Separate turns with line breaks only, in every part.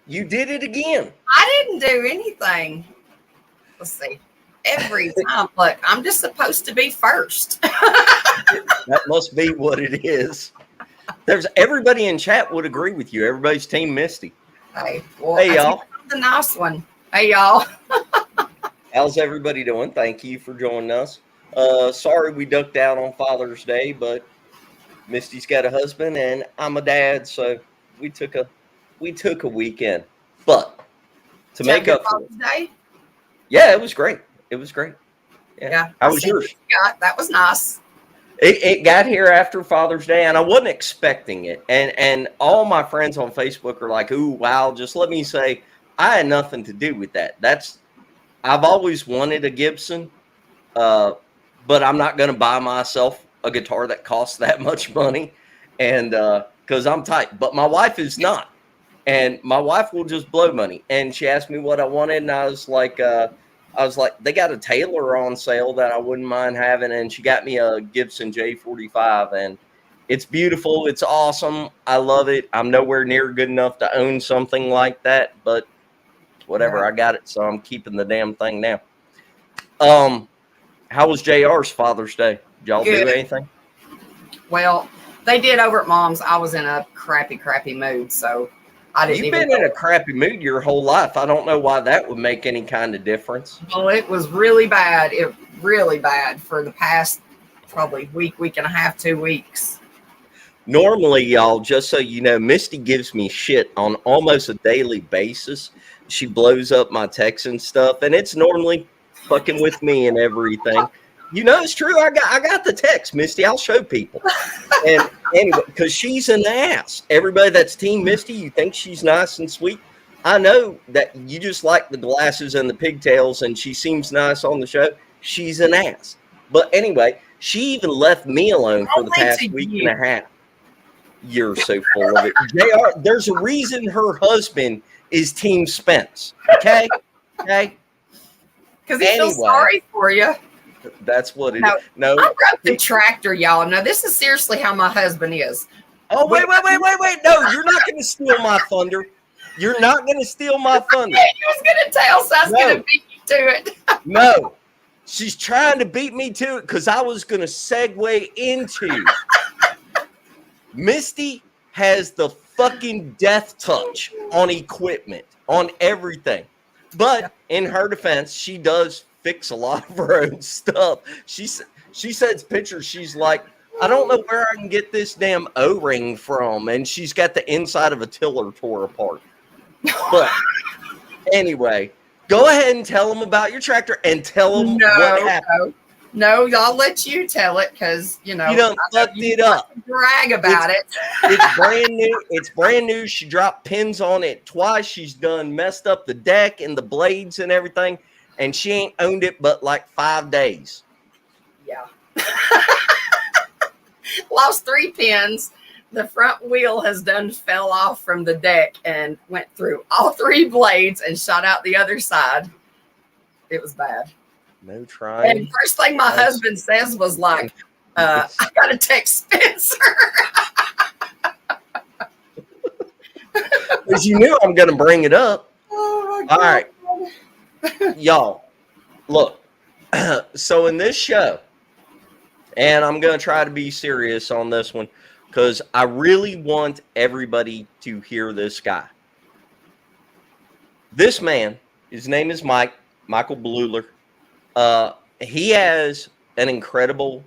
You did it again.
I didn't do anything. Let's see. Every time, look, I'm just supposed to be first.
That must be what it is. There's everybody in chat would agree with you. Everybody's team Misty.
Hey, well,
Hey, y'all.
The nice one. Hey, y'all.
How's everybody doing? Thank you for joining us. Sorry we ducked out on Father's Day, but Misty's got a husband and I'm a dad, so we took a weekend. But to make up for
Father's Day?
Yeah, it was great. It was great.
Yeah.
How was yours?
That was nice.
It got here after Father's Day, and I wasn't expecting it. And all my friends on Facebook are like, "Ooh, wow!" Just let me say, I had nothing to do with that. I've always wanted a Gibson, but I'm not going to buy myself a guitar that costs that much money, and because I'm tight. But my wife is not, and my wife will just blow money. And she asked me what I wanted, and I was like, they got a Taylor on sale that I wouldn't mind having. And she got me a Gibson J45, and it's beautiful. It's awesome. I love it. I'm nowhere near good enough to own something like that, but whatever.
Yeah.
I got it, so I'm keeping the damn thing now. How was JR's Father's Day? Did y'all do anything?
Well, they did over at Mom's. I was in a crappy mood, so I didn't.
You've been in a crappy mood your whole life. I don't know why that would make any kind of difference.
Well, it was really bad. Really bad for the past probably week and a half, 2 weeks.
Normally, y'all, just so you know, Misty gives me shit on almost a daily basis. She blows up my texts and stuff, and it's normally fucking with me and everything. You know, it's true. I got the text, Misty. I'll show people. And anyway, because she's an ass. Everybody that's Team Misty, you think she's nice and sweet. I know that you just like the glasses and the pigtails, and she seems nice on the show. She's an ass. But anyway, she even left me alone for the past week and a half. You're so full of it. JR, there's a reason her husband is Team Spence. Okay? Okay?
Because he feels sorry for you.
That's what it is. No,
I wrote the tractor, y'all. Now, this is seriously how my husband is.
Oh, wait. No, you're not going to steal my thunder. You're not going to steal my thunder.
He was going to tell, so I was going to beat you to it.
No. She's trying to beat me to it because I was going to segue into Misty has the fucking death touch on equipment, on everything. But in her defense, she does fix a lot of her own stuff. She sends pictures. She's like, I don't know where I can get this damn O-ring from. And she's got the inside of a tiller tore apart. But anyway, go ahead and tell them about your tractor and tell them what happened.
No, I'll let you tell it because, you know.
You done fucked it up.
Brag about it.
It's brand new. It's brand new. She dropped pins on it twice. She's done messed up the deck and the blades and everything. And she ain't owned it but like 5 days.
Yeah. Lost 3 pins. The front wheel has fell off from the deck and went through all 3 blades and shot out the other side. It was bad.
No trying.
And first thing my husband says was like, I got to text Spencer.
Because you knew I'm going to bring it up.
Oh, my God.
All right. Y'all, look. So in this show, and I'm going to try to be serious on this one, because I really want everybody to hear this guy. This man, his name is Michael Blueler. He has an incredible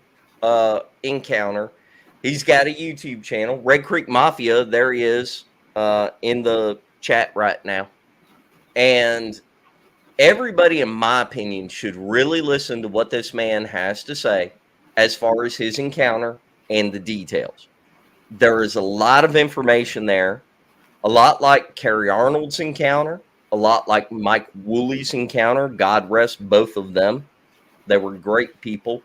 encounter. He's got a YouTube channel, Red Creek Mafia. There he is in the chat right now. And everybody, in my opinion, should really listen to what this man has to say as far as his encounter and the details. There is a lot of information there, a lot like Kerry Arnold's encounter, a lot like Mike Woolley's encounter. God rest both of them. They were great people.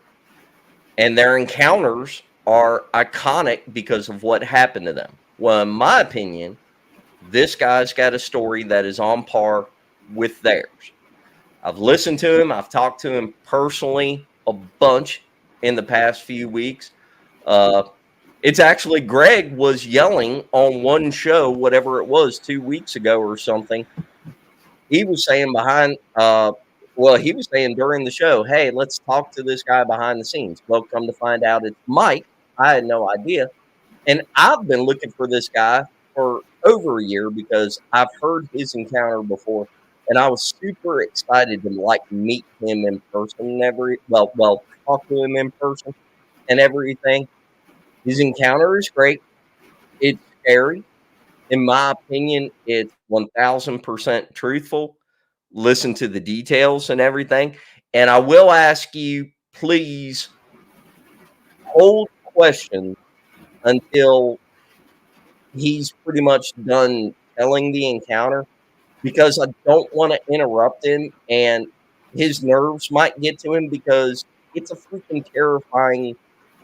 And their encounters are iconic because of what happened to them. Well, in my opinion, this guy's got a story that is on par with theirs. I've listened to him. I've talked to him personally a bunch in the past few weeks. It's actually Greg was yelling on one show, whatever it was, 2 weeks ago or something. He was saying he was saying during the show, hey, let's talk to this guy behind the scenes. Well, come to find out it's Mike. I had no idea. And I've been looking for this guy for over a year because I've heard his encounter before. And I was super excited to meet him in person and talk to him in person and everything. His encounter is great. It's scary. In my opinion, it's 1000% truthful. Listen to the details and everything. And I will ask you, please hold questions until he's pretty much done telling the encounter, because I don't want to interrupt him and his nerves might get to him, because it's a freaking terrifying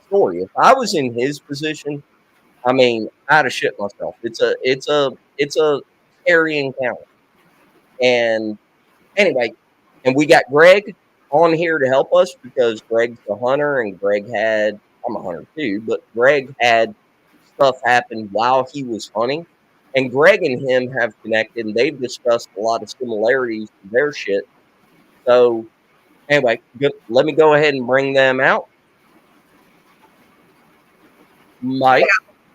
story. If I was in his position, I mean, I'd have shit myself. It's a scary encounter. And anyway, and we got Greg on here to help us because Greg's a hunter, and I'm a hunter too, but Greg had stuff happen while he was hunting. And Greg and him have connected, and they've discussed a lot of similarities to their shit. So anyway, let me go ahead and bring them out. Mike,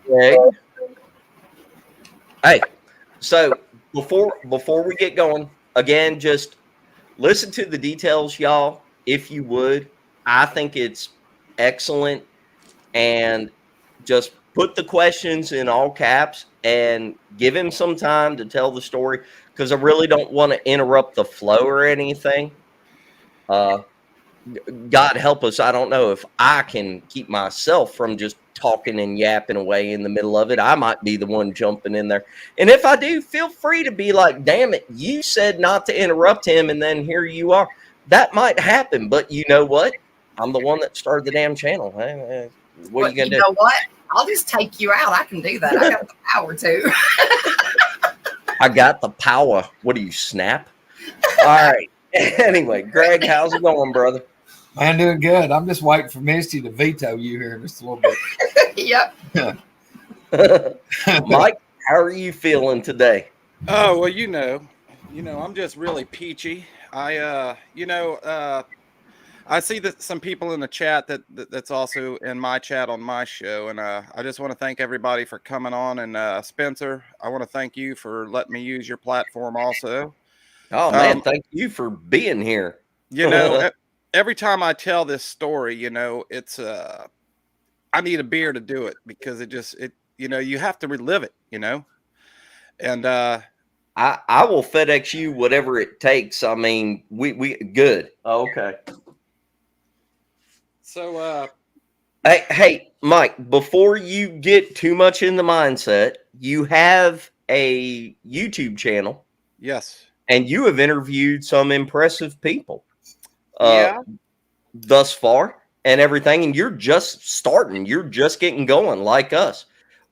Greg. Hey, so before we get going, again, just listen to the details, y'all, if you would. I think it's excellent. And just put the questions in all caps and give him some time to tell the story, because I really don't want to interrupt the flow or anything. God help us, I don't know if I can keep myself from just talking and yapping away in the middle of it. I might be the one jumping in there. And if I do, feel free to be like, damn it, you said not to interrupt him, and then here you are. That might happen, but you know what? I'm the one that started the damn channel. What are you going to do?
You know what? I'll just take you out. I can do that. I got the power to.
I got the power. What do you, snap? All right. Anyway, Greg, how's it going, brother?
Man, doing good. I'm just waiting for Misty to veto you here in just a little bit.
Yep.
Mike, how are you feeling today?
Oh, well, I'm just really peachy. I see that some people in the chat that's also in my chat on my show, and I just want to thank everybody for coming on. And Spencer, I want to thank you for letting me use your platform also.
Oh man, thank you for being here.
Every time I tell this story, it's I need a beer to do it, because you have to relive it, and
I will FedEx you whatever it takes. I mean, we good. Okay.
So,
hey, Mike, before you get too much in the mindset, you have a YouTube channel.
Yes.
And you have interviewed some impressive people.
Yeah.
Thus far and everything. And you're just starting. You're just getting going like us.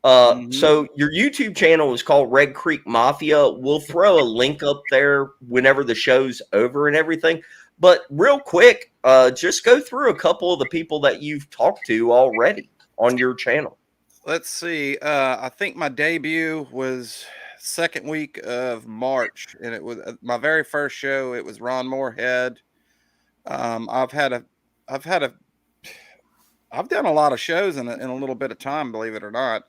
So your YouTube channel is called Red Creek Mafia. We'll throw a link up there whenever the show's over and everything. But real quick, just go through a couple of the people that you've talked to already on your channel.
Let's see. I think my debut was second week of March, and it was my very first show. It was Ron Moorhead. I've done a lot of shows in a little bit of time, believe it or not.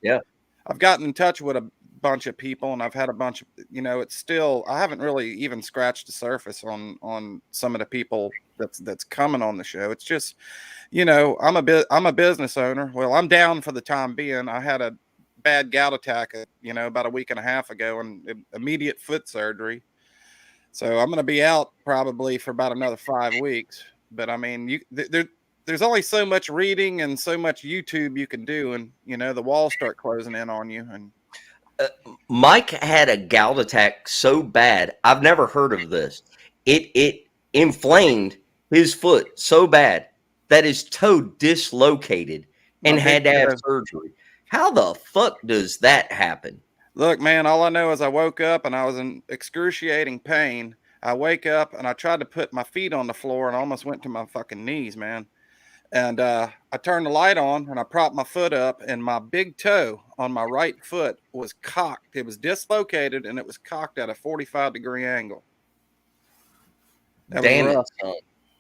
Yeah.
I've gotten in touch with a bunch of people, and I've had a bunch of, it's still, I haven't really even scratched the surface on some of the people that's coming on the show. It's just, I'm a business owner. Well, I'm down for the time being. I had a bad gout attack, about a week and a half ago, and immediate foot surgery. So I'm going to be out probably for about another 5 weeks. But I mean, there's only so much reading and so much YouTube you can do, and the walls start closing in on you. And
Mike had a gout attack so bad. I've never heard of this. It inflamed his foot so bad that his toe dislocated and had to have surgery. How the fuck does that happen?
Look, man, all I know is I woke up and I was in excruciating pain. I wake up and I tried to put my feet on the floor and almost went to my fucking knees, man. And I turned the light on and I propped my foot up, and my big toe on my right foot was cocked. It was dislocated and it was cocked at a 45-degree angle. That was
Damn it,
rough.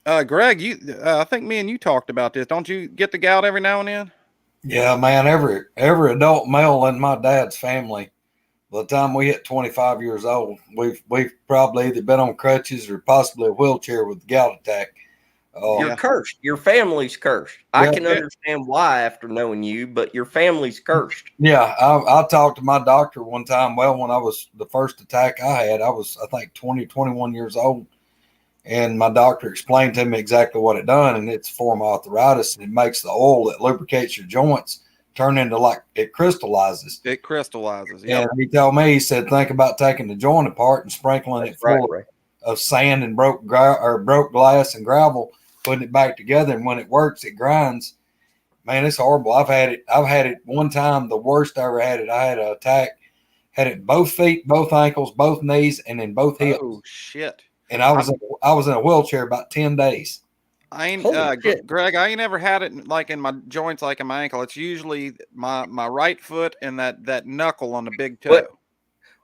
son.
Greg, I think me and you talked about this. Don't you get the gout every now and then?
Yeah, man. Every adult male in my dad's family, by the time we hit 25 years old, we've probably either been on crutches or possibly a wheelchair with the gout attack.
You're
Yeah.
cursed. Your family's cursed. I
Yeah.
can understand why after knowing you, but your family's cursed.
Yeah, I talked to my doctor one time. Well, when I was the first attack I had, I was, I think, 21 years old. And my doctor explained to me exactly what it done. And it's a form of arthritis. And it makes the oil that lubricates your joints turn into, like, it crystallizes.
It crystallizes. Yeah.
And he told me, he said, think about taking the joint apart and sprinkling it full of sand and broke glass and gravel, putting it back together. And when it works, it grinds. Man, it's horrible. I've had it one time, the worst I ever had it. I had an attack, had it both feet, both ankles, both knees, and in both hips.
Oh shit!
And I was in a wheelchair about 10 days.
I ain't Greg, I ain't ever had it like in my joints, like in my ankle. It's usually my right foot and that knuckle on the big toe.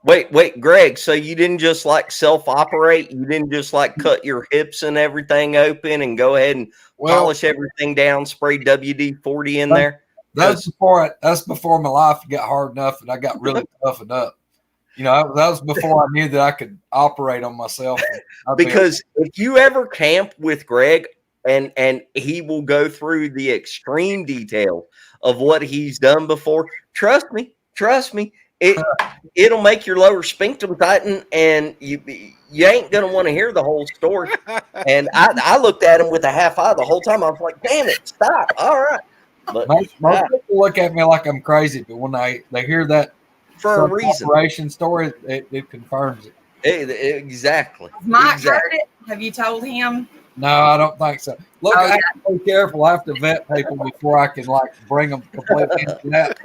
Wait, Greg. So you didn't just like self-operate? You didn't just like cut your hips and everything open and go ahead and polish everything down, spray WD-40 in there?
That's before my life got hard enough and I got really toughened up. You know, that was before I knew that I could operate on myself.
Because if you ever camp with Greg, and he will go through the extreme detail of what he's done before, trust me, it'll make your lower sphincter tighten, and you ain't gonna want to hear the whole story. And I looked at him with a half eye the whole time. I was like, damn it, stop. All right. But
most people look at me like I'm crazy, but when they hear that
for a reason
operation story, it confirms it.
Exactly.
Mike heard it. Have you told him?
No, I don't think so. Look, I have to be careful. I have to vet people before I can like bring them completely into that.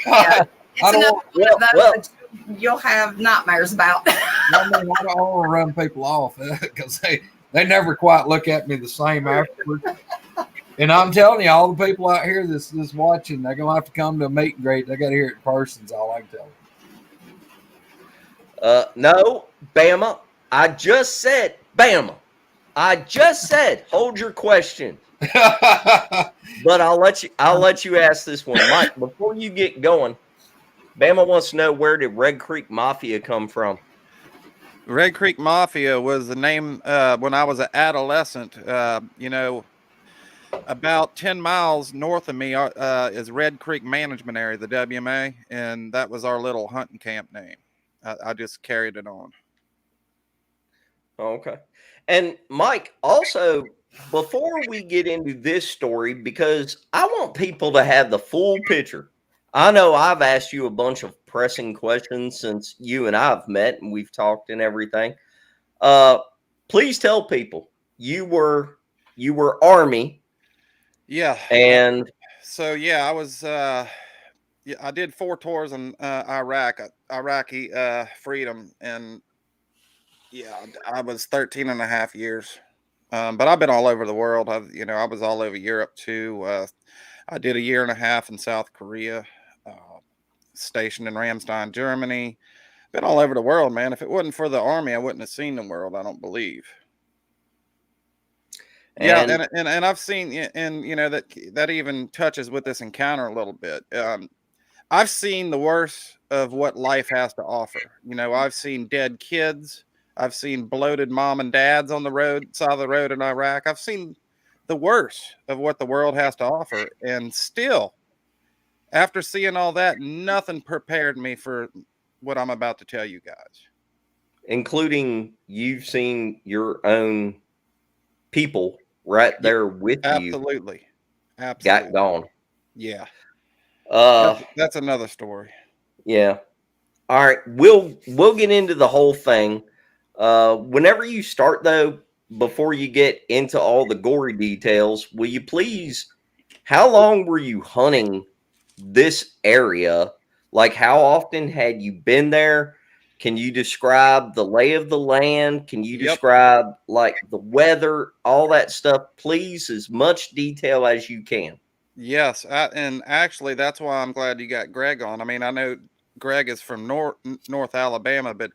Yeah.
I don't
that you'll have nightmares about.
I don't want to run people off because they never quite look at me the same afterwards. And I'm telling you, all the people out here that's watching, they're gonna have to come to a meet and greet. They got to hear it in person. Is all I can tell them.
No, Bama. I just said, Bama. I just said, hold your question. But I'll let you ask this one, Mike. Before you get going, Bama wants to know, where did Red Creek Mafia come from?
Red Creek Mafia was the name when I was an adolescent. About 10 miles north of me is Red Creek Management Area, the WMA, and that was our little hunting camp name. I just carried it on.
Okay. And Mike, also, before we get into this story, because I want people to have the full picture. I know I've asked you a bunch of pressing questions since you and I have met and we've talked and everything. Please tell people you were Army.
Yeah.
And
so I was I did 4 tours in Iraqi freedom, and I was 13 and a half years. But I've been all over the world. I was all over Europe too. I did a year and a half in South Korea, stationed in Ramstein, Germany. Been all over the world, man. If it wasn't for the Army, I wouldn't have seen the world, I don't believe. And I've seen, and that even touches with this encounter a little bit. I've seen the worst of what life has to offer. I've seen dead kids. I've seen bloated mom and dads on the side of the road in Iraq. I've seen the worst of what the world has to offer. And still, after seeing all that, nothing prepared me for what I'm about to tell you guys.
Including you've seen your own people right there with you.
Absolutely.
Got gone.
Yeah.
That's
another story.
Yeah. All right. We'll get into the whole thing. Whenever you start, though, before you get into all the gory details, will you please, how long were you hunting this area? Like, how often had you been there? Can you describe the lay of the land? Can you
Yep.
describe like the weather, all that stuff? Please, as much detail as you can.
Yes, and actually, that's why I'm glad you got Greg on. I mean, I know Greg is from North Alabama, but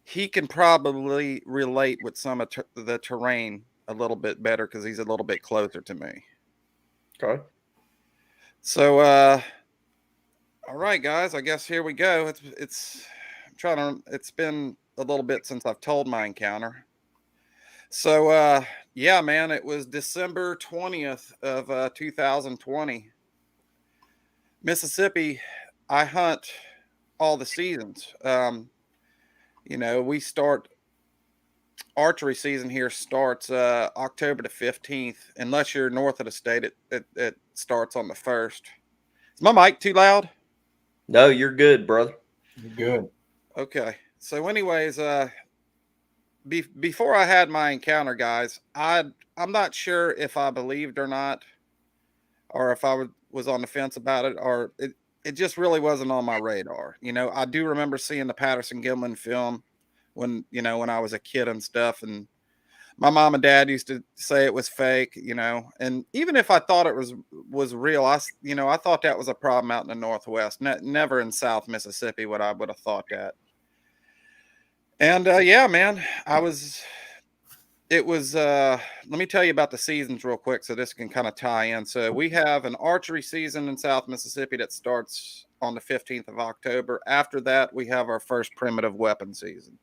he can probably relate with some of the terrain a little bit better because he's a little bit closer to me.
Okay.
So, all right, guys, I guess here we go. It's been a little bit since I've told my encounter. So, yeah, man, it was December 20th of 2020. Mississippi, I hunt all the seasons. We start archery season here starts October the 15th. Unless you're north of the state, it starts on the 1st. Is my mic too loud?
No, you're good, brother.
Good.
Okay. So, anyways, before I had my encounter, guys, I'm not sure if I believed or not, or if I was on the fence about it, or it just really wasn't on my radar. I do remember seeing the Patterson Gimlin film when I was a kid and stuff, and my mom and dad used to say it was fake, and even if I thought it was real, I thought that was a problem out in the Northwest, never in South Mississippi would have thought that. And yeah, man, let me tell you about the seasons real quick so this can kind of tie in. So we have an archery season in South Mississippi that starts on the 15th of October. After that, we have our first primitive weapon season.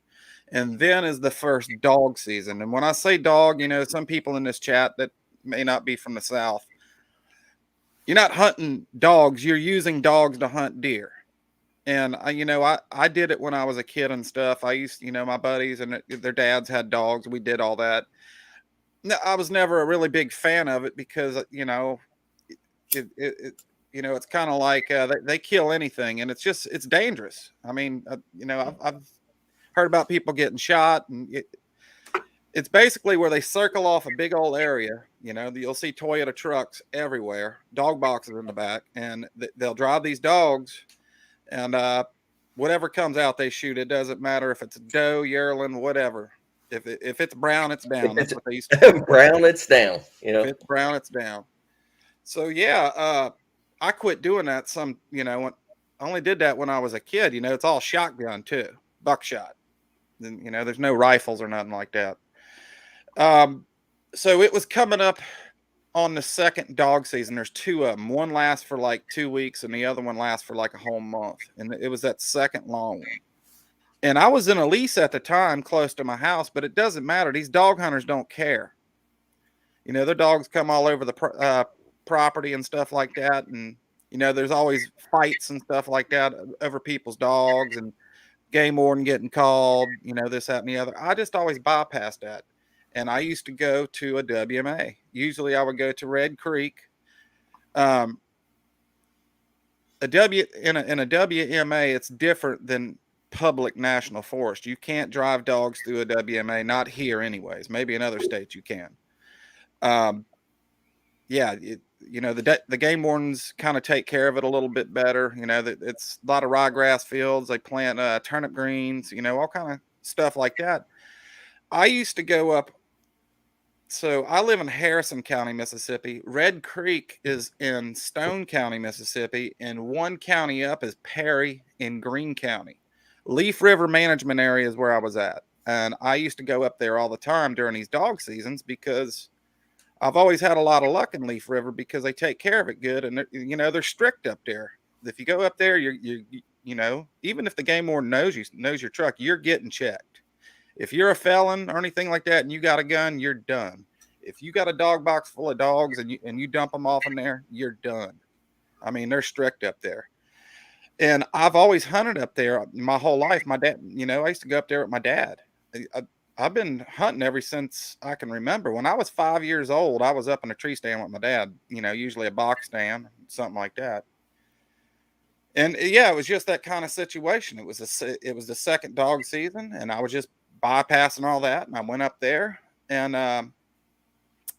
And then is the first dog season. And when I say dog, some people in this chat that may not be from the South, you're not hunting dogs, you're using dogs to hunt deer. And I did it when I was a kid and stuff. I used, my buddies and their dads had dogs. We did all that. No, I was never a really big fan of it because, it's kind of like they kill anything, and it's dangerous. I mean, I've heard about people getting shot, and it's basically where they circle off a big old area. You'll see Toyota trucks everywhere, dog boxes in the back, and they'll drive these dogs, and whatever comes out, they shoot. It doesn't matter if it's a doe, yearling, whatever. If it's brown, it's down. That's what they used to do.
Brown, it's down.
If it's brown, it's down. So yeah, I quit doing that. I only did that when I was a kid. It's all shotgun too, buckshot. And there's no rifles or nothing like that. So it was coming up on the second dog season. There's two of them. One lasts for like 2 weeks, and the other one lasts for like a whole month. And it was that second long one. And I was in a lease at the time close to my house, but it doesn't matter. These dog hunters don't care. Their dogs come all over the property and stuff like that. And, there's always fights and stuff like that over people's dogs and game warden getting called, this, that, and the other. I just always bypassed that. And I used to go to a WMA. Usually I would go to Red Creek. In a WMA, it's different than public national forest. You can't drive dogs through a WMA, not here anyways. Maybe in other states you can. The game wardens kind of take care of it a little bit better. It's a lot of ryegrass fields. They plant turnip greens, all kind of stuff like that. I used to go up. So I live in Harrison County, Mississippi. Red Creek is in Stone County, Mississippi, and one county up is Perry in Greene County. Leaf River Management Area is where I was at. And I used to go up there all the time during these dog seasons because I've always had a lot of luck in Leaf River because they take care of it good. And, they're strict up there. If you go up there, you even if the game warden knows your truck, you're getting checked. If you're a felon or anything like that and you got a gun, you're done. If you got a dog box full of dogs and you dump them off in there, you're done. I mean, they're strict up there. And I've always hunted up there my whole life. My dad, I used to go up there with my dad. I've been hunting ever since I can remember. When I was 5 years old, I was up in a tree stand with my dad, usually a box stand, something like that. And yeah, it was just that kind of situation. It was the second dog season, and I was just bypassing all that, and I went up there. And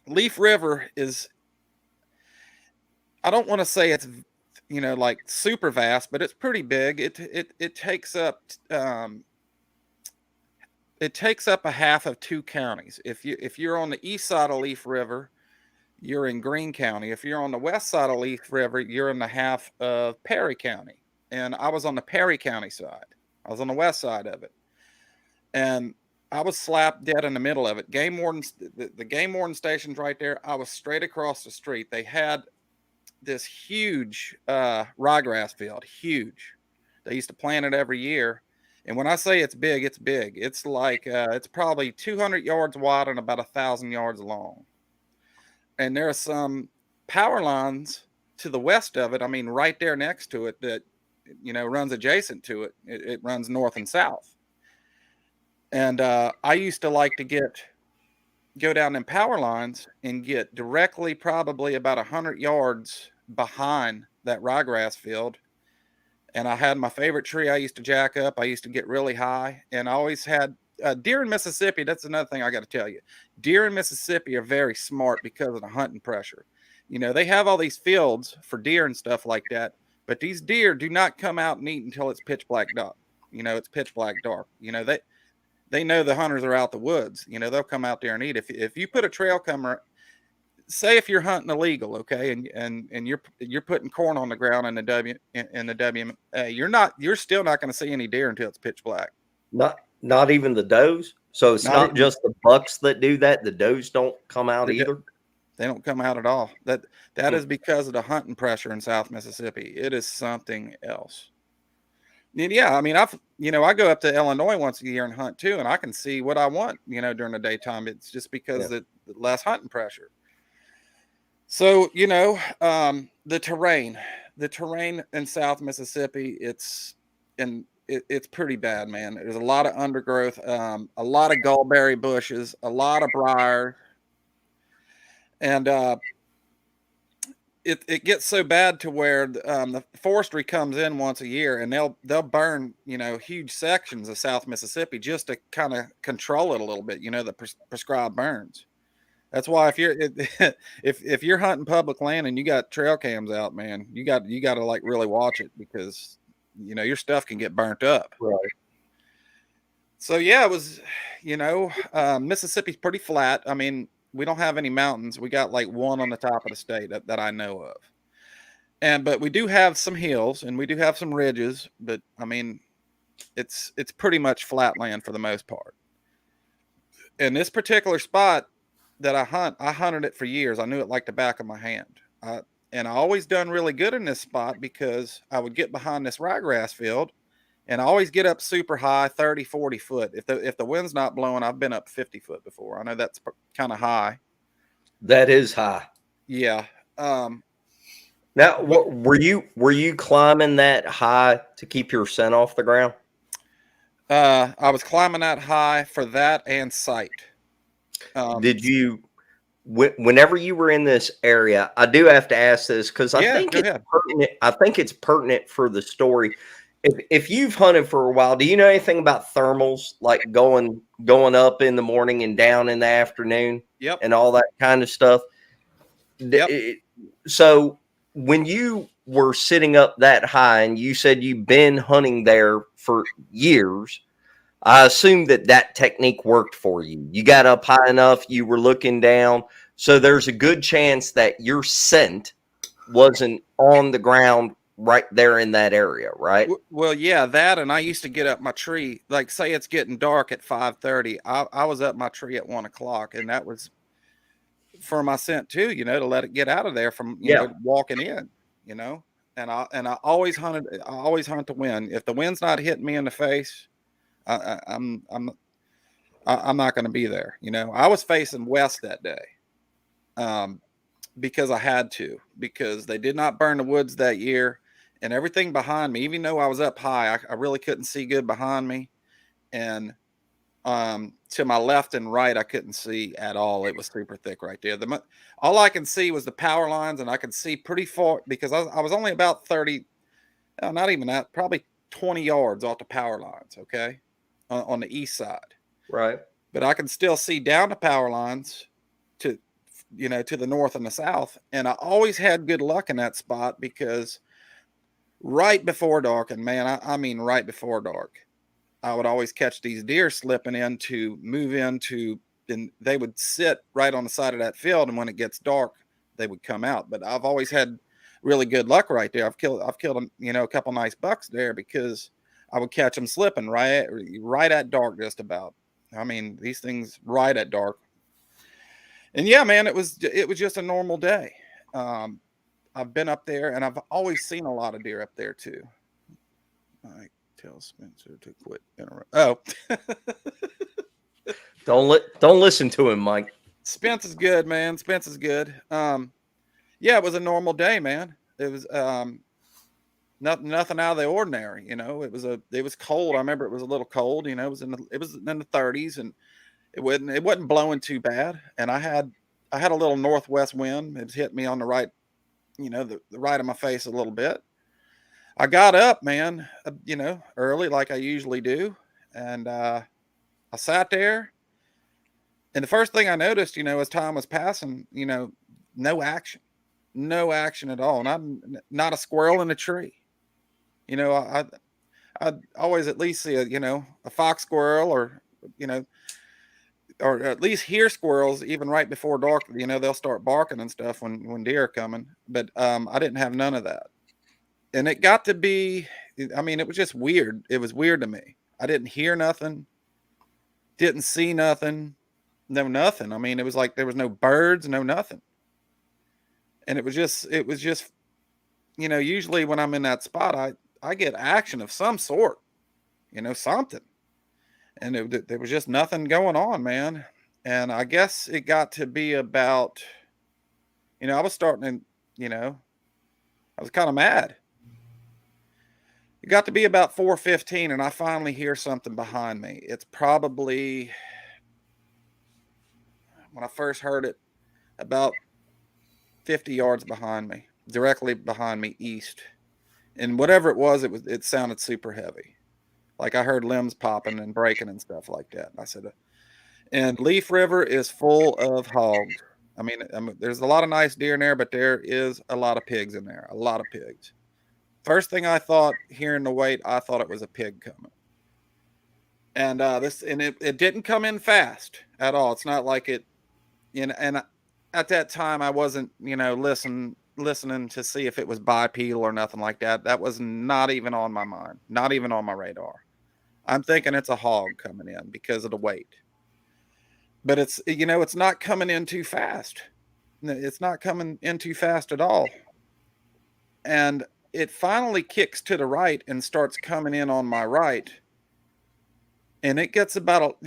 Leaf River is, I don't want to say it's like super vast, but it's pretty big. It takes up it takes up a half of 2 counties. If you're on the east side of Leaf River, you're in Greene County. If you're on the west side of Leaf River, you're in the half of Perry County. And I was on the Perry County side. I was on the west side of it. And I was slap dead in the middle of it. Game wardens, the game warden station's right there. I was straight across the street. They had this huge ryegrass field, huge. They used to plant it every year. And when I say it's big, it's big. It's like it's probably 200 yards wide and about 1,000 yards long. And there are some power lines to the west of it. I mean, right there next to it that, runs adjacent to it. It runs north and south. And I used to like to go down them power lines and get directly probably about 100 yards behind that ryegrass field. And I had my favorite tree I used to jack up. I used to get really high, and I always had deer in Mississippi. That's another thing I got to tell you. Deer in Mississippi are very smart because of the hunting pressure. They have all these fields for deer and stuff like that, but these deer do not come out and eat until it's pitch black dark. It's pitch black dark. They know the hunters are out the woods. They'll come out there and eat. If you put a trail camera, say if you're hunting illegal, okay, and you're putting corn on the ground in the WMA, you're still not going to see any deer until it's pitch black.
Not even the does. So it's not just the bucks that do that. The does don't come out either.
They don't come out at all. That is because of the hunting pressure in South Mississippi. It is something else. And yeah, I mean, I go up to Illinois once a year and hunt too, and I can see what I want, during the daytime. It's just because the less hunting pressure. So, the terrain in South Mississippi, it's pretty bad, man. There's a lot of undergrowth, a lot of gallberry bushes, a lot of briar. And it gets so bad to where the forestry comes in once a year, and they'll burn, huge sections of South Mississippi just to kind of control it a little bit, the prescribed burns. That's why if you're hunting public land and you got trail cams out, man, you got to like really watch it, because your stuff can get burnt up.
Right.
So yeah, it was, Mississippi's pretty flat. I mean, we don't have any mountains. We got like one on the top of the state that I know of. But we do have some hills and we do have some ridges, but I mean, it's pretty much flat land for the most part. And this particular spot that I hunted it for years. I knew it like the back of my hand. And I always done really good in this spot because I would get behind this ryegrass field and I always get up super high, 30, 40 foot. If the wind's not blowing, I've been up 50 foot before. I know that's kind of high.
That is high.
Yeah.
Now, were you climbing that high to keep your scent off the ground?
I was climbing that high for that and sight.
Did you, whenever you were in this area, I do have to ask this because I think it's pertinent. I think it's pertinent for the story. If you've hunted for a while, do you know anything about thermals, like going up in the morning and down in the afternoon?
Yep.
And all that kind of stuff?
Yep.
So when you were sitting up that high and you said you've been hunting there for years, I assume that technique worked for you. You got up high enough, you were looking down. So there's a good chance that your scent wasn't on the ground right there in that area, right?
Well, yeah, that. And I used to get up my tree, like say it's getting dark at 5:30. I was up my tree at 1 o'clock, and that was for my scent too, to let it get out of there from walking in, and I always hunted. I always hunt the wind. If the wind's not hitting me in the face, I'm not going to be there. I was facing west that day, because I had to, because they did not burn the woods that year, and everything behind me, even though I was up high, I really couldn't see good behind me, and to my left and right, I couldn't see at all. It was super thick right there. All I could see was the power lines, and I could see pretty far because I was only about 30, not even that, probably 20 yards off the power lines. Okay. On the east side.
Right.
But I can still see down the power lines to the north and the south. And I always had good luck in that spot because right before dark, and man, I mean right before dark, I would always catch these deer slipping in to move into, and they would sit right on the side of that field. And when it gets dark, they would come out. But I've always had really good luck right there. I've killed, a couple nice bucks there because I would catch them slipping right at dark, just about. I mean, these things right at dark. And yeah, man, it was just a normal day. I've been up there, and I've always seen a lot of deer up there too. I tell Spencer to quit interrupt. Oh,
Don't listen to him, Mike.
Spence is good, man. Spence is good. Yeah, it was a normal day, man. It was nothing out of the ordinary. You know, it was cold. I remember it was a little cold. You know, it was in the 30s, and it wasn't blowing too bad. And I had a little northwest wind. It was hitting me on the right, the right of my face a little bit. I got up, man, early like I usually do, and I sat there. And the first thing I noticed, as time was passing, no action at all. Not a squirrel in a tree. I'd always at least see a fox squirrel, or at least hear squirrels even right before dark. They'll start barking and stuff when deer are coming. But I didn't have none of that. And it got to be, it was just weird. It was weird to me. I didn't hear nothing, didn't see nothing, no nothing. It was like there was no birds, no nothing. And it was just, usually when I'm in that spot, I get action of some sort, something. And there was just nothing going on, man. And I guess it got to be about, I was starting to, I was kind of mad. It got to be about 4:15, and I finally hear something behind me. It's probably, when I first heard it, about 50 yards behind me, directly behind me, east. And whatever it was, it sounded super heavy. Like I heard limbs popping and breaking and stuff like that. I said, and Leaf River is full of hogs. There's a lot of nice deer in there, but there is a lot of pigs in there, a lot of pigs. First thing I thought, hearing the weight, I thought it was a pig coming. And it didn't come in fast at all. It's not like it, and at that time I wasn't, listening to see if it was bipedal or nothing like that. That was not even on my mind, not even on my radar. I'm thinking it's a hog coming in because of the weight. But it's not coming in too fast. It's not coming in too fast at all. And it finally kicks to the right and starts coming in on my right. And it gets about,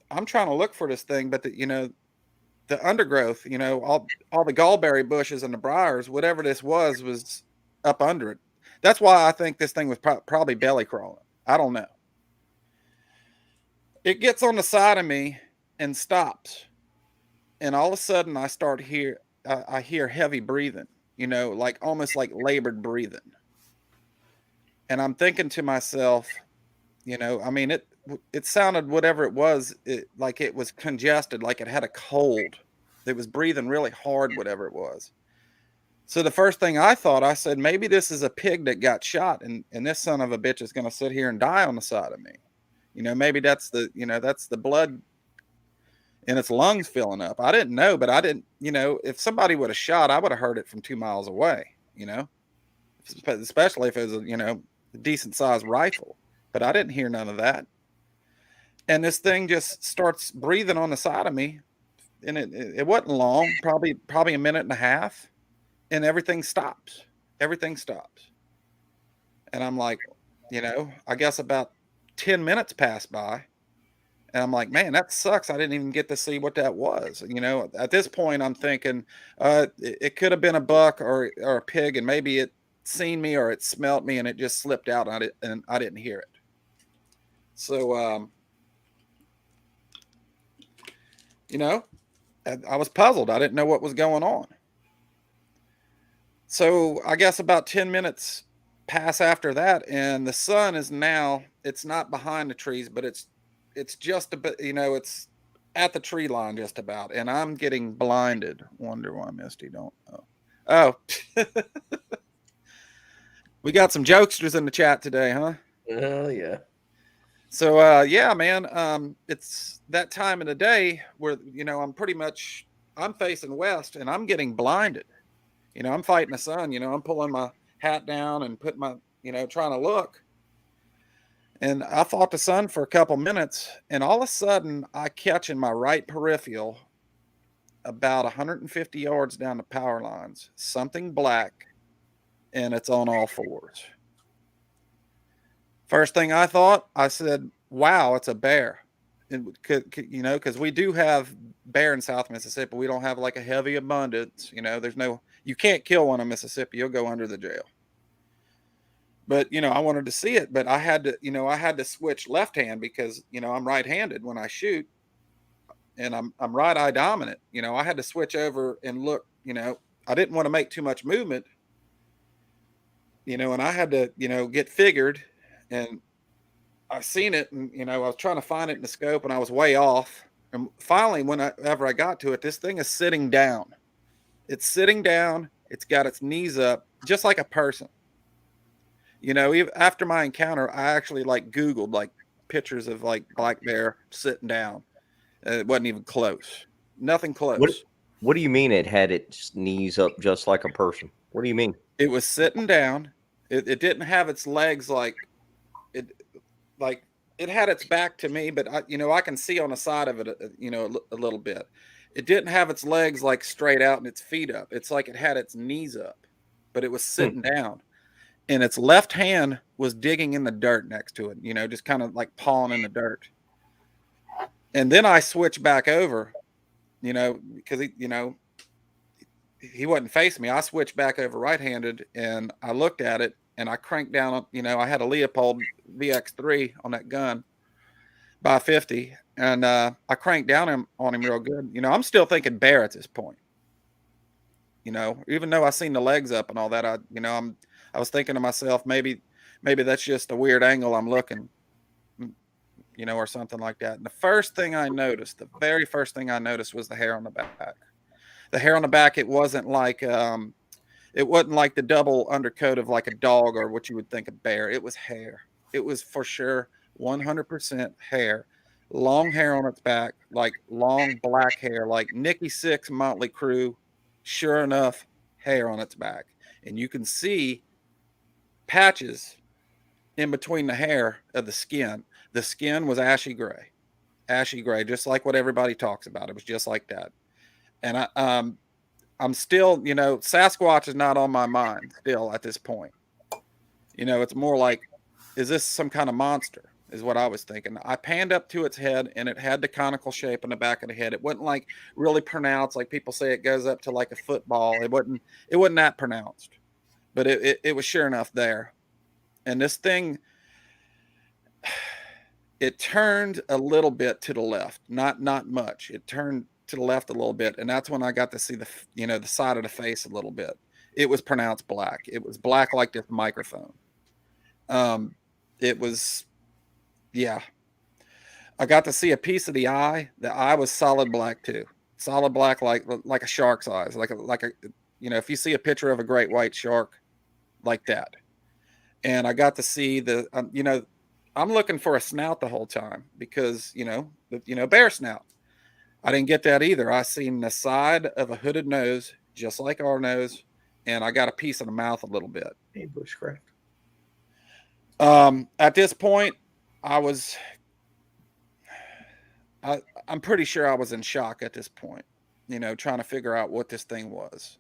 I'm trying to look for this thing, but the undergrowth, all the gallberry bushes and the briars, whatever this was up under it. That's why I think this thing was probably belly crawling. I don't know. It gets on the side of me and stops. And all of a sudden I hear heavy breathing, like almost like labored breathing. And I'm thinking to myself, it sounded, whatever it was, like it was congested, like it had a cold. It was breathing really hard, whatever it was. So the first thing I said, maybe this is a pig that got shot, and this son of a bitch is going to sit here and die on the side of me. Maybe that's the blood in its lungs filling up. I didn't know, but I didn't, if somebody would have shot, I would have heard it from 2 miles away, especially if it was a decent sized rifle. But I didn't hear none of that. And this thing just starts breathing on the side of me. And it wasn't long, probably a minute and a half. And everything stops. Everything stops. And I'm like, I guess about 10 minutes passed by. And I'm like, man, that sucks. I didn't even get to see what that was. At this point, I'm thinking it could have been a buck or a pig, and maybe it seen me or it smelt me and it just slipped out, and I didn't hear it. So, I was puzzled. I didn't know what was going on. So I guess about 10 minutes pass after that, and the sun is now, it's not behind the trees, but it's just a bit, it's at the tree line just about, and I'm getting blinded. Wonder why Misty don't know. Oh, we got some jokesters in the chat today, huh?
Oh yeah.
So yeah, man, it's that time of the day where, you know, I'm facing west and I'm getting blinded. You know, I'm fighting the sun, you know, I'm pulling my hat down and putting my, you know, trying to look. And I fought the sun for a couple minutes, and all of a sudden I catch in my right peripheral about 150 yards down the power lines, something black, and it's on all fours. First thing I thought, I said, wow, it's a bear. And you know, because we do have bear in South Mississippi. We don't have like a heavy abundance. You know, you can't kill one in Mississippi. You'll go under the jail. But, you know, I wanted to see it, but I had to switch left hand because, you know, I'm right-handed when I shoot, and I'm right eye dominant. You know, I had to switch over and look, you know, I didn't want to make too much movement, you know, and I had to, you know, get figured, and I seen it, and, you know, I was trying to find it in the scope and I was way off. And finally, whenever I got to it, this thing is sitting down. It's sitting down. It's got its knees up just like a person. You know, even after my encounter, I actually like Googled like pictures of like black bear sitting down. It wasn't even close. Nothing close.
What do you mean it had its knees up just like a person? What do you mean?
It was sitting down. It didn't have its legs like it had its back to me, but I can see on the side of it, you know, a little bit. It didn't have its legs like straight out and its feet up. It's like it had its knees up, but it was sitting down. And its left hand was digging in the dirt next to it, you know, just kind of like pawing in the dirt. And then I switched back over, you know, because he wasn't facing me. I switched back over right-handed, and I looked at it, and I cranked down, you know, I had a Leopold VX3 on that gun by 50, and I cranked down on him real good. You know, I'm still thinking bear at this point. You know, even though I seen the legs up and all that, I was thinking to myself, maybe that's just a weird angle I'm looking, you know, or something like that. And the very first thing I noticed was the hair on the back. The hair on the back, it wasn't like the double undercoat of like a dog or what you would think a bear. It was hair. It was for sure 100% hair. Long hair on its back, like long black hair, like Nikki Sixx Motley Crue. Sure enough, hair on its back. And you can see patches in between the hair of the skin. The skin was ashy gray, just like what everybody talks about. It was just like that. And I'm still, you know, Sasquatch is not on my mind still at this point. You know, it's more like, is this some kind of monster? Is what I was thinking. I panned up to its head, and it had the conical shape in the back of the head. It wasn't like really pronounced, like people say it goes up to like a football. It wasn't that pronounced, but it was sure enough there. And this thing, it turned a little bit to the left, not much. It turned to the left a little bit, and that's when I got to see the side of the face a little bit. It was pronounced black. It was black like this microphone. It was, yeah. I got to see a piece of the eye. The eye was solid black too. Solid black, like a shark's eyes, like a you know, if you see a picture of a great white shark, like that. And I got to see you know, I'm looking for a snout the whole time because, you know, bear snout. I didn't get that either. I seen the side of a hooded nose, just like our nose, and I got a piece of the mouth a little bit.
Hey, bushcraft.
At this point, I'm pretty sure I was in shock at this point, you know, trying to figure out what this thing was.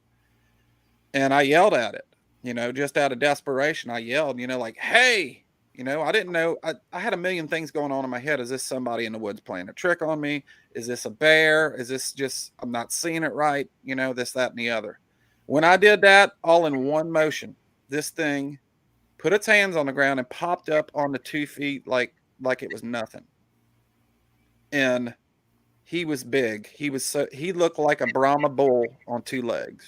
And I yelled at it, you know, just out of desperation. I yelled, you know, like, hey, you know, I didn't know. I had a million things going on in my head. Is this somebody in the woods playing a trick on me? Is this a bear? Is this just, I'm not seeing it right? You know, this, that, and the other. When I did that all in one motion, this thing put its hands on the ground and popped up on the 2 feet like it was nothing. And he was big. He looked like a Brahma bull on 2 legs.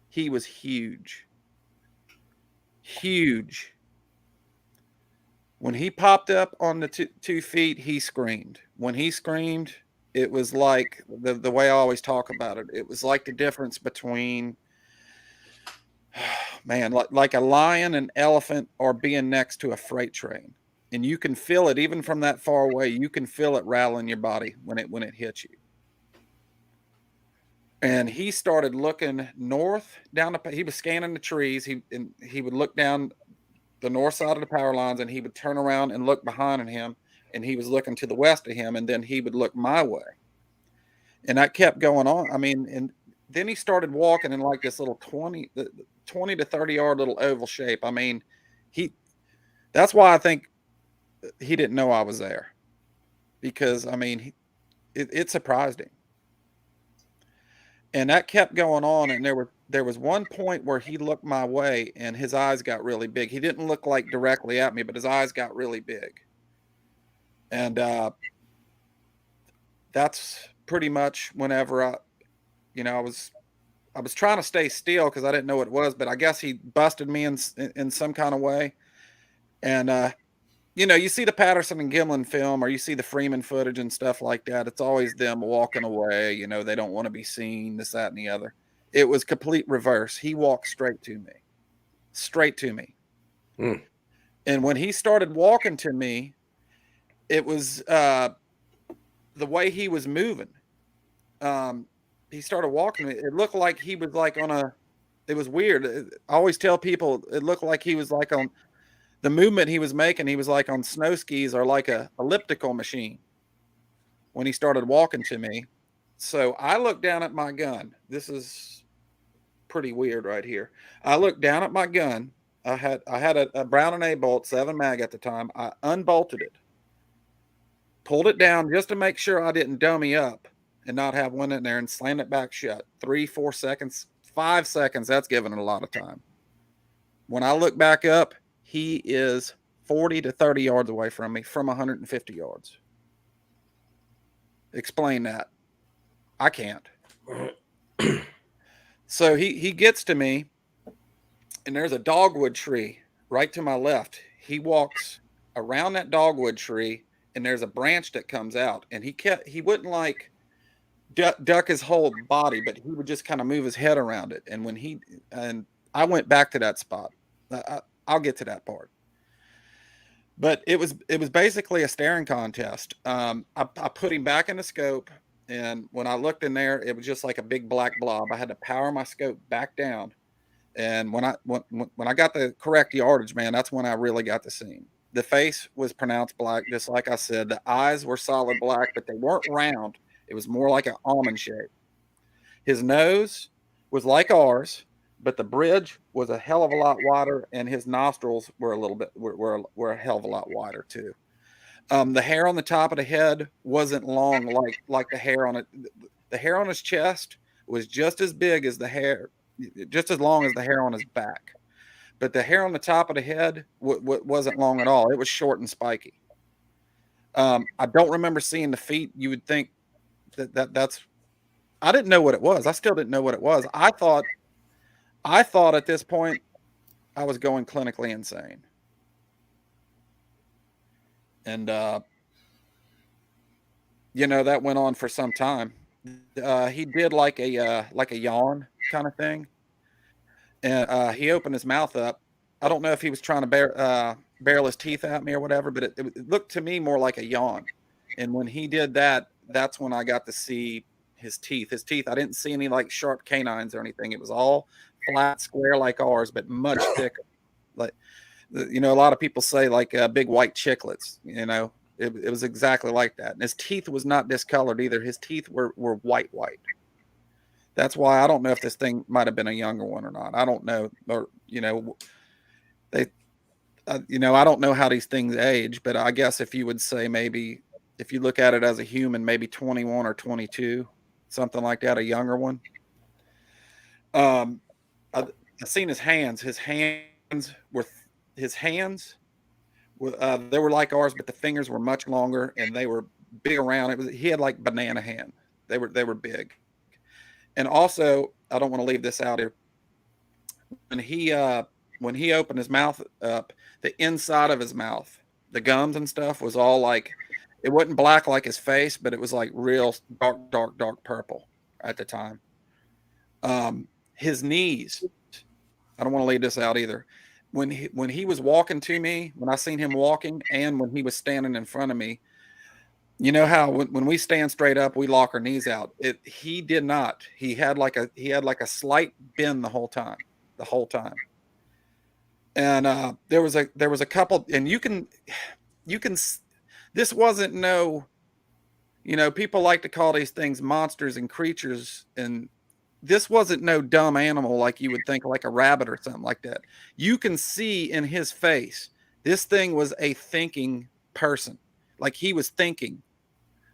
He was huge. Huge. When he popped up on the 2 feet, he screamed. When he screamed, it was like the way I always talk about it. It was like the difference between, man, like a lion, an elephant, or being next to a freight train. and you can feel it even from that far away. You can feel it rattling your body when it hits you. And he started looking north down he was scanning the trees. He would look down the north side of the power lines, and he would turn around and look behind him, and he was looking to the west of him, and then he would look my way. And that kept going on. I mean, and then he started walking in like this little 20 to 30 yard little oval shape. I mean, that's why I think he didn't know I was there, because I mean, it surprised him. And that kept going on, and there was one point where he looked my way and his eyes got really big. He didn't look like directly at me, but his eyes got really big. And that's pretty much whenever I was trying to stay still because I didn't know what it was, but I guess he busted me in some kind of way. And you see the Patterson and Gimlin film, or you see the Freeman footage and stuff like that. It's always them walking away. They don't want to be seen, this, that, and the other. It was complete reverse. He walked straight to me.
Mm.
And when he started walking to me, it was the way he was moving. He started walking. It looked like he was like it was weird. I always tell people it looked like he was like on the movement he was making. He was like on snow skis or like a elliptical machine when he started walking to me. So I looked down at my gun. This is pretty weird right here. I looked down at my gun. I had a Brown and A bolt 7 mag at the time. I unbolted it, pulled it down just to make sure I didn't dummy up and not have one in there, and slammed it back shut. 3, 4 seconds, 5 seconds. That's giving it a lot of time. When I look back up, he is 40 to 30 yards away from me from 150 yards. Explain that. I can't. So he gets to me, and there's a dogwood tree right to my left. He walks around that dogwood tree, and there's a branch that comes out, and he wouldn't like duck his whole body, but he would just kind of move his head around it. And I went back to that spot. I'll get to that part. But it was basically a staring contest. I put him back in the scope, and when I looked in there, it was just like a big black blob. I had to power my scope back down, and when I got the correct yardage, man, that's when I really got to see him. The face was pronounced black, just like I said. The eyes were solid black, but they weren't round. It was more like an almond shape. His nose was like ours, but the bridge was a hell of a lot wider, and his nostrils were a hell of a lot wider too. The hair on the top of the head wasn't long like the hair on it. The hair on his chest was just as big as the hair, just as long as the hair on his back. But the hair on the top of the head wasn't long at all. It was short and spiky. I don't remember seeing the feet. You would think that's. I didn't know what it was. I still didn't know what it was. I thought at this point I was going clinically insane. And that went on for some time. He did like a yawn kind of thing, and he opened his mouth up. I don't know if he was trying to barrel his teeth at me or whatever, but it looked to me more like a yawn. And when he did that, that's when I got to see his teeth. His teeth, I didn't see any like sharp canines or anything. It was all flat, square like ours, but much thicker. Like, a lot of people say like big white chiclets. It was exactly like that. And his teeth was not discolored either. His teeth were white. That's why I don't know if this thing might have been a younger one or not. I don't know. Or, I don't know how these things age, but I guess if you would say maybe if you look at it as a human, maybe 21 or 22, something like that, a younger one. I've seen his hands. His hands were they were like ours, but the fingers were much longer and they were big around. He had like banana hand. They were big. And also, I don't want to leave this out here. When he opened his mouth up, the inside of his mouth, the gums and stuff was all like, it wasn't black like his face, but it was like real dark purple at the time. His knees, I don't want to leave this out either. when he was walking to me, when I seen him walking, and when he was standing in front of me, you know how when we stand straight up, we lock our knees out. He did not. He had like a slight bend the whole time, And there was a couple, and you can. This wasn't no. People like to call these things monsters and creatures, and this wasn't no dumb animal like you would think, like a rabbit or something like that. You can see in his face, this thing was a thinking person. Like he was thinking,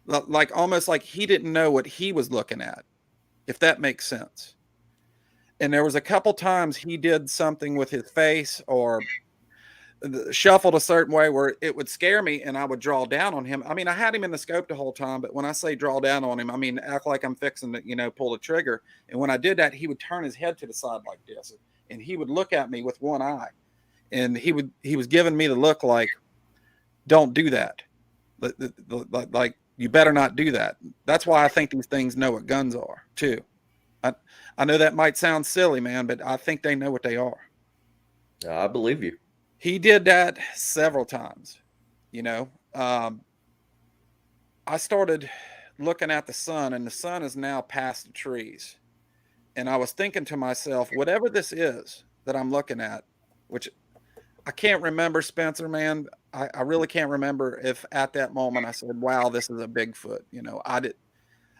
like almost like he didn't know what he was looking at, if that makes sense. And there was a couple times he did something with his face or shuffled a certain way where it would scare me and I would draw down on him. I mean, I had him in the scope the whole time, but when I say draw down on him, I mean, act like I'm fixing to, pull the trigger. And when I did that, he would turn his head to the side like this and he would look at me with one eye and he was giving me the look like, don't do that. Like you better not do that. That's why I think these things know what guns are too. I know that might sound silly, man, but I think they know what they are.
I believe you.
He did that several times, I started looking at the sun, and the sun is now past the trees. And I was thinking to myself, whatever this is that I'm looking at, which I can't remember, Spencer, man. I really can't remember if at that moment I said, wow, this is a Bigfoot.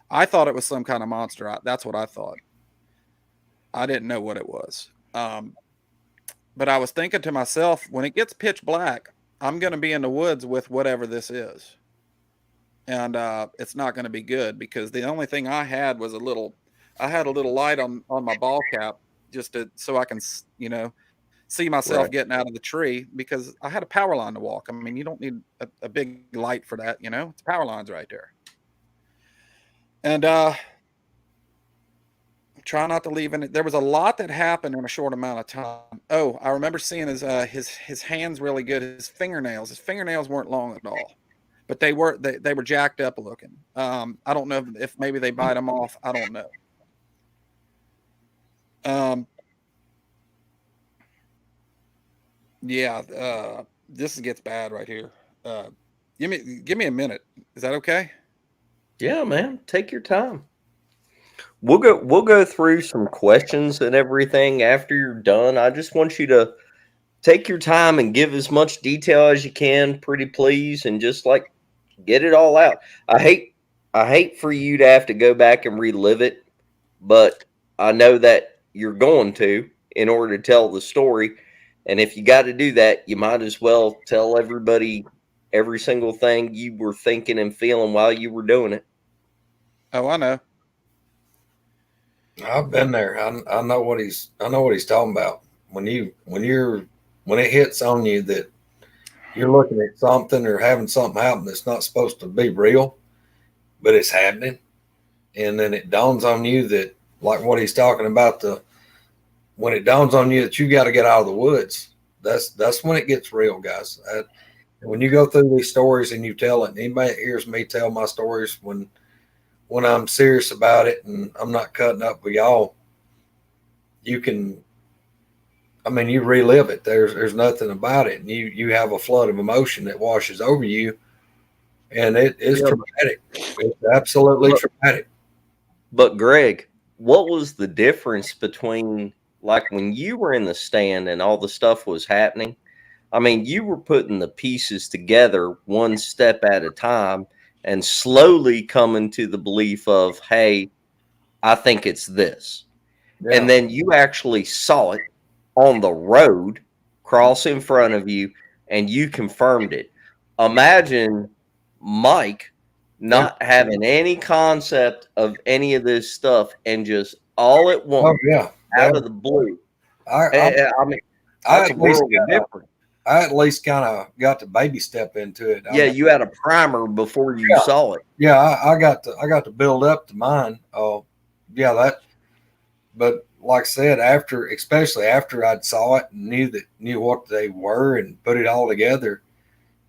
I thought it was some kind of monster. That's what I thought. I didn't know what it was. But I was thinking to myself, when it gets pitch black, I'm going to be in the woods with whatever this is. And it's not going to be good because the only thing I had was a little light on my ball cap so I can, see myself getting out of the tree because I had a power line to walk. I mean, you don't need a big light for that, it's power lines right there. And try not to leave in it. There was a lot that happened in a short amount of time. Oh, I remember seeing his hands really good. His fingernails weren't long at all, but they were jacked up looking. I don't know if maybe they bite them off. I don't know. Yeah, this gets bad right here. Give me a minute. Is that okay?
Yeah, man. Take your time. We'll go through some questions and everything after you're done. I just want you to take your time and give as much detail as you can, pretty please, and just like get it all out. I hate for you to have to go back and relive it, but I know that you're going to in order to tell the story. And if you got to do that, you might as well tell everybody every single thing you were thinking and feeling while you were doing it.
Oh, I know.
I've been there. I know what he's talking about. When it hits on you that you're looking at something or having something happen that's not supposed to be real, but it's happening, and then it dawns on you that, like what he's talking about, when it dawns on you that you got to get out of the woods, that's when it gets real, guys. When you go through these stories and you tell it, anybody that hears me tell my stories when I'm serious about it and I'm not cutting up with y'all, you relive it. There's nothing about it. And you have a flood of emotion that washes over you, and it is traumatic. It's absolutely traumatic.
But Greg, what was the difference between like when you were in the stand and all the stuff was happening? I mean, you were putting the pieces together one step at a time and slowly coming to the belief of, hey, I think it's this. Yeah. And then you actually saw it on the road cross in front of you and you confirmed it. Imagine Mike not having any concept of any of this stuff and just all at once out of the blue. I mean, that's a world of difference.
I at least kind of got to baby step into it.
Yeah, you had a primer before you saw it.
Yeah, I got to build up to mine. But like I said, especially after I'd saw it and knew what they were and put it all together,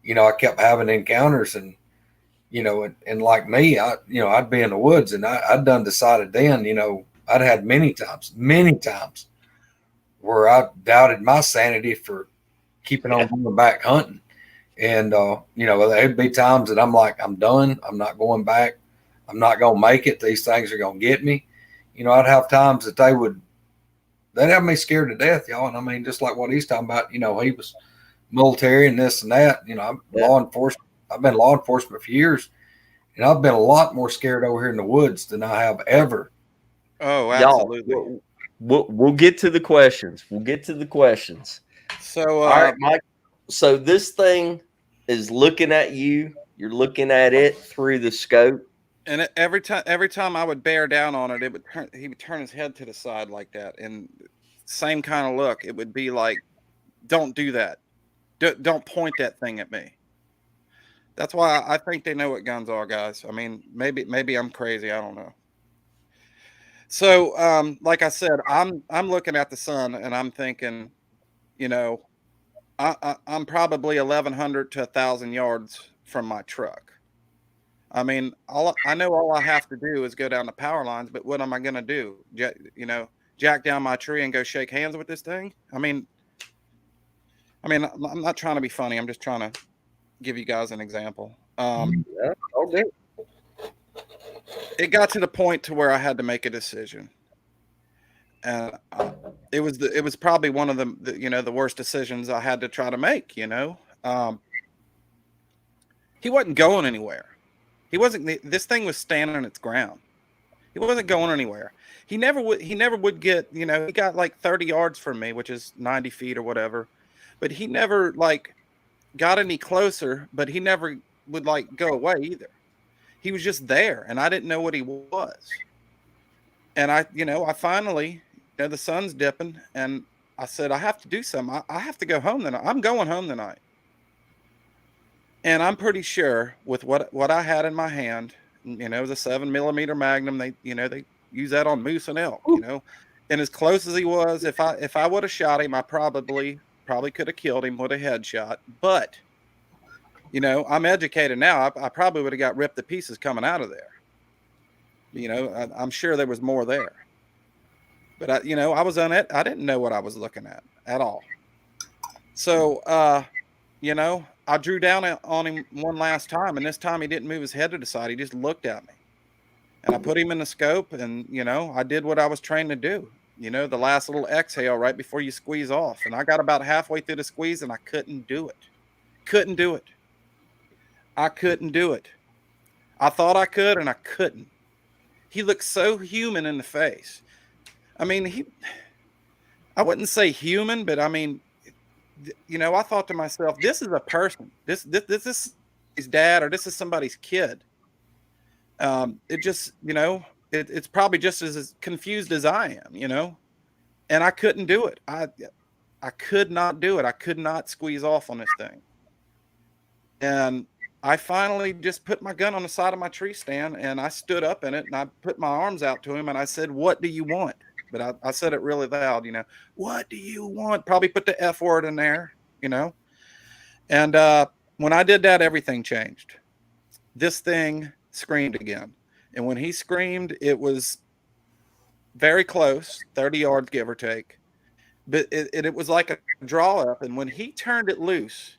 I kept having encounters and like me, I'd be in the woods and I'd done decided then, I'd had many times where I doubted my sanity for keeping on going back hunting. And, you know, there'd be times that I'm like, I'm done. I'm not going back. I'm not going to make it. These things are going to get me. You know, I'd have times that they'd have me scared to death, y'all. And I mean, just like what he's talking about, you know, he was military and this and that. You know, I'm law enforcement. I've been law enforcement for years, and I've been a lot more scared over here in the woods than I have ever.
Oh, absolutely.
Y'all, we'll get to the questions.
So,
all right, Mike. So this thing is looking at you. You're looking at it through the scope.
And every time I would bear down on it, he would turn his head to the side like that, and same kind of look. It would be like, "Don't do that. Don't point that thing at me." That's why I think they know what guns are, guys. I mean, maybe I'm crazy. I don't know. So, like I said, I'm looking at the sun and I'm thinking, you know, I'm probably 1,100 to 1,000 yards from my truck. I mean, I know all I have to do is go down the power lines, but what am I going to do? You know, jack down my tree and go shake hands with this thing? I mean, I'm not trying to be funny. I'm just trying to give you guys an example.
Yeah, okay.
It got to the point to where I had to make a decision, and it was probably one of the worst decisions I had to try to make. You know, he wasn't going anywhere. He wasn't. This thing was standing on its ground. He wasn't going anywhere. He never would get. You know, he got like 30 yards from me, which is 90 feet or whatever, but he never like got any closer. But he never would like go away either. He was just there, and I didn't know what he was. And I finally, the sun's dipping, and I said, I have to do something. I have to go home tonight. I'm going home tonight. And I'm pretty sure with what I had in my hand, you know, the 7mm Magnum, they use that on moose and elk, you know, and as close as he was, if I would have shot him, I probably could have killed him with a headshot. But you know, I'm educated now. I probably would have got ripped to pieces coming out of there. You know, I'm sure there was more there. But I was on it. I didn't know what I was looking at all. So, you know, I drew down on him one last time, and this time he didn't move his head to the side. He just looked at me, and I put him in the scope, and you know, I did what I was trained to do. You know, the last little exhale right before you squeeze off, and I got about halfway through the squeeze, and I couldn't do it. I couldn't do it. I thought I could, and I couldn't. He looked so human in the face. I mean, I wouldn't say human, but I mean, you know, I thought to myself, this is a person. This is his dad, or this is somebody's kid. It just, you know, it's probably just as confused as I am, you know, and I couldn't do it. I could not do it. I could not squeeze off on this thing. And I finally just put my gun on the side of my tree stand, and I stood up in it, and I put my arms out to him, and I said, "What do you want?" But I said it really loud, you know, "What do you want?" Probably put the F word in there, you know. And when I did that, everything changed. This thing screamed again. And when he screamed, it was very close, 30 yards, give or take. But it was like a draw up. And when he turned it loose,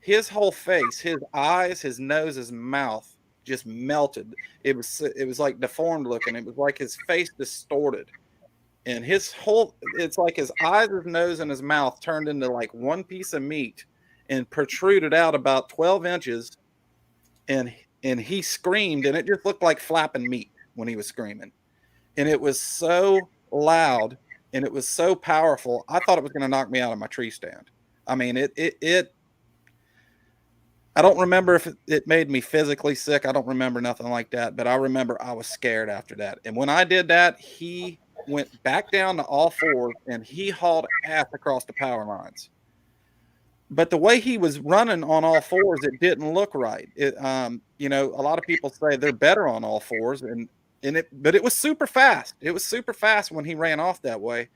his whole face, his eyes, his nose, his mouth just melted. It was like deformed looking. It was like his face distorted. And it's like his eyes, his nose, and his mouth turned into like one piece of meat and protruded out about 12 inches. And he screamed, and it just looked like flapping meat when he was screaming. And it was so loud, and it was so powerful. I thought it was going to knock me out of my tree stand. I mean, I don't remember if it made me physically sick. I don't remember nothing like that, but I remember I was scared after that. And when I did that, he went back down to all fours, and he hauled ass across the power lines. But the way he was running on all fours, it didn't look right. You know, a lot of people say they're better on all fours, but it was super fast. It was super fast when he ran off that way,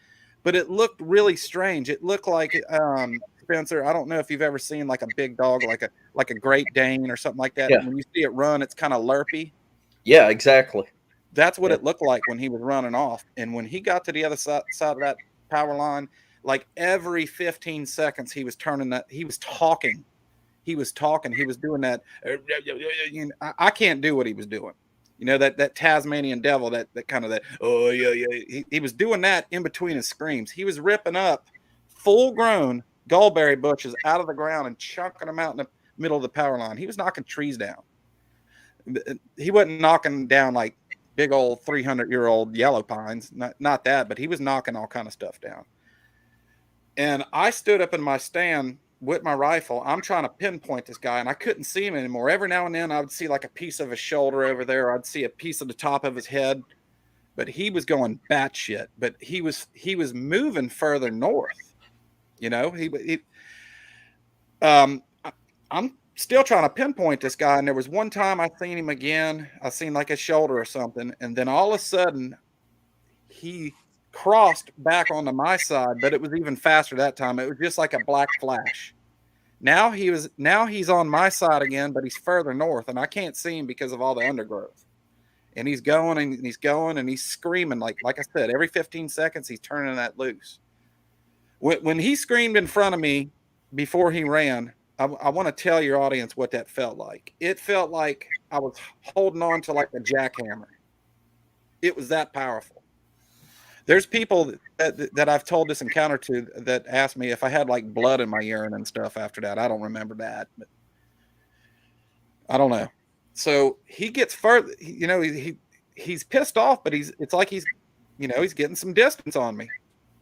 but it looked really strange. It looked like, Spencer, I don't know if you've ever seen like a big dog, like a Great Dane or something like that.
Yeah.
When you see it run, it's kind of lurpy.
Yeah, exactly.
That's what it looked like when he was running off. And when he got to the other side of that power line, like every 15 seconds, he was turning that. He was talking. He was doing that. I can't do what he was doing. You know, that Tasmanian devil, that kind of that. Oh yeah, yeah. He was doing that in between his screams. He was ripping up full-grown gallberry bushes out of the ground and chunking them out in the middle of the power line. He was knocking trees down. He wasn't knocking down like big old 300-year-old yellow pines, not that, but he was knocking all kind of stuff down. And I stood up in my stand with my rifle. I'm trying to pinpoint this guy, and I couldn't see him anymore. Every now and then I would see like a piece of his shoulder over there. I'd see a piece of the top of his head, but he was going batshit. But he was moving further north. You know, I'm still trying to pinpoint this guy. And there was one time I seen him again. I seen like a shoulder or something. And then all of a sudden he crossed back onto my side, but it was even faster that time. It was just like a black flash. Now he's on my side again, but he's further north and I can't see him because of all the undergrowth. And he's going and he's going and he's screaming. Like I said, every 15 seconds, he's turning that loose. When he screamed in front of me before he ran, I want to tell your audience what that felt like. It felt like I was holding on to like a jackhammer. It was that powerful. There's people that I've told this encounter to that asked me if I had like blood in my urine and stuff after that. I don't remember that, but I don't know. So he gets further, you know, he's pissed off, but it's like he's getting some distance on me.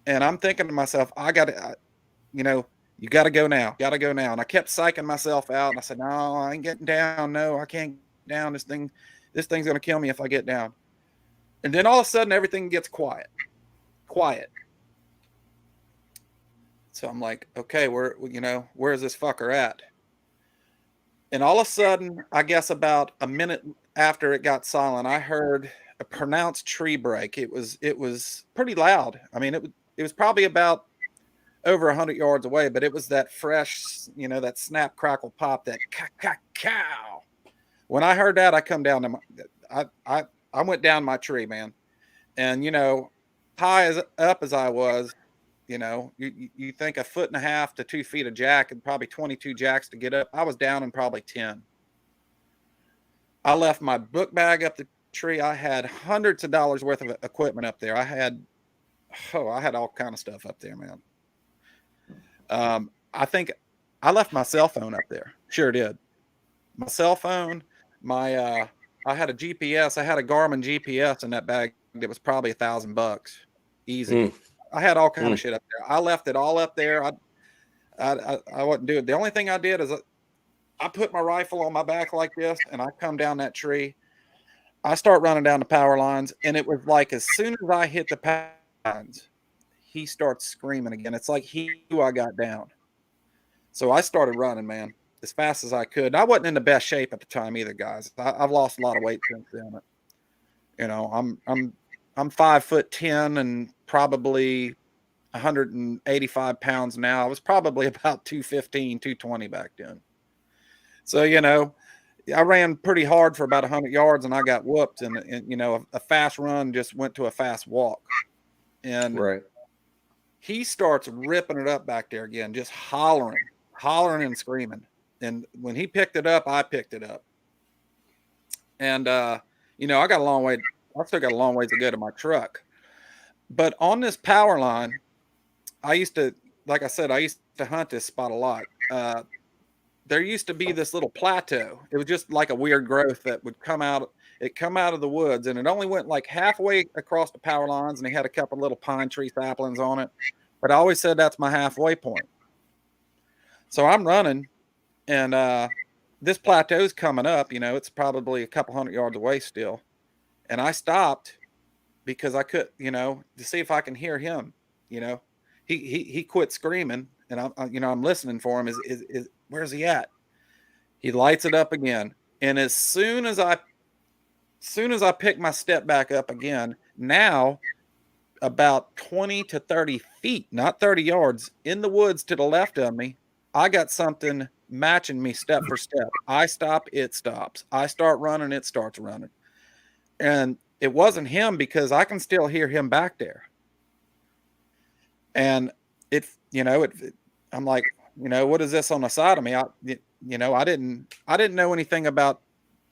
And I'm thinking to myself, you got to go now. And I kept psyching myself out. And I said, no, I ain't getting down. No, I can't get down. This thing's going to kill me if I get down. And then all of a sudden, everything gets quiet. So I'm like, okay, where's this fucker at? And all of a sudden, I guess about a minute after it got silent, I heard a pronounced tree break. It was pretty loud. I mean, it was probably about over 100 yards away, but it was that fresh, that snap, crackle, pop, that cow. When I heard that, I come down to I went down my tree, man. And, high up as I was, you think 1.5 to 2 feet of jack and probably 22 jacks to get up. I was down in probably 10. I left my book bag up the tree. I had hundreds of dollars worth of equipment up there. I had all kind of stuff up there, man. I think I left my cell phone up there. Sure did. My cell phone, I had a GPS. I had a Garmin GPS in that bag that was probably $1,000 easy. I had all kind of shit up there. I left it all up there. I wasn't doing it. The only thing I did is I put my rifle on my back like this and I come down that tree. I start running down the power lines, and it was like as soon as I hit the power lines, he starts screaming again. It's like he knew I got down. So I started running, man, as fast as I could. And I wasn't in the best shape at the time either, guys. I've lost a lot of weight since then. I'm 5'10" and probably 185 pounds now. I was probably about 215, 220 back then. So, I ran pretty hard for about 100 yards and I got whooped. And a fast run just went to a fast walk. And
right.
He starts ripping it up back there again, just hollering and screaming. And when he picked it up, I picked it up. And, I got a long way. I still got a long ways to go to my truck. But on this power line, I used to hunt this spot a lot. There used to be this little plateau. It was just like a weird growth that would come out. It come out of the woods, and it only went like halfway across the power lines, and he had a couple little pine tree saplings on it. But I always said that's my halfway point. So I'm running, and this plateau's coming up. It's probably a couple hundred yards away still. And I stopped because I could, to see if I can hear him. He quit screaming, and I'm listening for him. Is where's he at? He lights it up again, and as soon as I pick my step back up again, now about 20 to 30 feet, not 30 yards, in the woods to the left of me, I got something matching me step for step. I stop, it stops. I start running, it starts running. And it wasn't him because I can still hear him back there. And I'm like, what is this on the side of me? I didn't know anything about,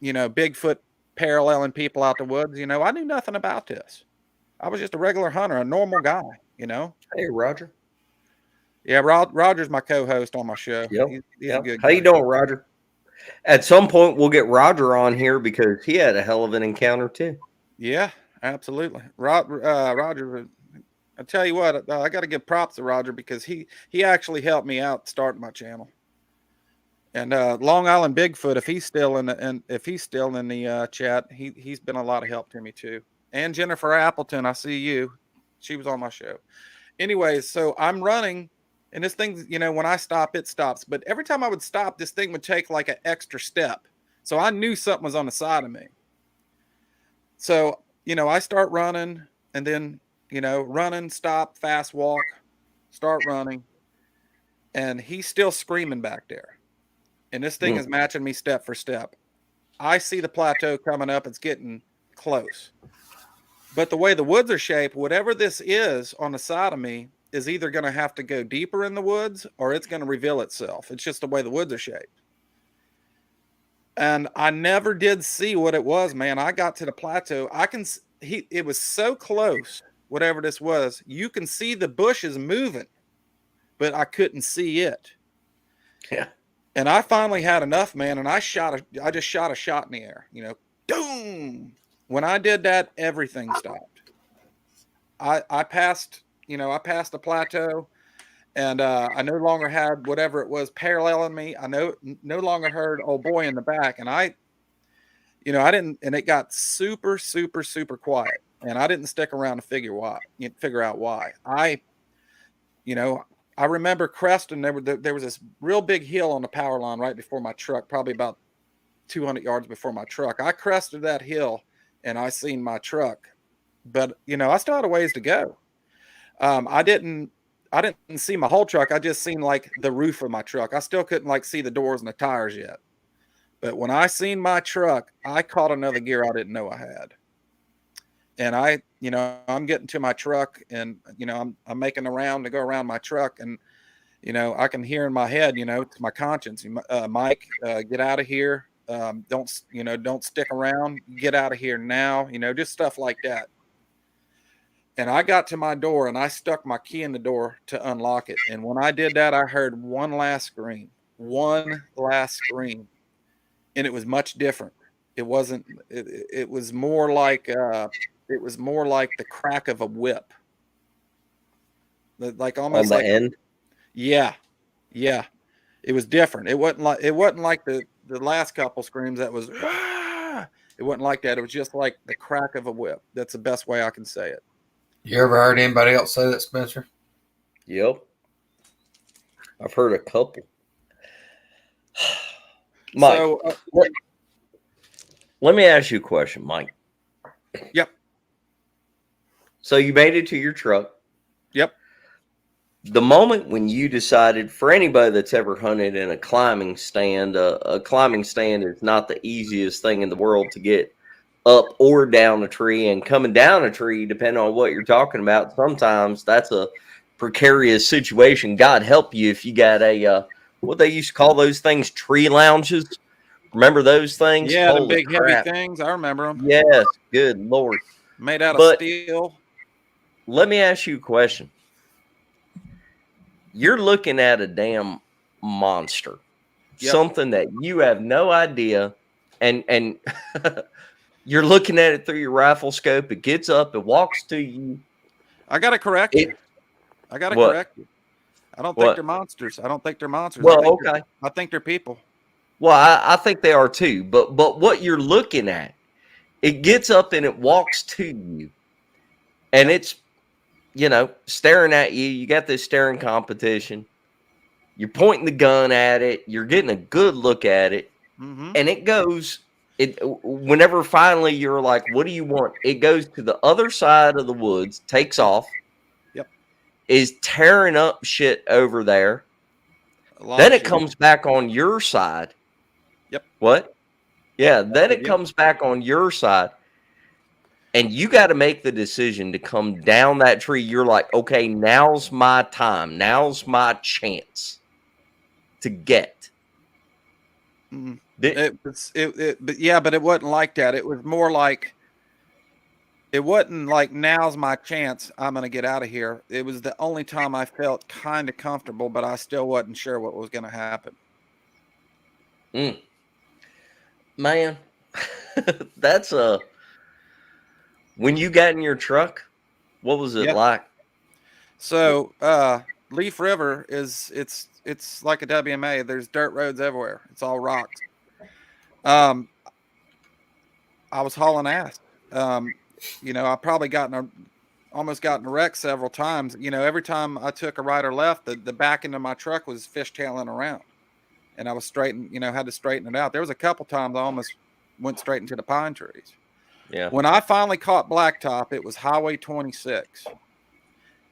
Bigfoot paralleling people out the woods. I knew nothing about this. I was just a regular hunter, a normal guy,
Hey, Roger.
Yeah, Roger's my co-host on my show.
Yep.
He's a good
How
guy.
you doing, Roger? At some point, we'll get Roger on here because he had a hell of an encounter too.
Yeah, absolutely. Roger, I tell you what, I got to give props to Roger because he actually helped me out starting my channel. And Long Island Bigfoot, if he's still in the chat, he's been a lot of help to me too. And Jennifer Appleton, I see you. She was on my show. Anyways, so I'm running, and this thing, when I stop, it stops. But every time I would stop, this thing would take like an extra step. So I knew something was on the side of me. So, I start running, and then, running, stop, fast walk, start running. And he's still screaming back there. And this thing is matching me step for step. I see the plateau coming up. It's getting close. But the way the woods are shaped, whatever this is on the side of me is either going to have to go deeper in the woods or it's going to reveal itself. It's just the way the woods are shaped. And I never did see what it was, man. I got to the plateau. It was so close, whatever this was. You can see the bushes moving, but I couldn't see it.
Yeah.
And I finally had enough, man. And I just shot a shot in the air, boom. When I did that, everything stopped. I passed the plateau, and I no longer had whatever it was paralleling me. I no longer heard "oh boy" in the back, and I didn't. And it got super, super, super quiet, and I didn't stick around to figure out why. I remember cresting. There was this real big hill on the power line right before my truck, probably about 200 yards before my truck. I crested that hill. And I seen my truck, but I still had a ways to go. I didn't see my whole truck. I just seen like the roof of my truck. I still couldn't see the doors and the tires yet. But when I seen my truck, I caught another gear I didn't know I had. And I'm getting to my truck, and I'm making a round to go around my truck, and I can hear in my head, it's my conscience, Mike, get out of here. Don't stick around, get out of here now, just stuff like that. And I got to my door and I stuck my key in the door to unlock it. And when I did that, I heard one last scream, and it was much different. It was more like the crack of a whip. Like almost
on the end.
Yeah. It was different. It wasn't like the last couple screams that was, it wasn't like that. It was just like the crack of a whip. That's the best way I can say it.
You ever heard anybody else say that, Spencer?
Yep. I've heard a couple. Mike,
So,
let me ask you a question, Mike.
Yep.
So you made it to your truck.
Yep.
The moment when you decided, for anybody that's ever hunted in a climbing stand, a climbing stand is not the easiest thing in the world to get up or down a tree, and coming down a tree, depending on what you're talking about, sometimes that's a precarious situation. God help you if you got a, what they used to call those things, tree lounges. Remember those things?
Yeah, the
Holy
big
crap.
heavy things. I remember them.
Yes, good Lord.
Made out of steel.
Let me ask you a question. You're looking at a damn monster, something that you have no idea, and you're looking at it through your rifle scope. It gets up, it walks to you.
I got to correct you. I got to correct you. I don't think they're monsters. I don't think they're monsters.
Well,
I think they're people.
Well, I think they are too. But what you're looking at, it gets up and it walks to you, and it's, staring at you. You got this staring competition. You're pointing the gun at it. You're getting a good look at it.
Mm-hmm.
And it goes, whenever finally you're like, what do you want? It goes to the other side of the woods, takes off.
Yep.
Is tearing up shit over there. Then it comes back on your side.
Yep.
What? Yeah. Then it comes back on your side. and you got to make the decision to come down that tree. You're like, okay, now's my time. Now's my chance to get.
Mm. But it wasn't like that. It was more like, it wasn't like, now's my chance, I'm gonna get out of here. It was the only time I felt kind of comfortable, but I still wasn't sure what was gonna happen.
Man, that's when you got in your truck, what was it like?
So Leaf River it's like a WMA. There's dirt roads everywhere. It's all rocks. I was hauling ass. I probably almost gotten a wreck several times. Every time I took a right or left, the back end of my truck was fishtailing around, and I was had to straighten it out. There was a couple times I almost went straight into the pine trees.
Yeah.
When I finally caught blacktop, it was Highway 26,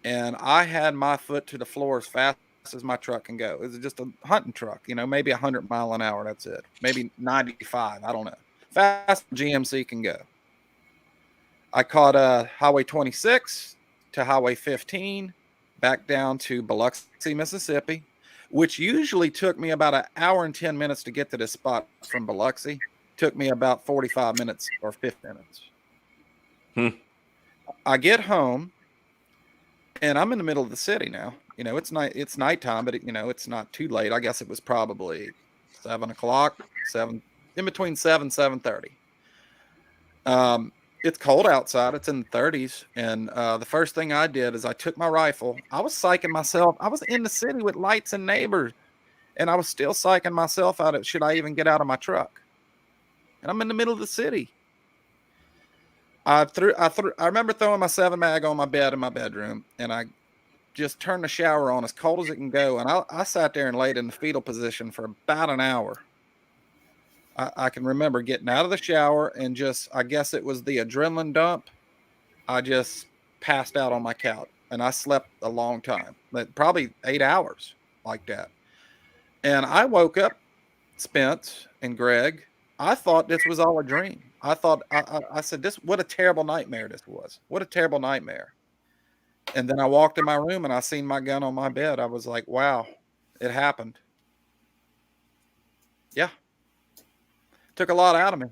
and I had my foot to the floor as fast as my truck can go. It was just a hunting truck, maybe 100 mile an hour. That's it. Maybe 95. I don't know. Fast GMC can go. I caught Highway 26 to Highway 15, back down to Biloxi, Mississippi, which usually took me about an hour and 10 minutes to get to this spot from Biloxi. Took me about 45 minutes or 50 minutes. I get home, and I'm in the middle of the city now. It's nighttime, but it's not too late. I guess it was probably 7 o'clock, in between 7:30. It's cold outside. It's in the 30s. And the first thing I did is I took my rifle. I was psyching myself. I was in the city with lights and neighbors, and I was still psyching myself out of, should I even get out of my truck? And I'm in the middle of the city. I remember throwing my 7 mag on my bed in my bedroom, and I just turned the shower on as cold as it can go. And I sat there and laid in the fetal position for about an hour. I can remember getting out of the shower and I guess it was the adrenaline dump. I just passed out on my couch, and I slept a long time, probably 8 hours like that. And I woke up, Spence and Greg. I thought this was all a dream. I thought, I said, what a terrible nightmare this was. What a terrible nightmare. And then I walked in my room and I seen my gun on my bed. I was like, wow, it happened. Yeah. Took a lot out of me.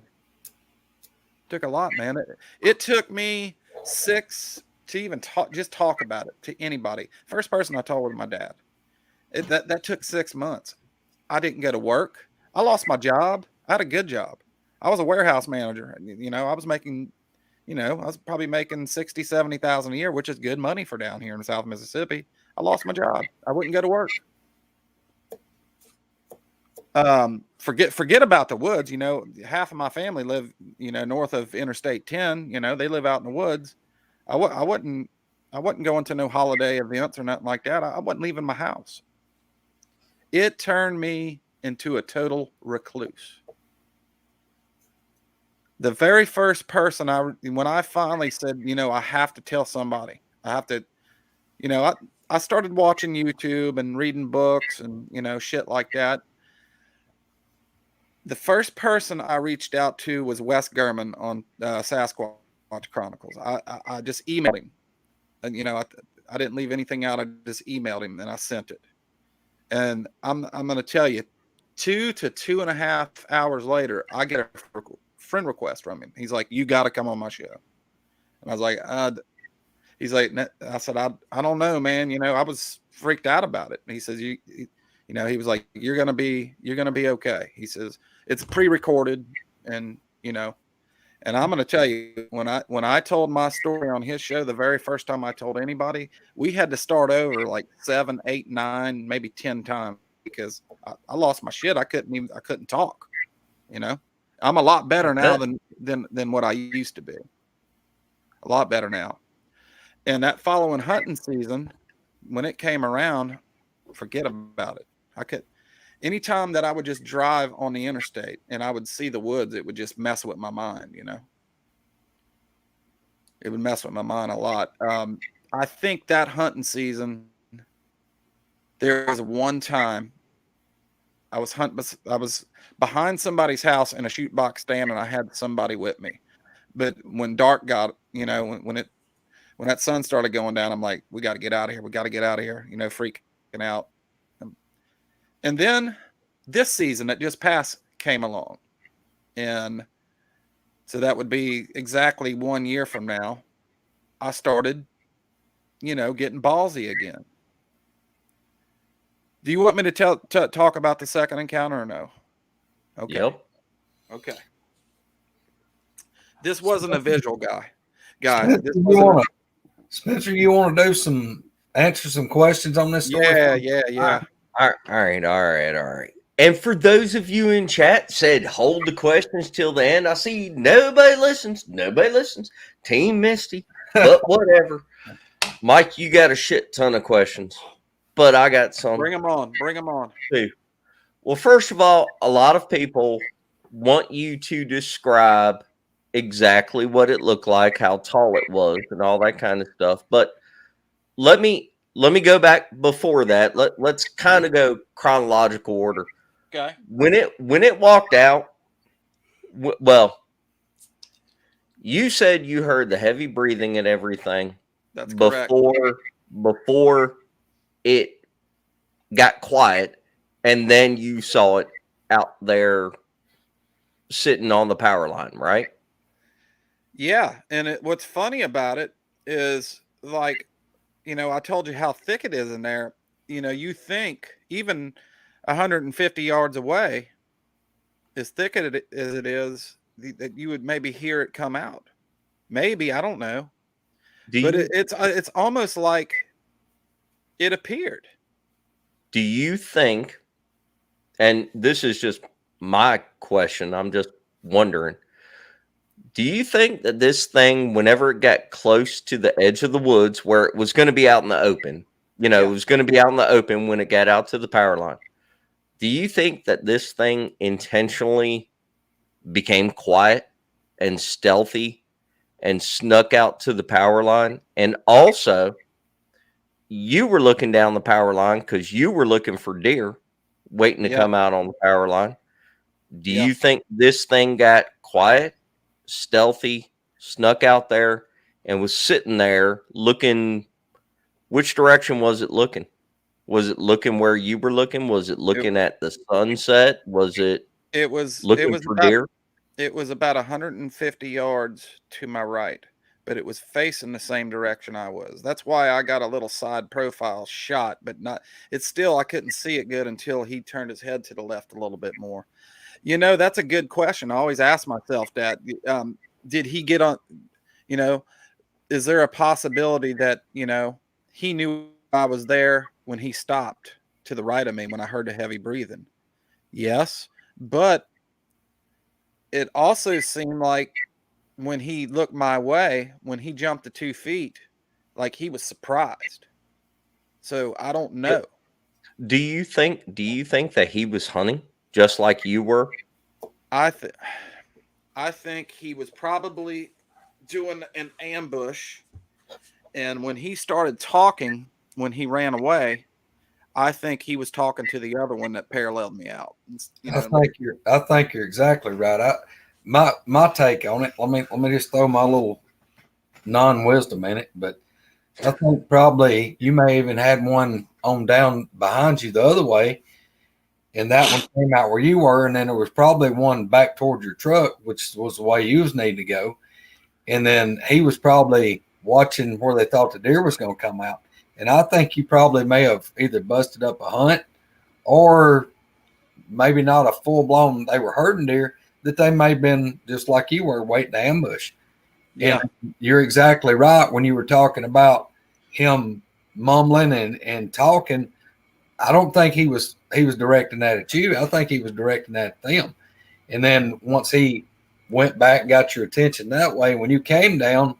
Took a lot, man. It took me 6 to even talk about it to anybody. First person I told was my dad. That took 6 months. I didn't go to work. I lost my job. I had a good job. I was a warehouse manager. I was making, I was probably making 60, 70,000 a year, which is good money for down here in South Mississippi. I lost my job. I wouldn't go to work. Forget about the woods. Half of my family live, north of Interstate 10. They live out in the woods. I wasn't going to no holiday events or nothing like that. I wasn't leaving my house. It turned me into a total recluse. The very first person when I finally said, I have to tell somebody, I have to, I started watching YouTube and reading books and, shit like that. The first person I reached out to was Wes Gurman on Sasquatch Chronicles. I just emailed him, and I didn't leave anything out. I just emailed him and I sent it. And I'm going to tell you, 2 to 2.5 hours later, I get a friend request from him. He's like, "You got to come on my show." And I was like, he's like, I said, I don't know, man. I was freaked out about it. And he says, he was like, you're going to be okay. He says, it's pre-recorded, and, and I'm going to tell you, when I told my story on his show, the very first time I told anybody, we had to start over like 7, 8, 9, maybe 10 times because I lost my shit. I couldn't talk, I'm a lot better now than what I used to be. A lot better now. And that following hunting season, when it came around, forget about it. Anytime that I would just drive on the interstate and I would see the woods, it would just mess with my mind, It would mess with my mind a lot. I think that hunting season, there was one time I was behind somebody's house in a shoot box stand, and I had somebody with me. But when dark got, when that sun started going down, I'm like, we got to get out of here. We got to get out of here, freaking out. And then this season that just passed came along. And so that would be exactly 1 year from now. I started, getting ballsy again. Do you want me to talk about the second encounter or no? Okay.
Yep.
Okay. This wasn't a visual guy.
Spencer, you want to answer some questions on this story?
Yeah.
All right. And for those of you in chat said hold the questions till the end. I see nobody listens. Team Misty, but whatever. Mike, you got a shit ton of questions, but I got some.
Bring them on.
Too. Well, first of all, a lot of people want you to describe exactly what it looked like, how tall it was, and all that kind of stuff. But let me go back before that. Let's kind of go chronological order.
Okay.
When it walked out, well, you said you heard the heavy breathing and everything.
That's correct.
Before it got quiet, and then you saw it out there sitting on the power line, right?
Yeah, and what's funny about it is, like, I told you how thick it is in there. You think even 150 yards away, as thick as it is, that you would maybe hear it come out. Maybe, I don't know. It's almost like it appeared.
Do you think, and this is just my question, I'm just wondering, do you think that this thing, whenever it got close to the edge of the woods where it was going to be out in the open, it was going to be out in the open when it got out to the power line, do you think that this thing intentionally became quiet and stealthy and snuck out to the power line? And also, you were looking down the power line because you were looking for deer waiting to come out on the power line. Do you think this thing got quiet, stealthy, snuck out there, and was sitting there looking? Which direction was it looking? Was it looking where you were looking? Was it looking at the sunset? Was it?
It was
looking for deer.
It was about 150 yards to my right, but it was facing the same direction I was. That's why I got a little side profile shot, but not. It's still, I couldn't see it good until he turned his head to the left a little bit more. That's a good question. I always ask myself that. Did he get on? Is there a possibility that he knew I was there when he stopped to the right of me when I heard the heavy breathing? Yes, but it also seemed like when he looked my way, when he jumped to 2 feet, like he was surprised. So I don't know.
Do you think that he was hunting just like you were?
I think he was probably doing an ambush, and when he started talking, when he ran away, I think he was talking to the other one that paralleled me out.
I think you're exactly right. My take on it. Let me just throw my little non-wisdom in it, but I think probably you may even had one on down behind you the other way, and that one came out where you were, and then there was probably one back towards your truck, which was the way you was needing to go, and then he was probably watching where they thought the deer was going to come out. And I think you probably may have either busted up a hunt or maybe not a full-blown, they were herding deer, that they may have been just like you were, waiting to ambush.
Yeah.
And you're exactly right when you were talking about him mumbling and talking. I don't think he was directing that at you. I think he was directing that at them. And then once he went back and got your attention that way, when you came down,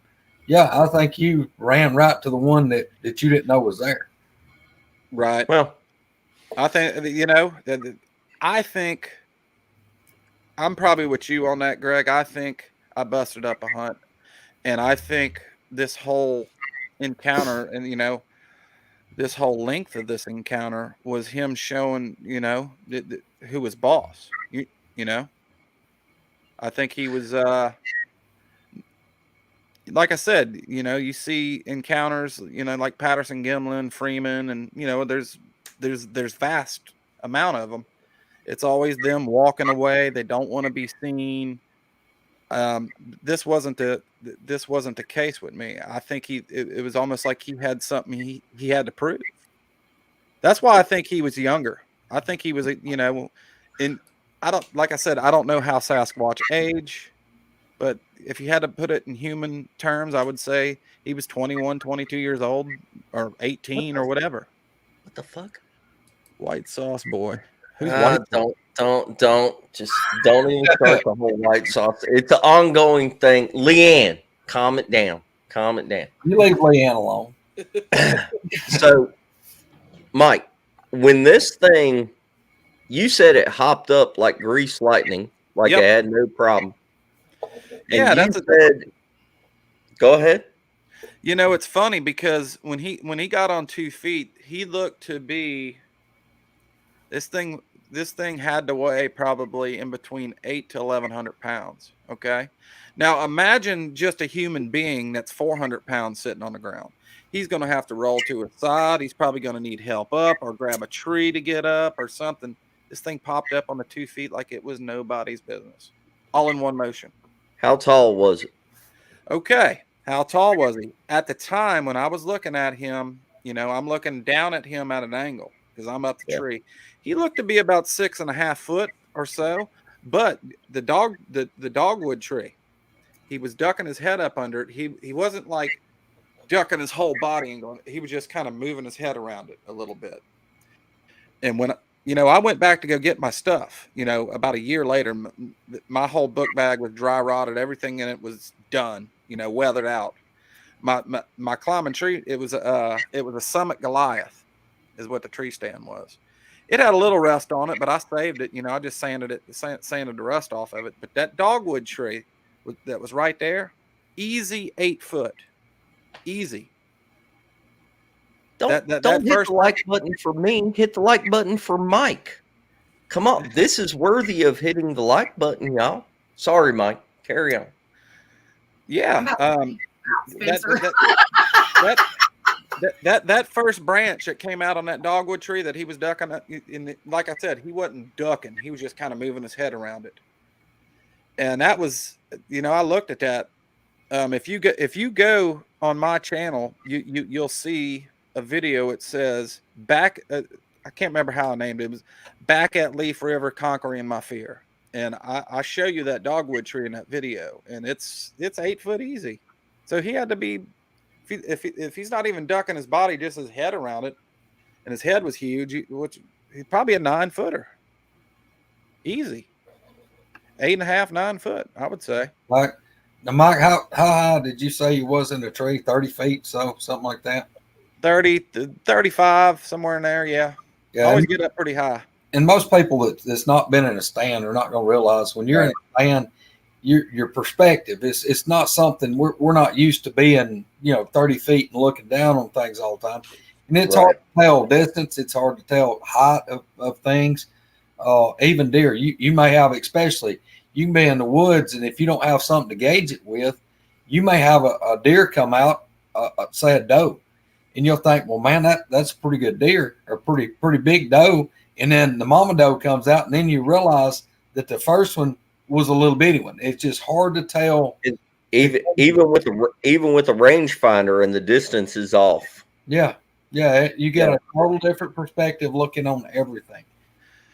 I think you ran right to the one that you didn't know was there.
Right.
Well,
I think I'm probably with you on that, Greg. I think I busted up a hunt, and I think this whole encounter and this whole length of this encounter was him showing who was boss. I think he was like I said, you see encounters, like Patterson, Gimlin, Freeman, and there's vast amount of them. It's always them walking away. They don't want to be seen. This wasn't the case with me. I think it was almost like he had something he had to prove. That's why I think he was younger. I think he was, like I said, I don't know how Sasquatch age, but if you had to put it in human terms, I would say he was 21, 22 years old, or 18 or whatever.
What the fuck?
White sauce boy. Who's white?
Don't even start the whole white sauce. It's an ongoing thing. Leanne, calm it down.
You leave Leanne alone.
So, Mike, when this thing, you said it hopped up like grease lightning, like
Yep.
it had no problem.
Yeah,
and you said, go ahead.
It's funny because when he got on 2 feet, he looked to be this thing had to weigh probably in between 8 to 1,100 pounds. Okay. Now imagine just a human being that's 400 pounds sitting on the ground. He's going to have to roll to his side. He's probably going to need help up or grab a tree to get up or something. This thing popped up on the 2 feet like it was nobody's business, all in one motion.
How tall was it?
Okay. How tall was he? At the time when I was looking at him, I'm looking down at him at an angle because I'm up the tree. He looked to be about 6.5 foot or so, but the dogwood tree, he was ducking his head up under it. He wasn't like ducking his whole body and going, he was just kind of moving his head around it a little bit. And when, I went back to go get my stuff, about a year later, my whole book bag was dry rotted. Everything in it was done, weathered out. My climbing tree, it was a Summit Goliath is what the tree stand was. It had a little rust on it, but I saved it. I just sanded the rust off of it. But that dogwood tree that was right there, easy 8 foot. Easy.
Don't hit the like button for me. Hit the like button for Mike. Come on. This is worthy of hitting the like button, y'all. Sorry, Mike. Carry on.
Yeah. That first branch that came out on that dogwood tree that he was ducking, like I said, he wasn't ducking. He was just kind of moving his head around it. And that was, I looked at that. If you go on my channel, you'll see a video. It says back. I can't remember how I named it. It was Back at Leaf River, Conquering My Fear. And I show you that dogwood tree in that video, and it's 8 foot easy. So he had to be, if he's not even ducking his body, just his head around it, and his head was huge, he's probably a 9 footer. Easy. 8.5, 9 foot, I would say.
Like, now, Mike, how high did you say you was in the tree? 30 feet, so something like that?
30 to 35, somewhere in there, yeah. I always get up pretty high.
And most people that's not been in a stand are not going to realize when you're in a stand, your perspective, it's not something we're not used to being, 30 feet and looking down on things all the time. And it's hard to tell distance. It's hard to tell height of things. Even deer, you may have, especially, you can be in the woods, and if you don't have something to gauge it with, you may have a deer come out, say a doe, and you'll think, well, man, that's a pretty good deer or pretty big doe. And then the mama doe comes out, and then you realize that the first one was a little bitty one. It's just hard to tell.
Even with a rangefinder, and the distance is off.
Yeah, you get a total different perspective looking on everything.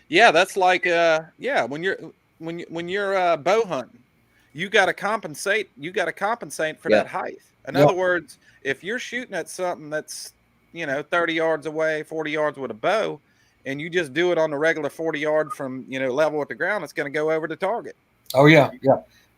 Yeah, that's like when you're bow hunting, you got to compensate. You got to compensate for that height. In other words, if you're shooting at something that's 30 yards away, 40 yards with a bow, and you just do it on the regular 40 yard from level with the ground, it's going to go over the target.
Oh yeah.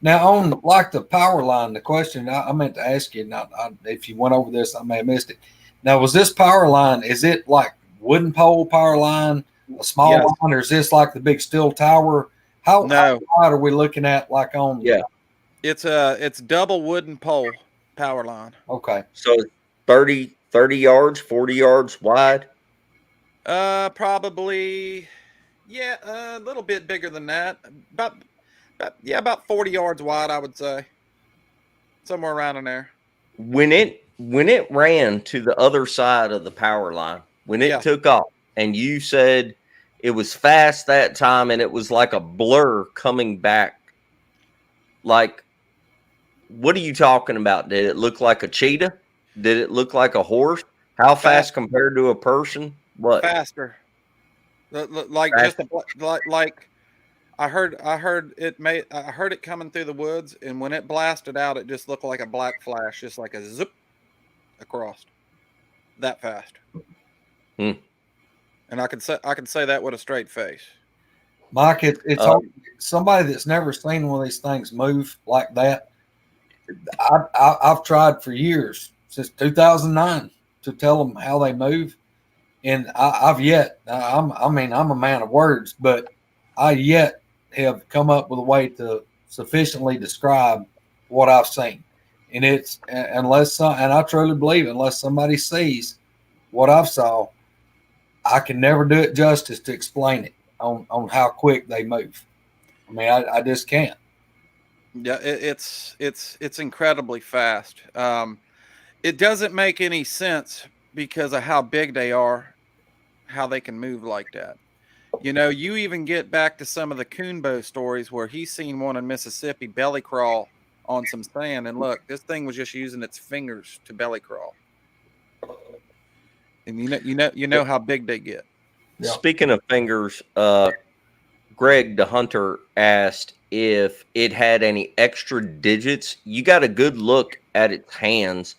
Now on like the power line, the question I meant to ask you, now if you went over this, I may have missed it. Now, was this power line? Is it like wooden pole power line, a small line, or is this like the big steel tower? How wide are we looking at? Like on?
Yeah,
it's double wooden pole power line.
Okay.
So 30 yards, 40 yards wide.
Probably, a little bit bigger than that. About 40 yards wide, I would say. somewhere around in there.
When it ran to the other side of the power line, when it took off, and you said it was fast that time, and it was like a blur coming back. Like, what are you talking about? Did it look like a cheetah? Did it look like a horse? How fast compared to a person? What?
Faster. Like
Faster.
just like I heard it coming through the woods, and when it blasted out, it just looked like a black flash, just like a zip across. That fast.
Hmm.
And I could say that with a straight face.
Mike, it's hard. Somebody that's never seen one of these things move like that. I've tried for years, since 2009, to tell them how they move, and I'm a man of words, but I yet have come up with a way to sufficiently describe what I've seen. And it's and I truly believe unless somebody sees what I've saw, I can never do it justice to explain it on how quick they move. I mean, I just can't.
Yeah, it's incredibly fast. It doesn't make any sense because of how big they are, how they can move like that. You know, you even get back to some of the Coonbo stories where he's seen one in Mississippi belly crawl on some sand, and look, this thing was just using its fingers to belly crawl. And you know how big they get.
Yeah.
Speaking of fingers, Greg the Hunter asked if it had any extra digits. You got a good look at its hands.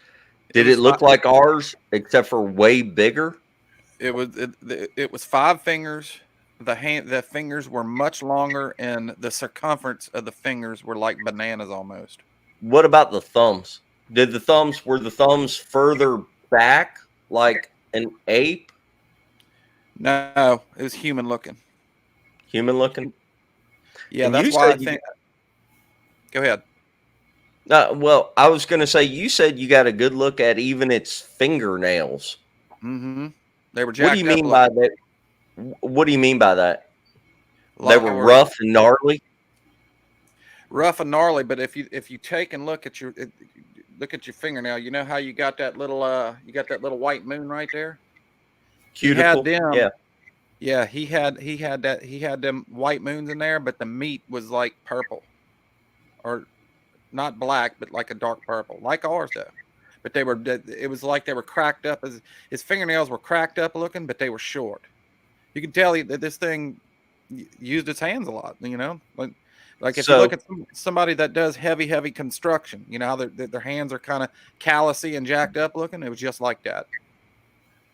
Did it look like ours, except for way bigger?
It was 5 fingers. The fingers were much longer, and the circumference of the fingers were like bananas almost.
What about the thumbs? Were the thumbs further back like an ape?
No, it was human looking.
Human looking?
Yeah,
And
that's why I think. Go ahead.
Well, I was going to say, you said you got a good look at even its fingernails.
Mm-hmm. They were jacked
What do you mean by that? What do you mean by that? They were rough and gnarly.
Rough and gnarly, but if you take and look at your fingernail, you know how you got that little white moon right there.
Cuticle.
He had them.
Yeah.
Yeah, he had them white moons in there, but the meat was like purple, or not black, but like a dark purple, like ours though. But it was like they were cracked up. As his fingernails were cracked up looking, but they were short. You could tell that this thing used its hands a lot. You know, like if you look at somebody that does heavy construction, you know how their hands are kind of callousy and jacked up looking. It was just like that.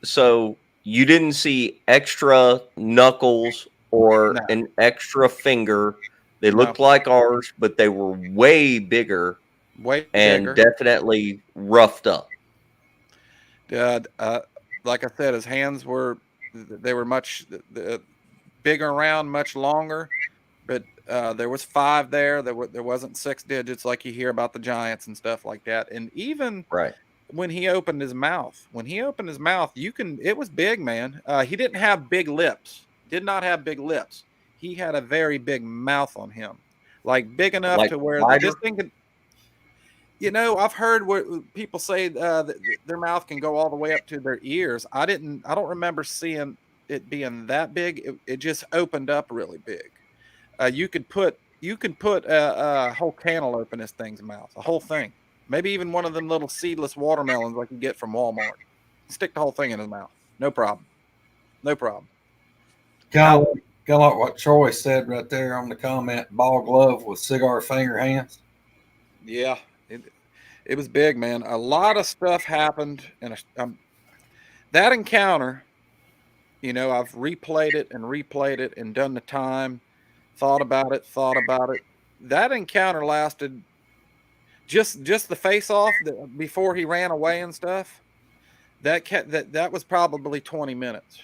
So you didn't see extra knuckles or an extra finger. They looked like ours, but they were way bigger. Definitely roughed up.
Like I said, his hands were much bigger around, much longer, but there was 5 there. There wasn't 6 digits like you hear about the giants and stuff like that. And even when he opened his mouth, it was big, man. He didn't have big lips. Did not have big lips. He had a very big mouth on him, like big enough to where this thing could. You know, I've heard what people say that their mouth can go all the way up to their ears. I don't remember seeing it being that big. It just opened up really big. You could put a whole cantaloupe in this thing's mouth, a whole thing. Maybe even one of them little seedless watermelons like you get from Walmart. Stick the whole thing in his mouth. No problem. No problem.
Kind of like what Troy said right there on the comment, ball glove with cigar finger hands.
Yeah. It was big, man. A lot of stuff happened, and that encounter, you know, I've replayed it and done the time, thought about it. That encounter lasted just the face off before he ran away and stuff. That was probably 20 minutes.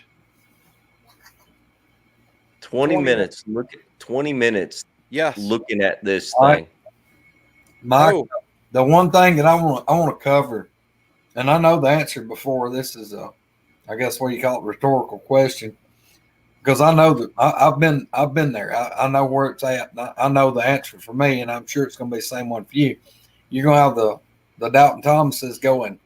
20 minutes. Look at 20 minutes.
Yes.
Looking at this thing.
Mike, the one thing that I want to cover, and I know the answer before this is I guess what you call it, rhetorical question, because I know that I've been there. I know where it's at. I know the answer for me, and I'm sure it's going to be the same one for you. you're gonna have the Doubting Thomases going,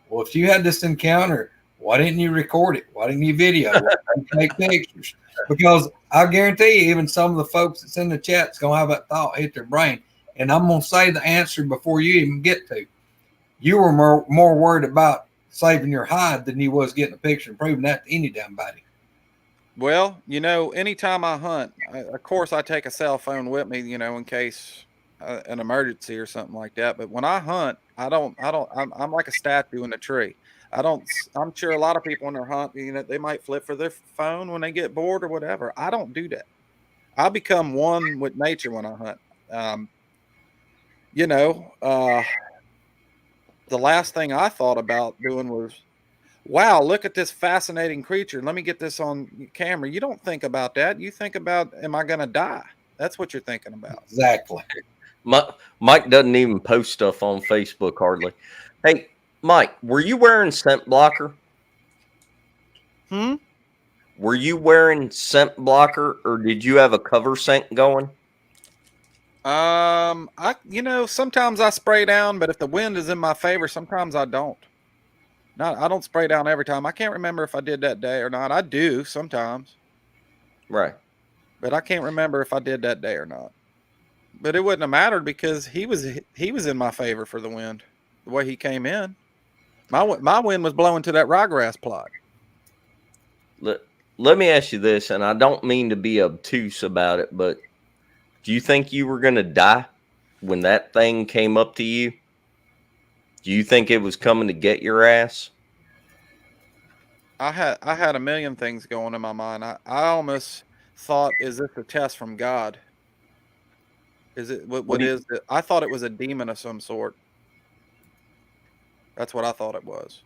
well, if you had this encounter, why didn't you record it? Why didn't you video? Why didn't you take pictures? Because I guarantee you, even some of the folks that's in the chat's gonna have that thought hit their brain. And I'm gonna say the answer before you even get to. You were more worried about saving your hide than you was getting a picture and proving that to any damn body.
Well, anytime I hunt, of course I take a cell phone with me, in case an emergency or something like that. But when I hunt, I'm like a statue in a tree. I'm sure a lot of people when they're hunting, they might flip for their phone when they get bored or whatever. I don't do that. I become one with nature when I hunt. The last thing I thought about doing was, wow, look at this fascinating creature. Let me get this on camera. You don't think about that. You think about, am I going to die? That's what you're thinking about.
Exactly.
Mike doesn't even post stuff on Facebook hardly. Hey, Mike, were you wearing scent blocker? Were you wearing scent blocker, or did you have a cover scent going?
Sometimes I spray down, but if the wind is in my favor, sometimes I don't. I don't spray down every time. I can't remember if I did that day or not. I do sometimes.
Right.
But I can't remember if I did that day or not. But it wouldn't have mattered because he was in my favor for the wind. The way he came in. My wind was blowing to that ryegrass plot.
Let me ask you this, and I don't mean to be obtuse about it, but do you think you were going to die when that thing came up to you? Do you think it was coming to get your ass?
I had a million things going in my mind. I almost thought, is this a test from God? Is it what is it? I thought it was a demon of some sort. That's what I thought it was.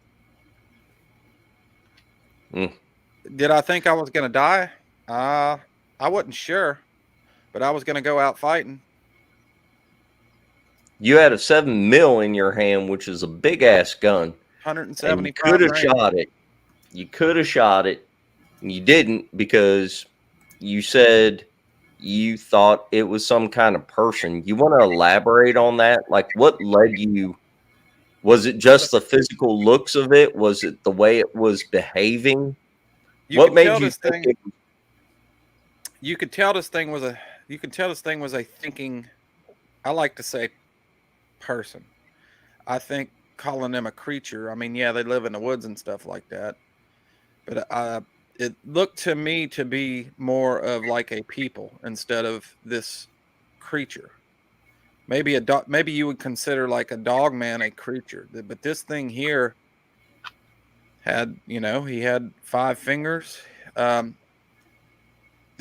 Did I think I was going to die? I wasn't sure, but I was going to go out fighting.
You had a 7mm in your hand, which is a big ass gun.
175.
You could have shot it. You could have shot it. And you didn't because you said you thought it was some kind of person. You want to elaborate on that? Like, what led you? Was it just the physical looks of it? Was it the way it was behaving? What made you think it was?
You could tell this thing was a thinking, I like to say, person. I think calling them a creature, I mean, yeah, they live in the woods and stuff like that. But it looked to me to be more of like a people instead of this creature. Maybe maybe you would consider like a dog man a creature. But this thing here had, he had 5 fingers. The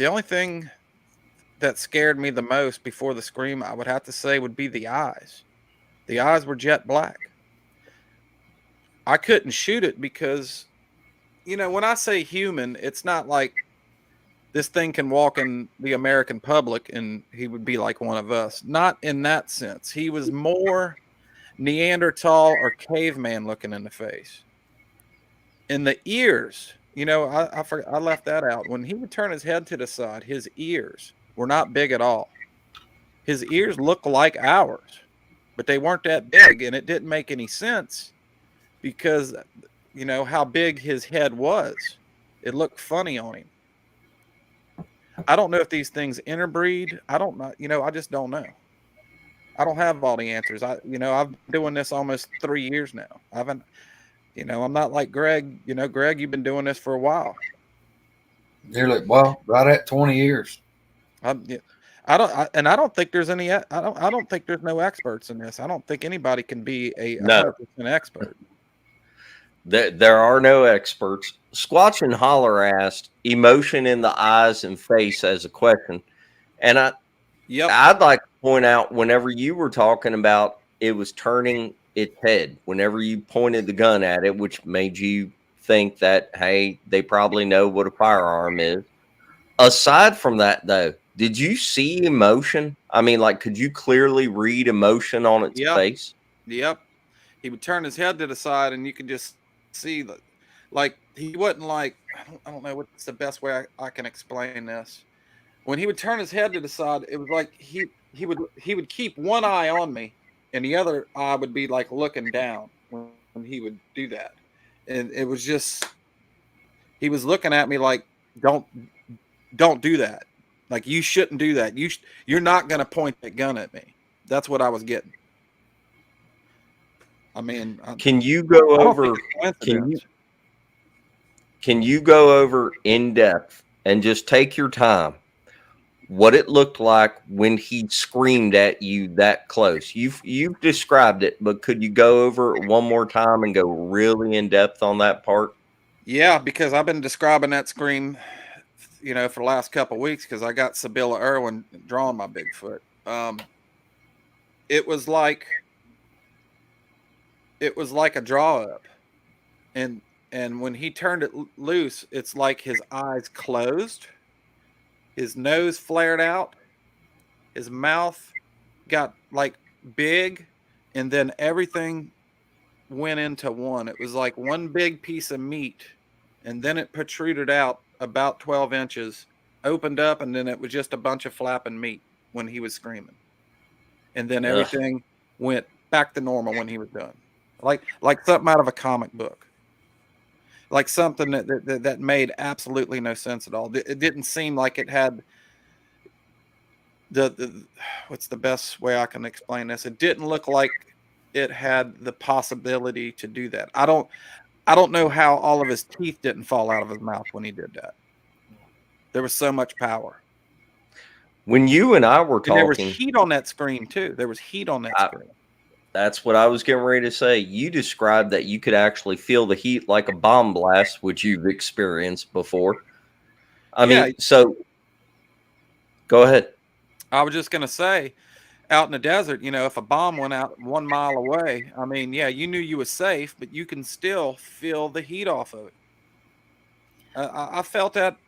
only thing that scared me the most before the scream, I would have to say, would be the eyes. The eyes were jet black. I couldn't shoot it because, when I say human, it's not like this thing can walk in the American public and he would be like one of us. Not in that sense. He was more Neanderthal or caveman looking in the face. In the ears, I left that out. When he would turn his head to the side, his ears were not big at all. His ears looked like ours, but they weren't that big, and it didn't make any sense because, how big his head was. It looked funny on him. I don't know if these things interbreed. I don't know. I just don't know. I don't have all the answers. I've been doing this almost 3 years now. I'm not like Greg. Greg, you've been doing this for a while.
Nearly, right at 20 years.
I don't think there's any. I don't think there's no experts in this. I don't think anybody can be a 100% expert.
There are no experts. Squatch and Holler asked emotion in the eyes and face as a question. And I'd like to point out whenever you were talking about it was turning its head, whenever you pointed the gun at it, which made you think that, hey, they probably know what a firearm is. Aside from that, though, did you see emotion? I mean, like, could you clearly read emotion on its face?
Yep. He would turn his head to the side and you could just see like he wasn't like, I don't know what's the best way I can explain this. When he would turn his head to the side, it was like he would keep one eye on me and the other eye would be like looking down when he would do that. And it was just, he was looking at me like, don't do that. Like, you shouldn't do that. You're not going to point that gun at me. That's what I was getting. I mean,
Can you go
I don't
over?
think it's coincidence.
Can you go over in depth and just take your time what it looked like when he screamed at you that close? You've described it, but could you go over it one more time and go really in depth on that part?
Yeah, because I've been describing that scream, you know, for the last couple of weeks, because I got Sibylla Irwin drawing my Bigfoot. It was like a draw up, and when he turned it loose, it's like his eyes closed, his nose flared out, his mouth got like big, and then everything went into one. It was like one big piece of meat, and then it protruded out about 12 inches, opened up, and then it was just a bunch of flapping meat when he was screaming. And then everything went back to normal when he was done. Like something out of a comic book. Like something that made absolutely no sense at all. It didn't seem like it had the what's the best way I can explain this? It didn't look like it had the possibility to do that. I don't know how all of his teeth didn't fall out of his mouth when he did that. There was so much power.
When you and I were talking,
there was heat on that screen too. There was heat on that screen.
That's what I was getting ready to say. You described that you could actually feel the heat like a bomb blast, which you've experienced before. I mean, so go ahead.
I was just going to say, out in the desert, you know, if a bomb went out 1 mile away, I mean, yeah, you knew you were safe, but you can still feel the heat off of it. I felt that.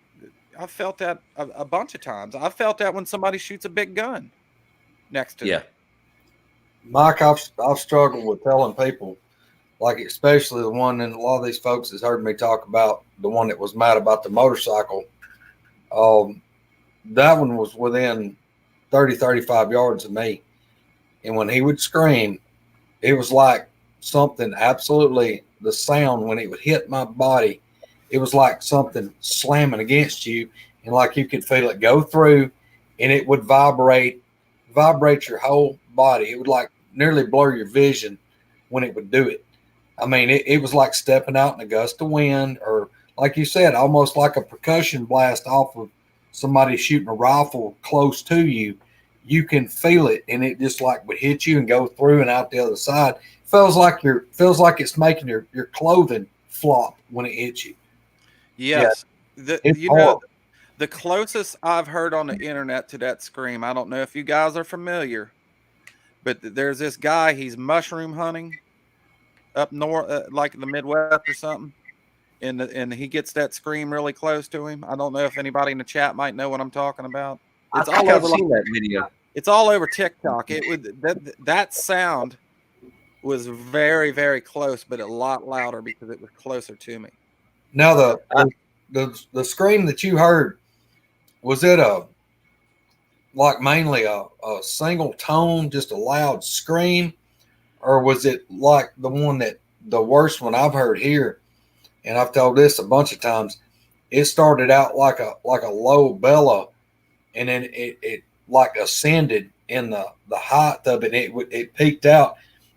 I felt that a bunch of times. I felt that when somebody shoots a big gun next to me.
Mike, I've struggled with telling people, like especially the one, and a lot of these folks has heard me talk about the one that was mad about the motorcycle. That one was within 30, 35 yards of me. And when he would scream, it was like something absolutely, the sound when it would hit my body, it was like something slamming against you, and like you could feel it go through, and it would vibrate your whole body. It would like nearly blur your vision when it would do it. I mean, it was like stepping out in a gust of wind, or like you said, almost like a percussion blast off of somebody shooting a rifle close to you. You can feel it, and it just like would hit you and go through and out the other side. Feels like it's making your clothing flop when it hits you.
Yes.
Yeah.
Know, the closest I've heard on the internet to that scream, I don't know if you guys are familiar, but there's this guy, he's mushroom hunting up north, like in the Midwest or something. And he gets that scream really close to him. I don't know if anybody in the chat might know what I'm talking about.
It's all over. I've seen that video.
It's all over TikTok. It would that sound was very, very close, but a lot louder because it was closer to me.
Now the scream that you heard, was it mainly a single tone, just a loud scream, or was it like the worst one I've heard here? And I've told this a bunch of times. It started out like a low bellow, and then it like ascended in the height of it. It peaked out,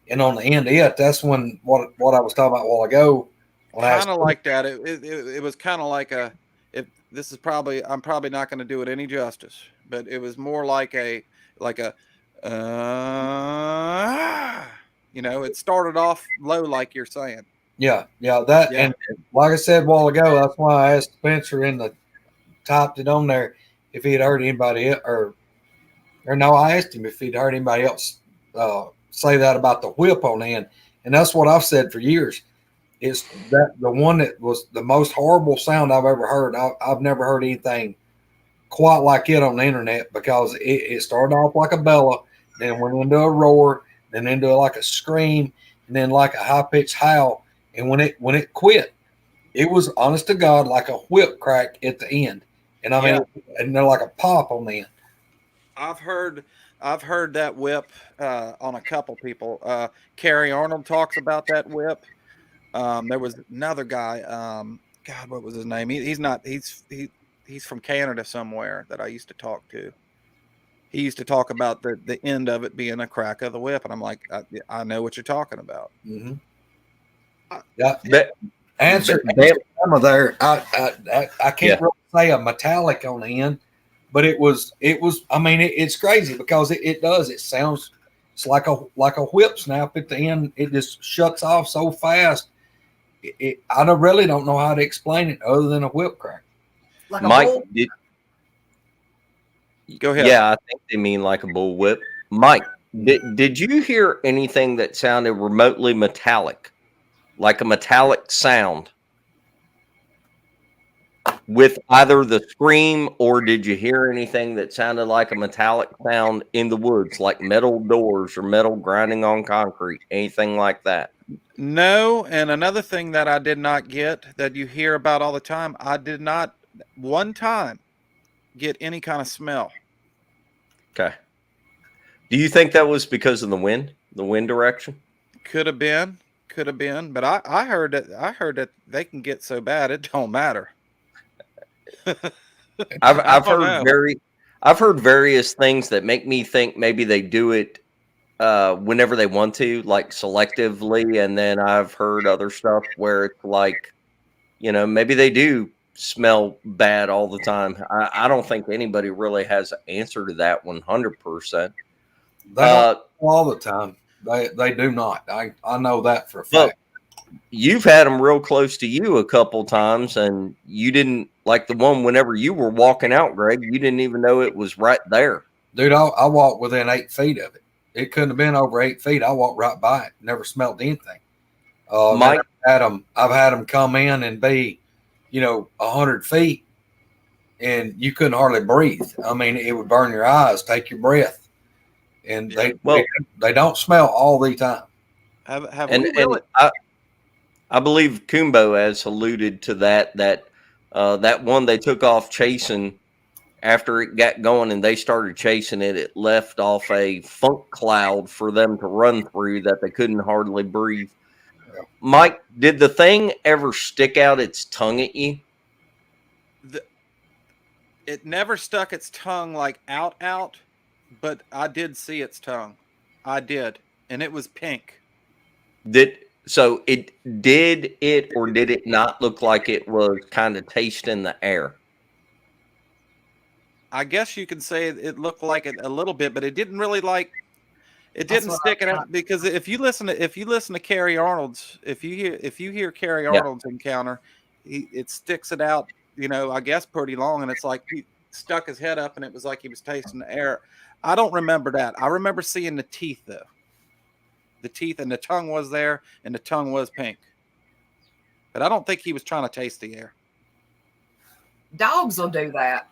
and on the end of it, that's when what I was talking about a while ago.
Kind of like that. It was kind of like I'm probably not going to do it any justice, but it was more like a you know, it started off low, like you're saying.
Yeah. And like I said a while ago, that's why I asked Spencer in the typed it on there if he had heard anybody else, or no, I asked him if he'd heard anybody else say that about the whip on the end, and that's what I've said for years. It's that the one that was the most horrible sound I've ever heard. I've never heard anything quite like it on the internet, because it started off like a bellow, then went into a roar, then into like a scream, and then like a high pitched howl. And when it quit, it was honest to God like a whip crack at the end. And I mean, and they're like a pop on the end.
I've heard I've heard that whip on a couple people. Carrie Arnold talks about that whip. There was another guy. God, what was his name? He's from Canada somewhere that I used to talk to. He used to talk about the end of it being a crack of the whip, and I'm like, I know what you're talking about.
Mm-hmm.
Uh,
Yeah.
That,
Answer
that-
some of there. I can't really say a metallic on the end, but it was. I mean, it's crazy because it does. It sounds. It's like a whip snap at the end. It just shuts off so fast. I really don't know how to explain it other than a whip crack.
Like a
Mike,
bull.
Go ahead.
yeah, I think they mean like a bull whip. Mike, did you hear anything that sounded remotely metallic, like a metallic sound, with either the scream, or did you hear anything that sounded like a metallic sound in the woods, like metal doors or metal grinding on concrete, anything like that?
No, and another thing that I did not get that you hear about all the time, I did not one time get any kind of smell.
Okay. Do you think that was because of the wind direction?
Could have been, but I heard that they can get so bad it don't matter.
I've
don't
heard
know.
I've heard various things that make me think maybe they do it whenever they want to, like selectively, and then I've heard other stuff where it's like, maybe they do smell bad all the time. I don't think anybody really has an answer to that 100%.
They don't all the time. They do not. I know that for a fact.
You've had them real close to you a couple times, and you didn't, like the one whenever you were walking out, Greg, you didn't even know it was right there.
Dude, I walked within 8 feet of it. It couldn't have been over 8 feet. I walked right by it. Never smelled anything.
Mike,
I've had them come in and be, 100 feet, and you couldn't hardly breathe. I mean, it would burn your eyes, take your breath, and they don't smell all the time.
Have
and,
we really?
and I believe Kumbo has alluded to that one they took off chasing after it got going, and they started chasing it. It left off a funk cloud for them to run through that they couldn't hardly breathe. Mike, did the thing ever stick out its tongue at you?
It never stuck its tongue like out, but I did see its tongue. I did, and it was pink.
Did it or did it not look like it was kind of tasting the air?
I guess you could say it looked like it a little bit, but it didn't really it didn't stick it out, because if you listen to Carrie Arnold's, if you hear Carrie Arnold's encounter, it sticks it out, I guess pretty long, and it's like he stuck his head up and it was like he was tasting the air. I don't remember that. I remember seeing the teeth though. The teeth and the tongue was there, and the tongue was pink. But I don't think he was trying to taste the air.
Dogs will do that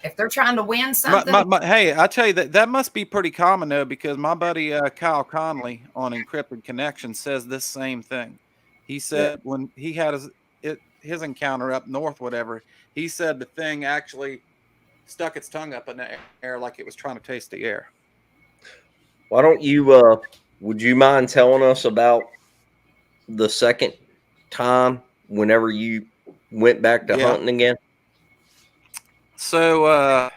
if they're trying to win something.
Hey, I tell you that must be pretty common though, because my buddy Kyle Conley on Encrypted Connection says this same thing. He said when he had his encounter up north, whatever, he said the thing actually stuck its tongue up in the air like it was trying to taste the air.
Why don't you? Would you mind telling us about the second time whenever you went back to hunting again?
So,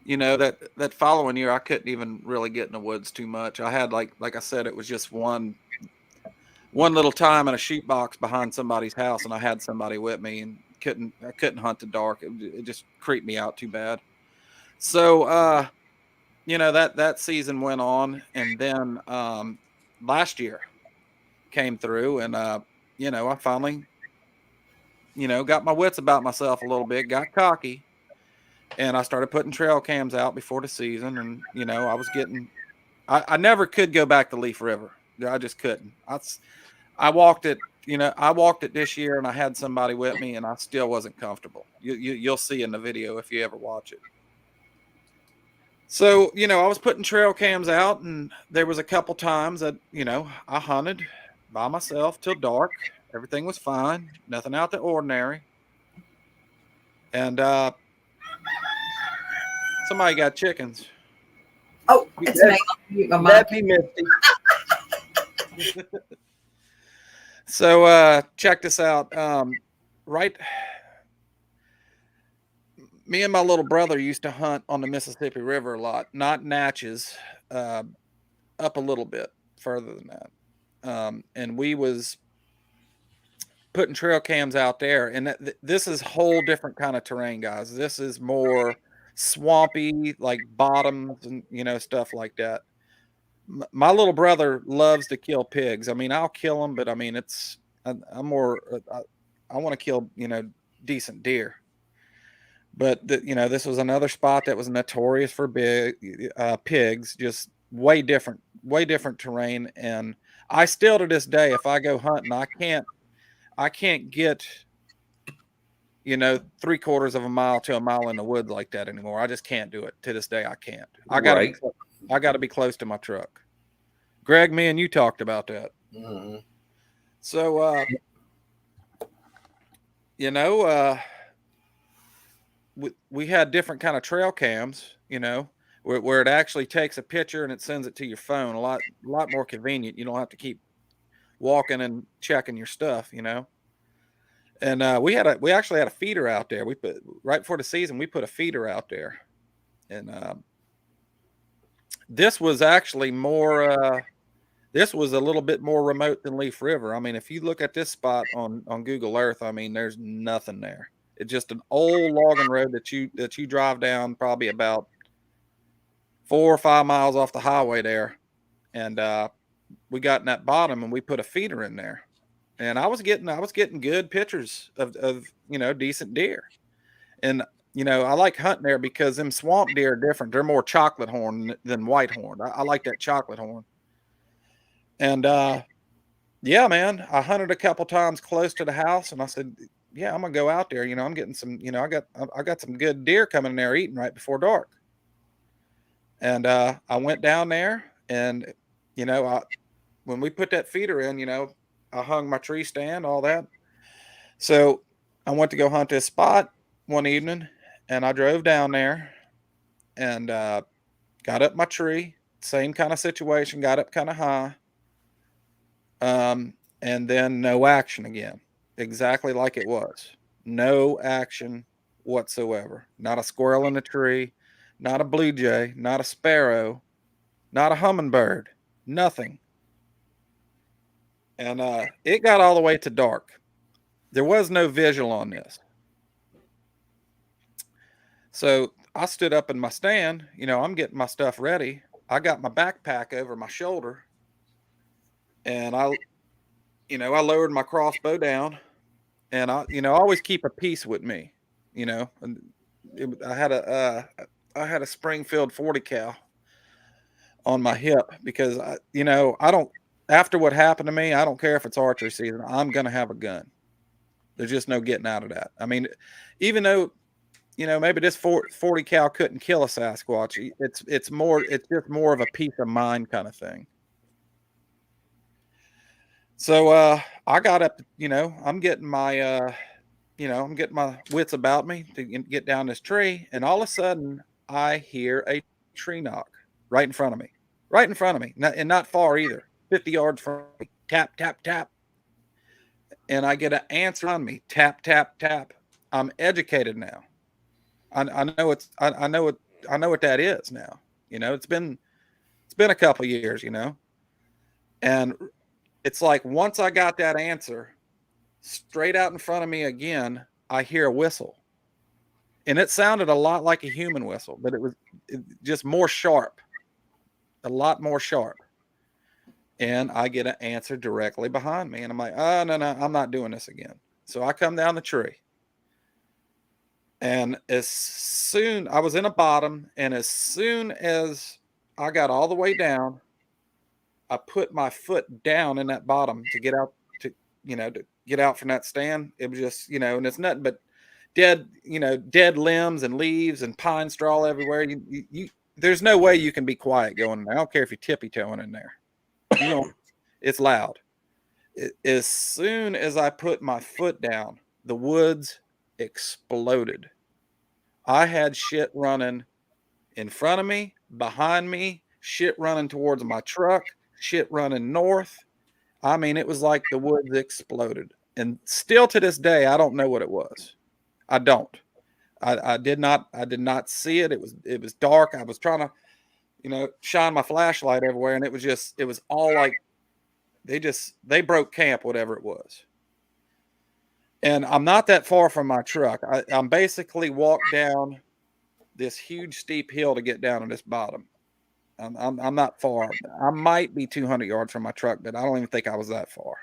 that following year, I couldn't even really get in the woods too much. I had like I said, it was just one little time in a sheep box behind somebody's house, and I had somebody with me, and I couldn't hunt the dark. It just creeped me out too bad. So, that season went on, and then last year came through, and I finally got my wits about myself a little bit, got cocky, and I started putting trail cams out before the season. And I was I never could go back to Leaf River. I just couldn't. I walked it this year, and I had somebody with me, and I still wasn't comfortable. You'll see in the video if you ever watch it. So, I was putting trail cams out, and there was a couple times that, I hunted by myself till dark. Everything was fine. Nothing out the ordinary. And somebody got chickens.
Oh, it's me. I'll mute my mic.
That'd be Misty.
So check this out. Right, me and my little brother used to hunt on the Mississippi River a lot, not Natchez, up a little bit further than that. And we was putting trail cams out there, and this is whole different kind of terrain, guys. This is more swampy, like bottoms and stuff like that. My little brother loves to kill pigs. I mean, I'll kill them, but I mean, I'm more I want to kill decent deer. But this was another spot that was notorious for big pigs, just way different terrain. And I still to this day, if I go hunting, I can't get 3/4 of a mile to a mile in the woods like that anymore. I just can't do it. To this day, I can't. I gotta be close to my truck. Greg, me and you talked about that.
Mm-hmm.
So we had different kind of trail cams, where it actually takes a picture and it sends it to your phone. A lot more convenient. You don't have to keep walking and checking your stuff, And we actually had a feeder out there. We put right before the season. We put a feeder out there, and this was actually more. This was a little bit more remote than Leaf River. I mean, if you look at this spot on Google Earth, I mean, there's nothing there. It's just an old logging road that you drive down probably about 4 or 5 miles off the highway there, and we got in that bottom and we put a feeder in there. And I was getting good pictures of decent deer. And I like hunting there because them swamp deer are different. They're more chocolate horn than white horn. I like that chocolate horn. And yeah, man, I hunted a couple times close to the house, and I said, yeah, I'm gonna go out there. I'm getting some, I got some good deer coming in there eating right before dark. And I went down there, and when we put that feeder in, I hung my tree stand, all that. So I went to go hunt this spot one evening, and I drove down there and got up my tree. Same kind of situation, got up kind of high. And then no action again, exactly like it was. No action whatsoever. Not a squirrel in the tree, not a blue jay, not a sparrow, not a hummingbird, nothing. And it got all the way to dark. There was no visual on this. So I stood up in my stand, I'm getting my stuff ready. I got my backpack over my shoulder, and I lowered my crossbow down, and I always keep a piece with me, and I had a Springfield 40 cal on my hip because I don't, after what happened to me, I don't care if it's archery season, I'm going to have a gun. There's just no getting out of that. I mean, even though, maybe this 40 cal couldn't kill a Sasquatch, it's just more of a peace of mind kind of thing. So I got up, I'm getting my wits about me to get down this tree, and all of a sudden I hear a tree knock right in front of me, and not far either, 50 yards from me. Tap, tap, tap. And I get an answer on me. Tap, tap, tap. I'm educated now. I know what that is now. It's been a couple years, and it's like once I got that answer, straight out in front of me again, I hear a whistle. And it sounded a lot like a human whistle, but it was just more sharp, a lot more sharp. And I get an answer directly behind me. And I'm like, oh, no, I'm not doing this again. So I come down the tree. And as soon, I was in a bottom, and as soon as I got all the way down, I put my foot down in that bottom to get out to get out from that stand. It was just, and it's nothing but dead limbs and leaves and pine straw everywhere. There's no way you can be quiet going in there. I don't care if you're tippy-toeing in there. It's loud. As soon as I put my foot down, the woods exploded. I had shit running in front of me, behind me, shit running towards my truck, shit running north. I mean, it was like the woods exploded. And still to this day, I don't know what it was. I don't. I did not see it. It was dark. I was trying to, shine my flashlight everywhere, and it was all like they broke camp, whatever it was. And I'm not that far from my truck. I'm basically walked down this huge steep hill to get down to this bottom. I'm not far. I might be 200 yards from my truck, but I don't even think I was that far.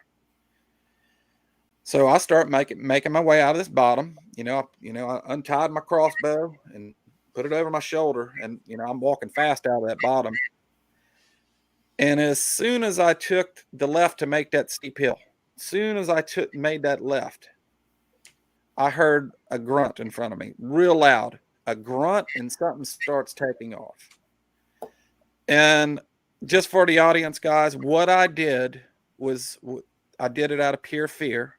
So I start making my way out of this bottom. I untied my crossbow and put it over my shoulder, and I'm walking fast out of that bottom. And as soon as I took the left to make that steep hill, as soon as I made that left, I heard a grunt in front of me, real loud, a grunt, and something starts taking off. And just for the audience, guys, what I did was I did it out of pure fear.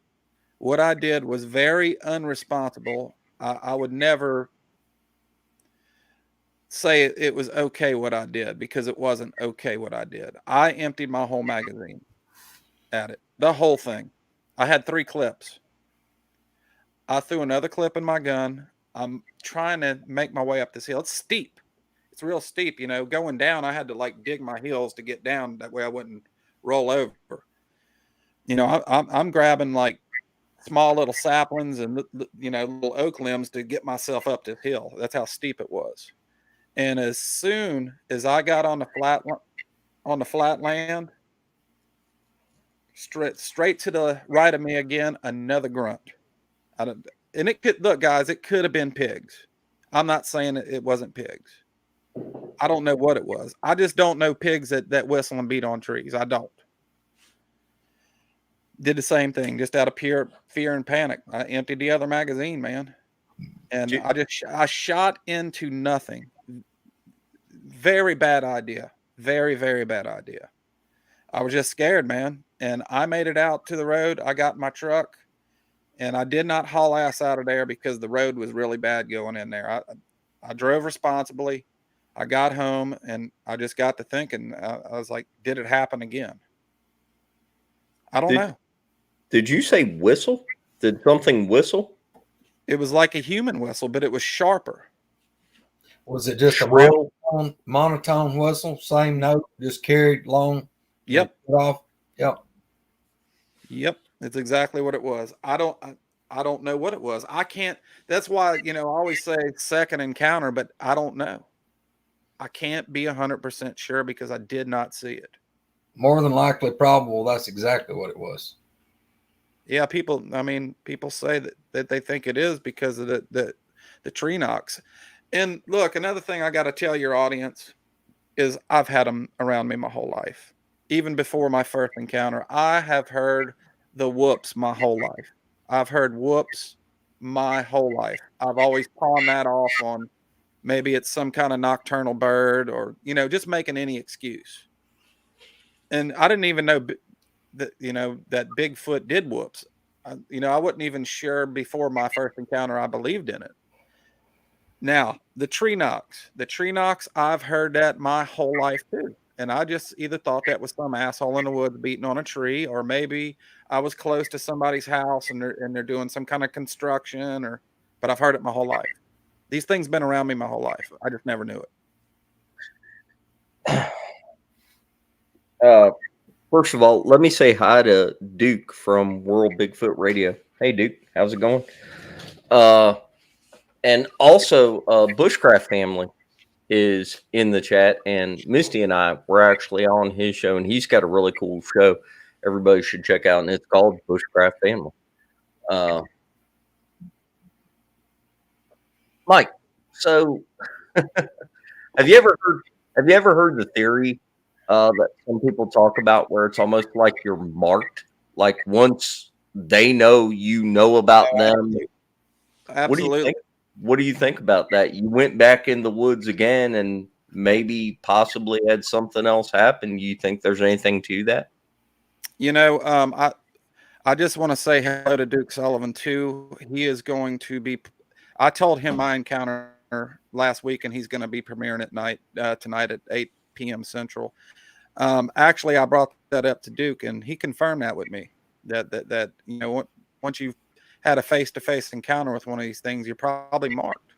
What I did was very unresponsible. I would never say it was okay what I did, because it wasn't okay what I did. I emptied my whole magazine at it, the whole thing. I had 3 clips. I threw another clip in my gun. I'm trying to make my way up this hill. It's steep. It's real steep. Going down, I had to like dig my heels to get down. That way I wouldn't roll over. I'm grabbing like small little saplings and, little oak limbs to get myself up this hill. That's how steep it was. And as soon as I got on the flat land, straight to the right of me again, another grunt. And it could, look, guys, it could have been pigs. I'm not saying it wasn't pigs. I don't know what it was. I just don't know pigs that whistle and beat on trees. I don't. Did the same thing, just out of pure fear and panic. I emptied the other magazine, man. And I shot into nothing. Very bad idea. Very, very bad idea. I was just scared, man. And I made it out to the road. I got in my truck, and I did not haul ass out of there because the road was really bad going in there. I drove responsibly. I got home, and I just got to thinking. I was like, did it happen again? I don't know.
Did you say whistle? Did something whistle?
It was like a human whistle, but it was sharper.
Was it just
Shrill?
a monotone whistle? Same note, just carried long?
Yep.
Off? Yep.
Yep. That's exactly what it was. I don't know what it was. I can't. That's why, I always say second encounter, but I don't know. I can't be 100% sure because I did not see it.
More than likely probable that's exactly what it was.
Yeah, people say that they think it is because of the tree knocks. And look, another thing I got to tell your audience is I've had them around me my whole life. Even before my first encounter, I have heard the whoops my whole life. I've heard whoops my whole life. I've always pawned that off on maybe it's some kind of nocturnal bird or, just making any excuse. And I didn't even know that, that Bigfoot did whoops. I wasn't even sure before my first encounter I believed in it. Now, the tree knocks, I've heard that my whole life too. And I just either thought that was some asshole in the woods beating on a tree, or maybe I was close to somebody's house and they're doing some kind of construction, but I've heard it my whole life. These things been around me my whole life. I just never knew
it. First of all, let me say hi to Duke from World Bigfoot Radio. Hey, Duke, how's it going? And also, Bushcraft Family is in the chat, and Misty and I were actually on his show, and he's got a really cool show everybody should check out, and it's called Bushcraft Family. Mike, so have you ever heard the theory that some people talk about where it's almost like you're marked, like once they know about them?
Absolutely.
What do you think about that? You went back in the woods again and maybe possibly had something else happen. You think there's anything to that?
I just want to say hello to Duke Sullivan too. He is going to be, I told him my encounter last week, and he's going to be premiering at tonight at 8 p.m. Central. Actually, I brought that up to Duke, and he confirmed that with me. That once you've had a face-to-face encounter with one of these things, you're probably marked.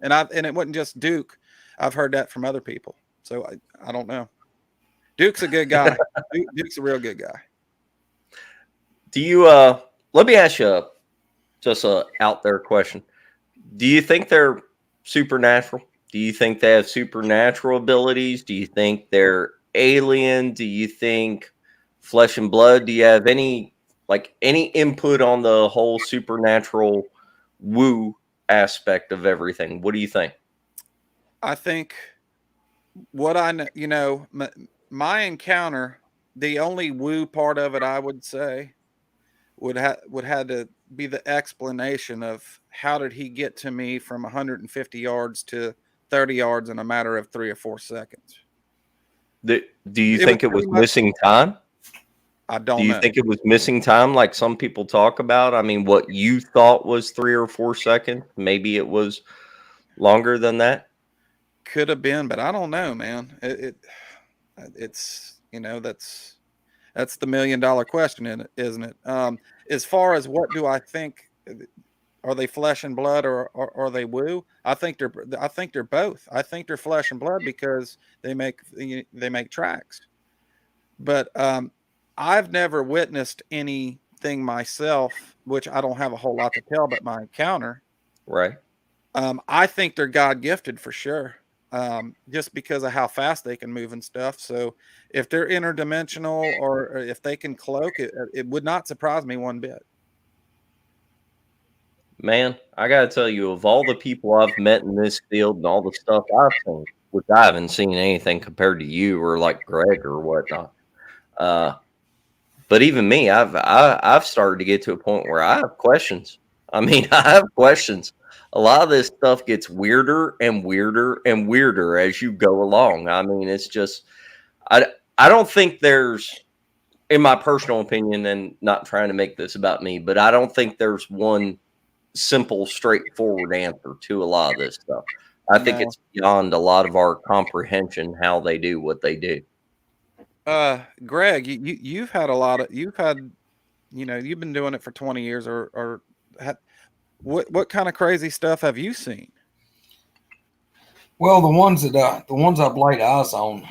And it wasn't just Duke. I've heard that from other people. So I don't know. Duke's a good guy. Duke's a real good guy.
Do you let me ask you just a out there question. Do you think they're supernatural? Do you think they have supernatural abilities? Do you think they're alien? Do you think flesh and blood? Do you have any input on the whole supernatural woo aspect of everything? What do you think?
I think what my encounter, the only woo part of it, I would say, would have to be the explanation of how did he get to me from 150 yards to 30 yards in a matter of 3 or 4 seconds.
Do you think it was missing time?
I don't know.
Do you think it was missing time like some people talk about? I mean, what you thought was 3 or 4 seconds, maybe it was longer than that?
Could have been, but I don't know, man. It's that's the $1 million question, isn't it? As far as what do I think, are they flesh and blood or are they woo? I think they're both. I think they're flesh and blood because they make tracks. But I've never witnessed anything myself, which I don't have a whole lot to tell, but my encounter.
Right.
I think they're God gifted for sure. Just because of how fast they can move and stuff. So if they're interdimensional or if they can cloak, it would not surprise me one bit.
Man, I got to tell you, of all the people I've met in this field and all the stuff I've seen, which I haven't seen anything compared to you or like Greg or whatnot. But even me, I've started to get to a point where I have questions. I mean, I have questions. A lot of this stuff gets weirder and weirder and weirder as you go along. I mean, it's just, I don't think there's, in my personal opinion, and not trying to make this about me, but I don't think there's one simple, straightforward answer to a lot of this stuff. I think it's beyond a lot of our comprehension how they do what they do.
Greg, you've been doing it for 20 years what kind of crazy stuff have you seen?
Well, the ones I've laid eyes on,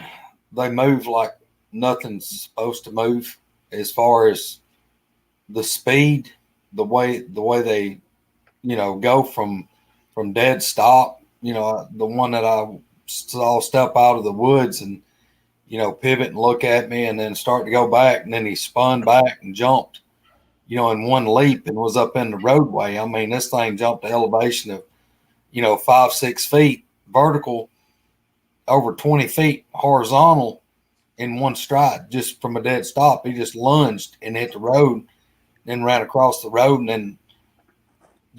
they move like nothing's supposed to move. As far as the speed, the way they, go from dead stop. The one that I saw step out of the woods and pivot and look at me and then start to go back, and then he spun back and jumped, in one leap and was up in the roadway. I mean, this thing jumped to elevation of, 5-6 feet vertical, over 20 feet horizontal in one stride, just from a dead stop. He just lunged and hit the road, then ran across the road, and then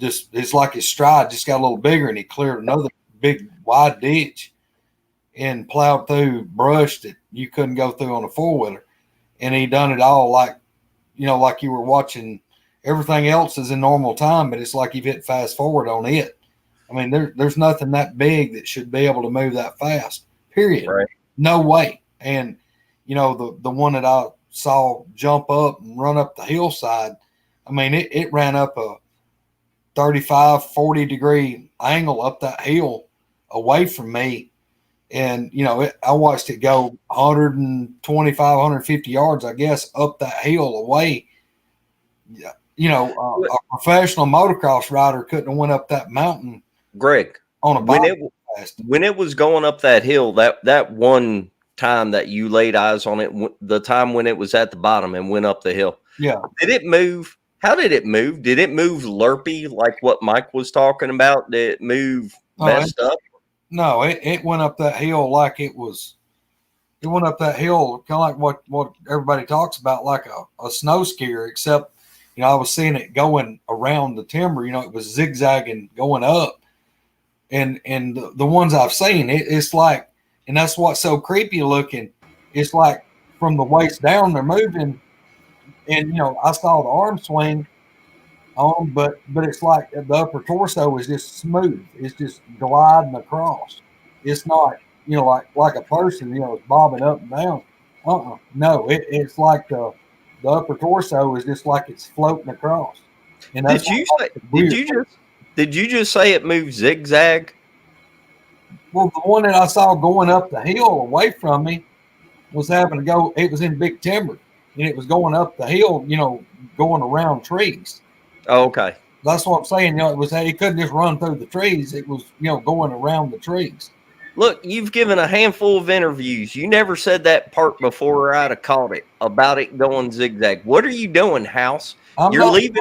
it's like his stride just got a little bigger, and he cleared another big wide ditch and plowed through brush that you couldn't go through on a 4-wheeler. And he done it all like you were watching. Everything else is in normal time, but it's like you've hit fast forward on it. I mean, there's nothing that big that should be able to move that fast, period.
Right.
No way. And, the one that I saw jump up and run up the hillside, I mean, it ran up a 35, 40 degree angle up that hill away from me. And, I watched it go 125, 150 yards, I guess, up that hill away. A professional motocross rider couldn't have went up that mountain.
Greg,
on a bike
when it was going up that hill, that one time that you laid eyes on it, the time when it was at the bottom and went up the hill.
Yeah.
Did it move? How did it move? Did it move lurpy like what Mike was talking about? Did it move messed up?
No, it went up that hill like it went up that hill kind of like what everybody talks about, like a snow skier, except, I was seeing it going around the timber, it was zigzagging going up. And the ones I've seen, it's like, and that's what's so creepy looking. It's like from the waist down, they're moving. And, I saw the arm swing but it's like the upper torso is just smooth. It's just gliding across. It's not, like a person, it's bobbing up and down. No, it's like the upper torso is just like it's floating across. And that's
Did you say?
weird.
Did you just say it moves zigzag?
Well, the one that I saw going up the hill away from me was having to go. It was in big timber, and it was going up the hill, going around trees.
Oh, okay.
That's what I'm saying. It couldn't just run through the trees. It was, going around the trees.
Look, you've given a handful of interviews. You never said that part before, or I'd have caught it about it going zigzag. What are you doing, House? You're leaving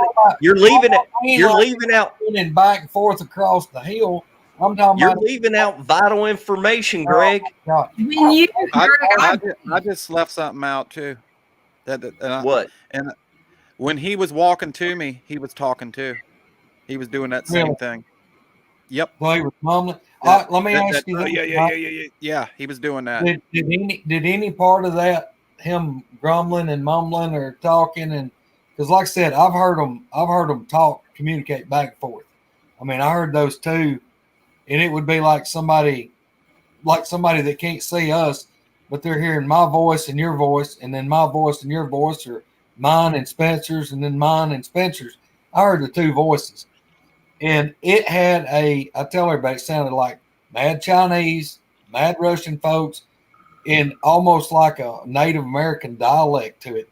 out.
Running back and forth across the hill. I'm talking
You're
about
leaving out vital information, Greg.
God.
I just left something out too.
What?
And when he was walking to me, he was talking too. He was doing that same thing. Yep.
Well, he was mumbling. Let me ask you this.
Yeah. He was doing that.
Did any part of that him grumbling and mumbling or talking? And because, like I said, I've heard them talk, communicate back and forth. I mean, I heard those two, and it would be like somebody that can't see us, but they're hearing my voice and your voice, and then my voice and your voice, or mine and Spencer's, and then mine and Spencer's. I heard the two voices. And it had I tell everybody, it sounded like mad Chinese, mad Russian folks, and almost like a Native American dialect to it.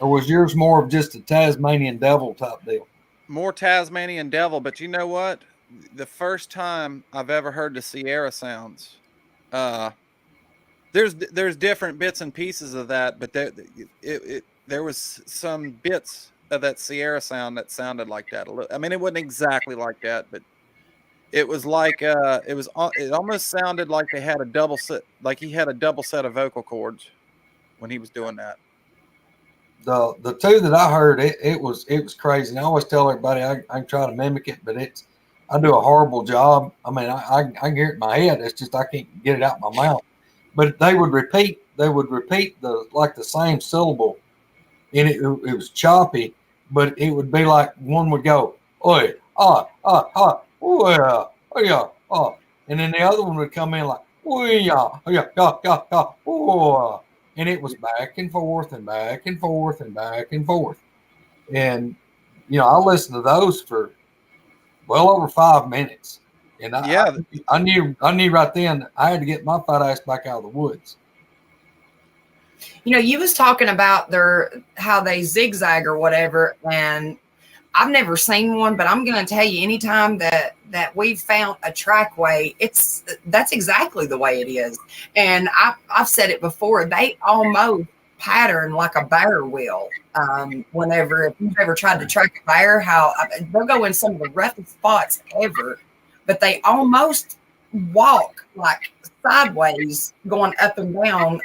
Or was yours more of just a Tasmanian devil type deal?
More Tasmanian devil, but you know what? The first time I've ever heard the Sierra sounds, there's different bits and pieces of that, but there was some bits of that Sierra sound that sounded like that a little. I mean, it wasn't exactly like that, but it was like it almost sounded like they had a double set, like he had a double set of vocal cords when he was doing that.
The two that I heard, it was crazy. And I always tell everybody I try to mimic it, but I do a horrible job. I mean, I can hear it in my head. It's just I can't get it out my mouth. But they would repeat the same syllable, and it was choppy. But it would be like one would go, oi, oh yeah, oh, and then the other one would come in like, oh yeah, oh, and it was back and forth and back and forth and back and forth. And I listened to those for well over 5 minutes, and I knew right then I had to get my fat ass back out of the woods.
You was talking about how they zigzag or whatever, and I've never seen one, but I'm going to tell you, anytime that we've found a trackway, that's exactly the way it is. And I've said it before, they almost pattern like a bear will. If you've ever tried to track a bear, how they'll go in some of the roughest spots ever, but they almost walk like sideways, going up and down,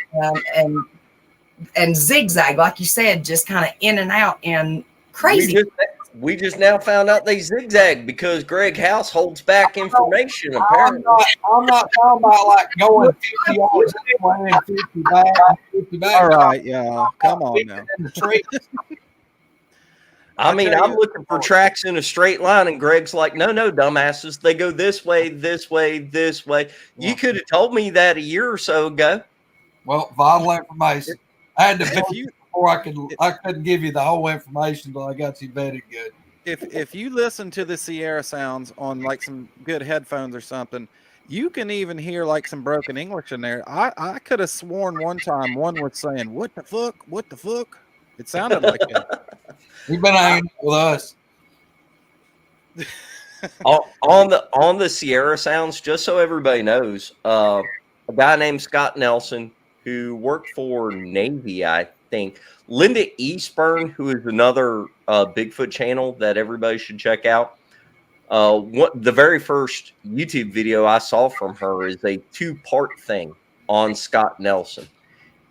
and zigzag, like you said, just kind of in and out, and crazy.
We just now found out they zigzag because Greg House holds back information, apparently.
I'm not talking about like going 50 yards and 50 back.
All right, yeah. Come on now.
I mean, I'm looking for tracks in a straight line, and Greg's like, no, dumbasses. They go this way, this way, this way. You could have told me that a year or so ago.
Well, vital information. I had to vet you before I couldn't give you the whole information until I got you vetted good.
If you listen to the Sierra sounds on like some good headphones or something, you can even hear like some broken English in there. I could have sworn one time one was saying, "What the fuck? What the fuck?" It sounded like that.
You've been hanging with us.
on the Sierra sounds, just so everybody knows, a guy named Scott Nelson who worked for Navy, I think. Linda Eastburn, who is another Bigfoot channel that everybody should check out. The very first YouTube video I saw from her is a 2-part thing on Scott Nelson.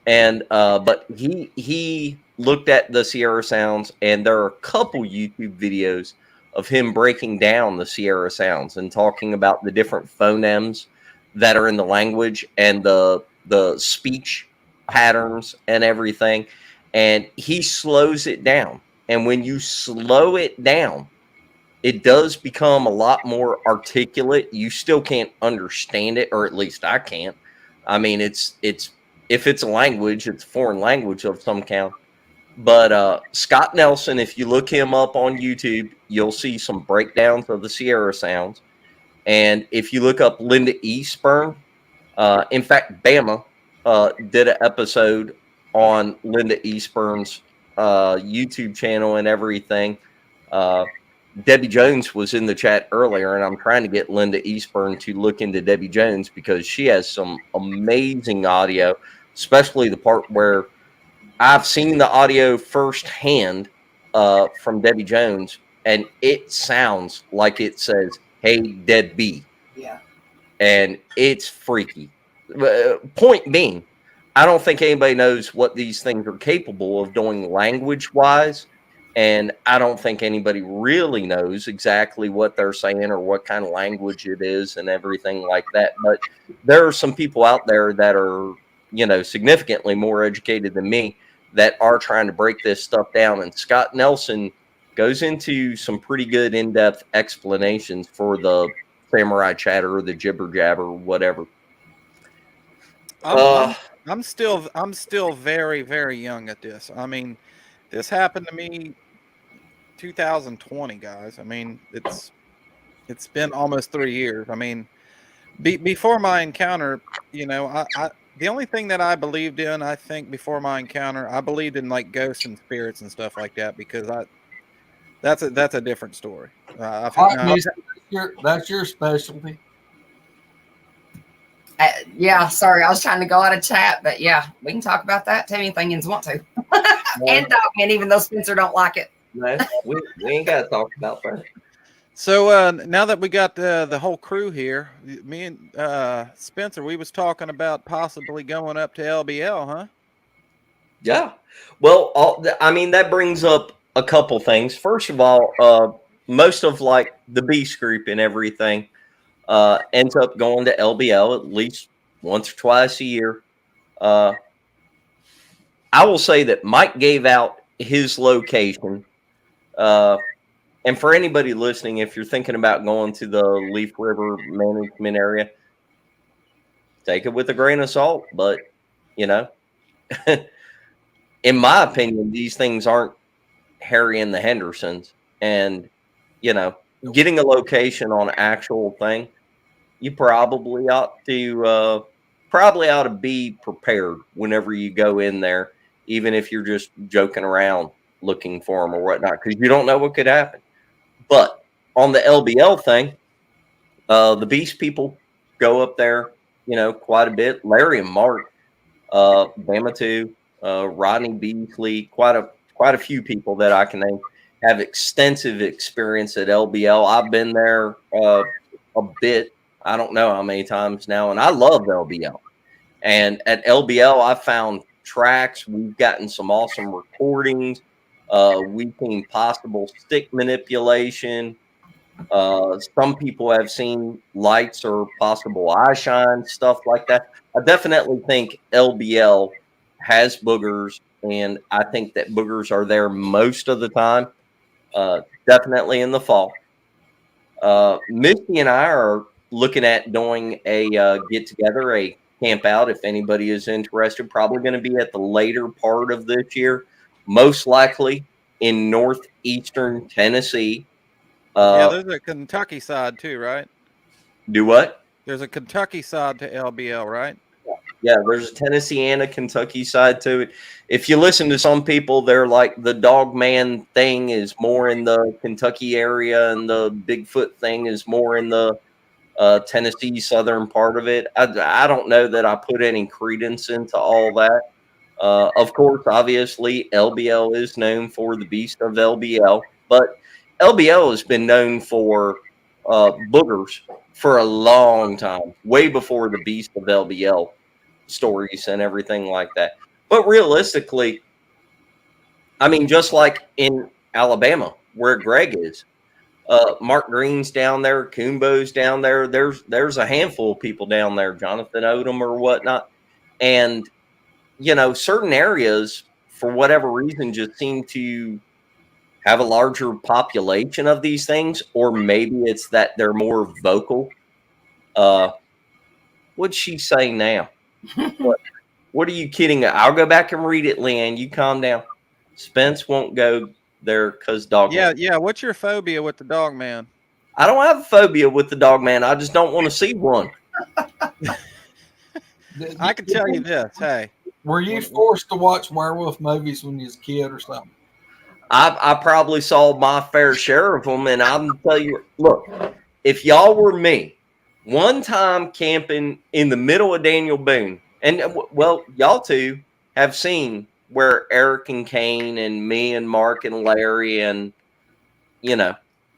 And but he looked at the Sierra sounds, and there are a couple YouTube videos of him breaking down the Sierra sounds and talking about the different phonemes that are in the language and the speech patterns and everything. And he slows it down. And when you slow it down, it does become a lot more articulate. You still can't understand it, or at least I can't. I mean, it's if it's a language, it's a foreign language of some kind. But Scott Nelson, if you look him up on YouTube, you'll see some breakdowns of the Sierra sounds. And if you look up Linda Eastburn, in fact, Bama did an episode on Linda Eastburn's YouTube channel and everything. Debbie Jones was in the chat earlier, and I'm trying to get Linda Eastburn to look into Debbie Jones because she has some amazing audio, especially the part where I've seen the audio firsthand from Debbie Jones, and it sounds like it says, "Hey, deadbeat."
Yeah.
And it's freaky. Point being, I don't think anybody knows what these things are capable of doing language-wise, and I don't think anybody really knows exactly what they're saying or what kind of language it is and everything like that. But there are some people out there that are, significantly more educated than me that are trying to break this stuff down. And Scott Nelson goes into some pretty good in-depth explanations for the samurai chatter or the jibber jabber, whatever.
I'm still very, very young at this. I mean, this happened to me 2020, guys. I mean, it's been almost 3 years. I mean, before my encounter, I the only thing that I believed in, I think, before my encounter, I believed in like ghosts and spirits and stuff like that because that's a different story.
That's your specialty.
Yeah, sorry, I was trying to go out of chat, but yeah, we can talk about that. Tell me anything you want to. And Dogman, even though Spencer don't like it.
No, we ain't got to talk about that.
So now that we got the whole crew here, me and Spencer, we was talking about possibly going up to LBL, huh?
Yeah. Well, that brings up a couple things. First of all, most of like the Beast group and everything ends up going to LBL at least once or twice a year. I will say that Mike gave out his location. And for anybody listening, if you're thinking about going to the Leaf River management area, take it with a grain of salt. But, in my opinion, these things aren't Harry and the Hendersons. And, getting a location on actual thing, you probably ought to be prepared whenever you go in there, even if you're just joking around looking for them or whatnot, because you don't know what could happen. But on the LBL thing, the Beast people go up there, quite a bit. Larry and Mark, Bama too, Rodney Beasley, quite a few people that I can name have extensive experience at LBL. I've been there a bit. I don't know how many times now, and I love LBL. And at LBL, I found tracks. We've gotten some awesome recordings. We've seen possible stick manipulation. Some people have seen lights or possible eye shine, stuff like that. I definitely think LBL has boogers, and I think that boogers are there most of the time, definitely in the fall. Misty and I are looking at doing a get-together, a camp out, if anybody is interested. Probably going to be at the later part of this year, most likely in northeastern Tennessee.
There's a Kentucky side too, right?
Do what?
There's a Kentucky side to LBL, right?
Yeah, there's a Tennessee and a Kentucky side to it. If you listen to some people, they're like the dog man thing is more in the Kentucky area and the Bigfoot thing is more in the Tennessee southern part of it. I don't know that I put any credence into all that. Of course, obviously, LBL is known for the Beast of LBL, but LBL has been known for boogers for a long time, way before the Beast of LBL stories and everything like that. But realistically, I mean, just like in Alabama, where Greg is, Mark Green's down there, Kumbo's down there. There's a handful of people down there, Jonathan Odom or whatnot. And, certain areas, for whatever reason, just seem to have a larger population of these things, or maybe it's that they're more vocal. What'd she say now? What are you kidding? I'll go back and read it, Leanne. You calm down. Spence won't go there because dog.
Yeah, yeah. What's your phobia with the dog man?
I don't have a phobia with the dog man. I just don't want to see one.
I can tell you this. Hey,
were you forced to watch werewolf movies when you was a kid or something?
I probably saw my fair share of them, and I'm tell you, look, if y'all were me, one time camping in the middle of Daniel Boone, and well, y'all two have seen where Eric and Kane and me and Mark and Larry and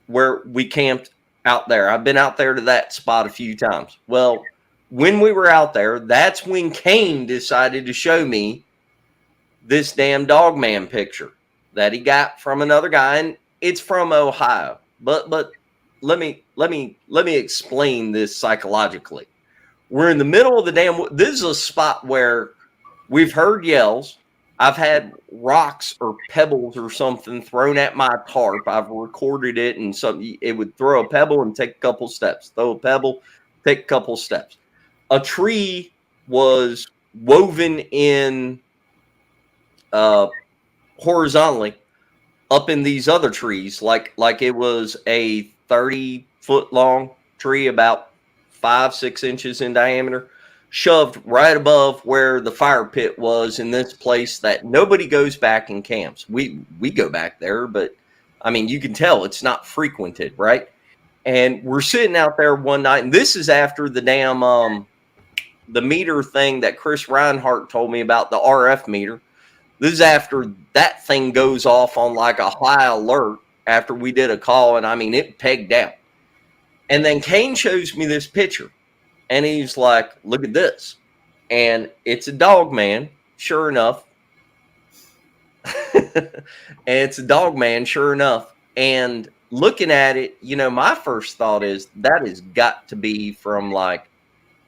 where we camped out there. I've been out there to that spot a few times. Well, when we were out there, that's when Kane decided to show me this damn dog man picture that he got from another guy, and it's from Ohio. But let me explain this psychologically. We're in the middle of the damn. This is a spot where we've heard yells. I've had rocks or pebbles or something thrown at my tarp. I've recorded it, and it would throw a pebble and take a couple steps. Throw a pebble, take a couple steps. A tree was woven in horizontally up in these other trees, like it was a 30-foot long tree, about 5-6 inches in diameter, shoved right above where the fire pit was in this place that nobody goes back and camps. We go back there, but I mean, you can tell it's not frequented, right? And we're sitting out there one night, and this is after the damn the meter thing that Chris Reinhardt told me about, the RF meter. This is after that thing goes off on like a high alert after we did a call, and I mean, it pegged out. And then Kane shows me this picture, and he's like, look at this. And it's a dog man, sure enough. And it's a dog man, sure enough. And looking at it, my first thought is that has got to be from like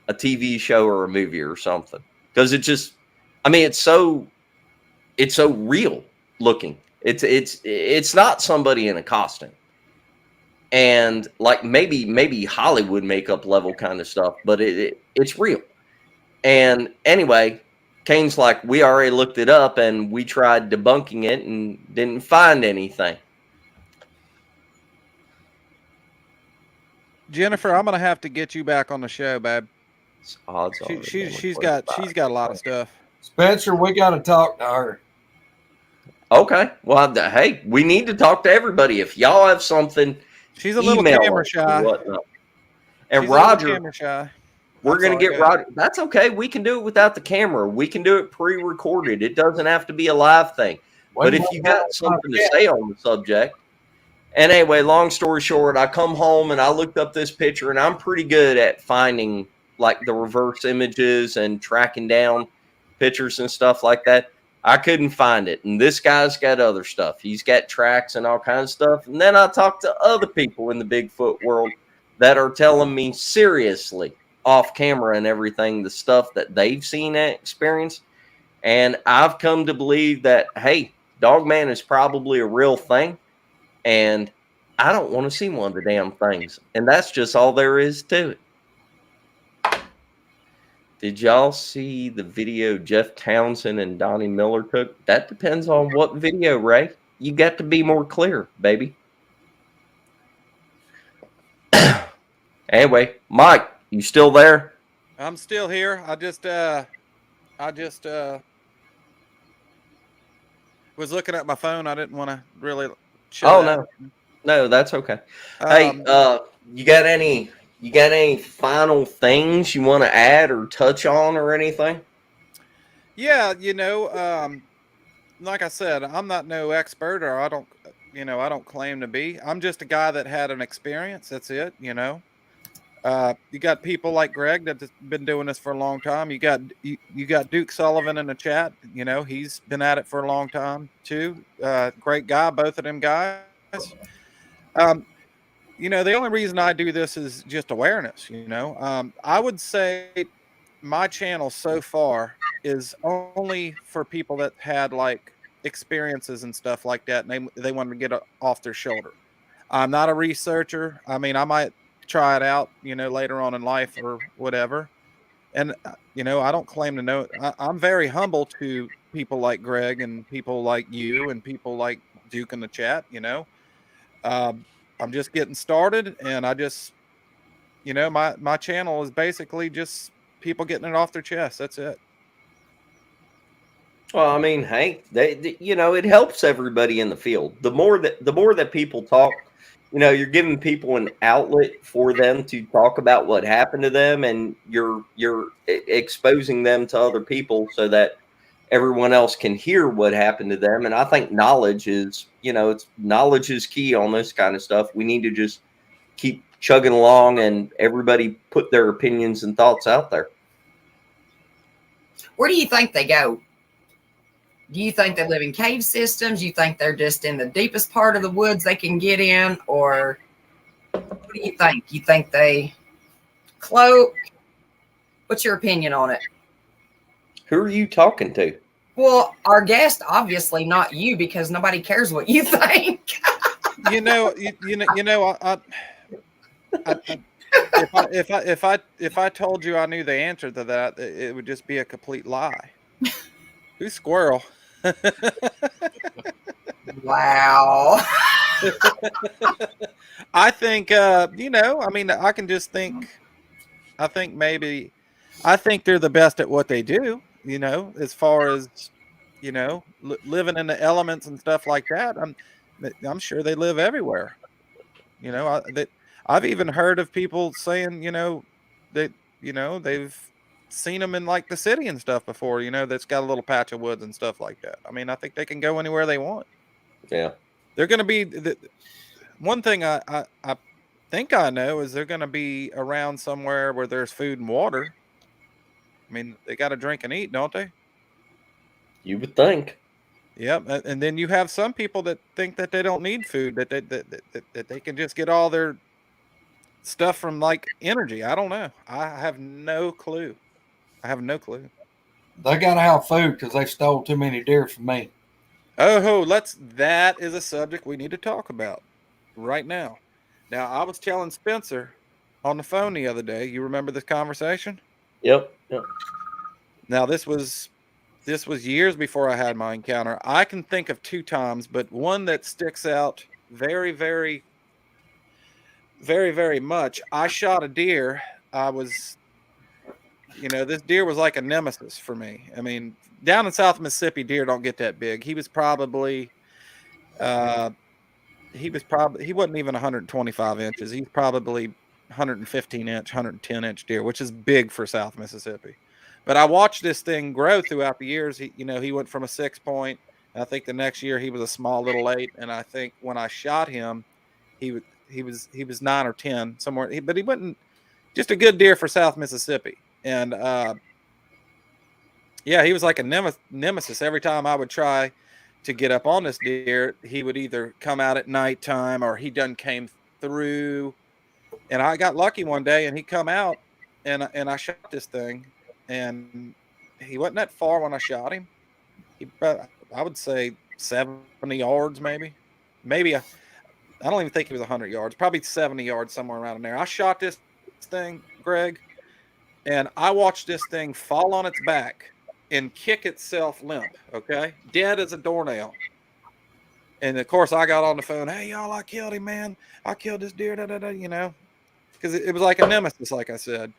a TV show or a movie or something. Because it's so real looking. It's not somebody in a costume. And like maybe Hollywood makeup level kind of stuff, but it's real. And anyway, Kane's like, we already looked it up and we tried debunking it and didn't find anything.
Jennifer, I'm gonna have to get you back on the show, babe. She's got a lot of stuff.
Spencer, we got to talk to her.
Okay. Well, hey, we need to talk to everybody. If y'all have something,
she's a little camera shy.
And Roger, we're going to get Roger. That's okay. We can do it without the camera. We can do it pre-recorded. It doesn't have to be a live thing. But if you got something to say on the subject. And anyway, long story short, I come home and I looked up this picture, and I'm pretty good at finding like the reverse images and tracking down pictures and stuff like that. I couldn't find it. And this guy's got other stuff. He's got tracks and all kinds of stuff. And then I talked to other people in the Bigfoot world that are telling me seriously, off camera and everything, the stuff that they've seen and experienced. And I've come to believe that, hey, Dogman is probably a real thing. And I don't want to see one of the damn things. And that's just all there is to it. Did y'all see the video Jeff Townsend and Donnie Miller took? That depends on what video, Ray. You got to be more clear, baby. Anyway, Mike, you still there?
I'm still here. I just was looking at my phone. I didn't want to really show that.
No, that's okay. Hey, you got any final things you want to add or touch on or anything?
Yeah, like I said, I'm not no expert, or I don't claim to be. I'm just a guy that had an experience. That's it. You got people like Greg that's been doing this for a long time. You got Duke Sullivan in the chat. He's been at it for a long time too. Great guy, both of them guys. The only reason I do this is just awareness. I would say my channel so far is only for people that had like experiences and stuff like that, and they want to get it off their shoulder. I'm not a researcher. I mean, I might try it out, later on in life or whatever. And I don't claim to know. I'm very humble to people like Greg and people like you and people like Duke in the chat. I'm just getting started, and I just, my channel is basically just people getting it off their chest. That's it.
Well, I mean, hey, it helps everybody in the field. The more that people talk, you're giving people an outlet for them to talk about what happened to them, and you're exposing them to other people so that everyone else can hear what happened to them. And I think knowledge is key on this kind of stuff. We need to just keep chugging along, and everybody put their opinions and thoughts out there.
Where do you think they go? Do you think they live in cave systems? Do you think they're just in the deepest part of the woods they can get in? Or what do you think? You think they cloak? What's your opinion on it?
Who are you talking to?
Well, our guest, obviously not you, because nobody cares what you think.
If I told you I knew the answer to that, it would just be a complete lie. Who's squirrel?
Wow.
I think I can just think. I think they're the best at what they do. As far as living in the elements and stuff like that. I'm sure they live everywhere. I've even heard of people saying that they've seen them in like the city and stuff before. That's got a little patch of woods and stuff like that. I mean, I think they can go anywhere they want.
Yeah,
they're going to be one thing I think I know is they're going to be around somewhere where there's food and water. I mean, they got to drink and eat, don't they?
You would think.
Yep. And then you have some people that think that they don't need food, that they can just get all their stuff from like energy. I don't know. I have no clue.
They got to have food because they stole too many deer from me.
That is a subject we need to talk about right now. Now, I was telling Spencer on the phone the other day. You remember this conversation?
Yep.
Now, this was years before I had my encounter. I can think of 2 times, but one that sticks out very, very, very, very much. I shot a deer. This deer was like a nemesis for me. I mean, down in South Mississippi, deer don't get that big. He was probably, he wasn't even 125 inches. He's probably 115 inch, 110 inch deer, which is big for South Mississippi. But I watched this thing grow throughout the years. He went from a 6 point. I think the next year he was a small little 8. And I think when I shot him, he was 9 or 10 somewhere, but he wasn't just a good deer for South Mississippi. And, he was like a nemesis. Every time I would try to get up on this deer, he would either come out at nighttime or he done came through. And I got lucky one day and he come out and I shot this thing, and he wasn't that far when I shot him. I would say 70 yards, maybe. I don't even think he was 100 yards, probably 70 yards, somewhere around in there. I shot this thing, Greg, and I watched this thing fall on its back and kick itself limp, okay? Dead as a doornail. And, of course, I got on the phone, hey, y'all, I killed him, man. I killed this deer, because it was like a nemesis, like I said.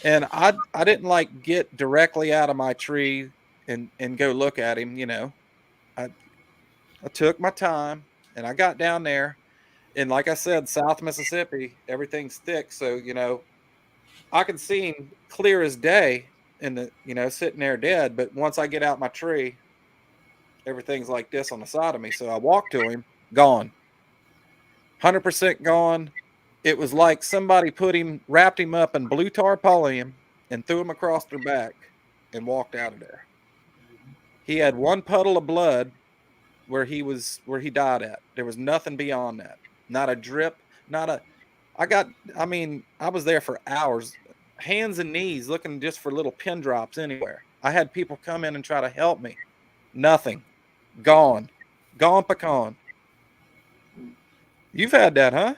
And I didn't, get directly out of my tree and go look at him, I took my time, and I got down there. And like I said, South Mississippi, everything's thick. So, I could see him clear as day in the, sitting there dead. But once I get out my tree, everything's like this on the side of me. So I walked to him, gone. 100% gone. It was like somebody wrapped him up in blue tarpaulin and threw him across their back and walked out of there. He had one puddle of blood where he died at. There was nothing beyond that. Not a drip, I was there for hours, hands and knees, looking just for little pin drops anywhere. I had people come in and try to help me. Nothing. Gone pecan. You've had that, huh?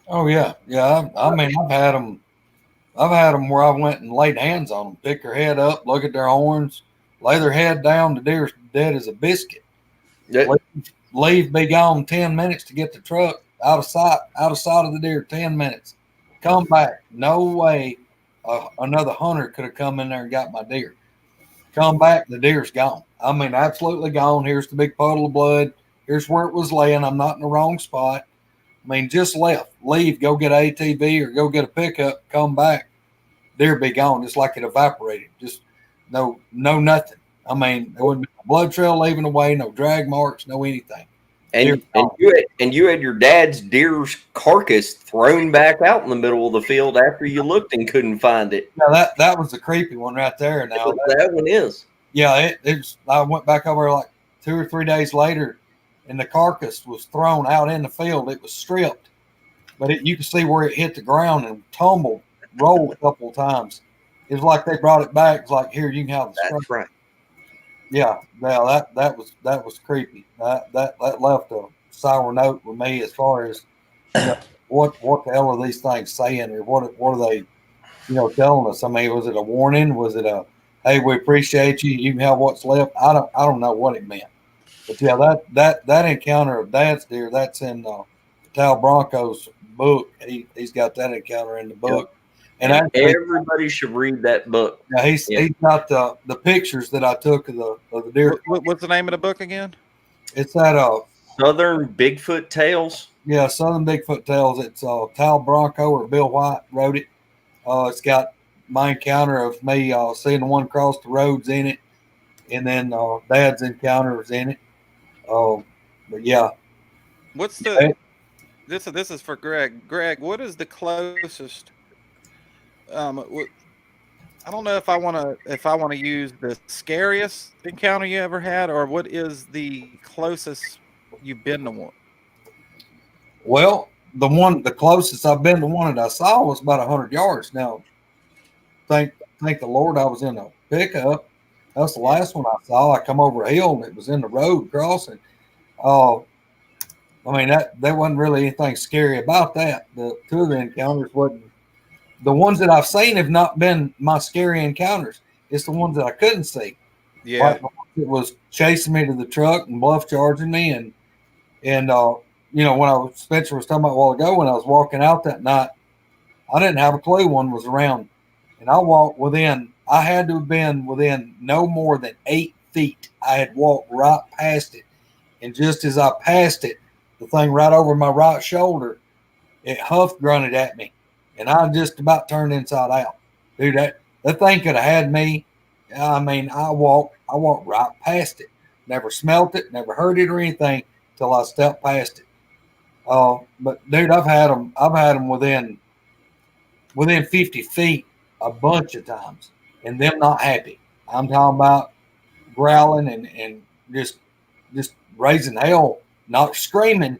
Oh yeah, yeah. I mean, I've had them. I've had them where I went and laid hands on them, pick their head up, look at their horns, lay their head down. The deer's dead as a biscuit.
Yeah.
Leave, be gone 10 minutes to get the truck out of sight of the deer. 10 minutes, come back. No way, another hunter could have come in there and got my deer. Come back, the deer's gone. I mean, absolutely gone. Here's the big puddle of blood. Here's where it was laying. I'm not in the wrong spot. I mean, just left. Leave, go get an ATV or go get a pickup, come back. Deer be gone, just like it evaporated. Just no nothing. I mean, there wouldn't be a blood trail leaving away, no drag marks, no anything.
And you had your dad's deer's carcass thrown back out in the middle of the field after you looked and couldn't find it.
Now that was the creepy one right there. Now
that one is.
Yeah, I went back over like 2 or 3 days later, and the carcass was thrown out in the field. It was stripped, but you could see where it hit the ground and tumbled, rolled a couple of times. It was like they brought it back. It's like, here, you can have the scrap.
That's right.
Yeah, that was creepy. That left a sour note with me as far as, you know, what the hell are these things saying, or what are they, telling us? I mean, was it a warning? Was it a, hey, we appreciate you, you can have what's left? I don't know what it meant. But yeah, that encounter of Dad's deer, that's in Tal Bronco's book. He's got that encounter in the book. Yep.
And everybody should read that book.
Yeah, he's got the pictures that I took of the deer.
What's the name of the book again?
It's that
Southern Bigfoot Tales.
Yeah, Southern Bigfoot Tales. It's Tal Bronco or Bill White wrote it. It's got my encounter of me seeing the one cross the roads in it, and then Dad's encounters in it. But yeah,
what's the this is for Greg. Greg, what is the closest? I don't know if I want to use the scariest encounter you ever had, or what is the closest you've been to one?
Well, the closest I've been to one that I saw was about 100 yards. Now, thank the Lord I was in a pickup. That's the last one I saw. I come over a hill and it was in the road crossing. I mean, there wasn't really anything scary about that. The two of the encounters wasn't. The ones that I've seen have not been my scary encounters. It's the ones that I couldn't see.
Yeah,
like it was chasing me to the truck and bluff charging me, and when Spencer was talking about a while ago, when I was walking out that night, I didn't have a clue one was around, and I had to have been within no more than 8 feet. I had walked right past it, and just as I passed it, the thing right over my right shoulder, it huffed, grunted at me. And I just about turned inside out. Dude, that thing could have had me. I mean, I walked right past it. Never smelt it, never heard it or anything till I stepped past it. But dude, I've had them within 50 feet a bunch of times, and them not happy. I'm talking about growling and just raising hell, not screaming.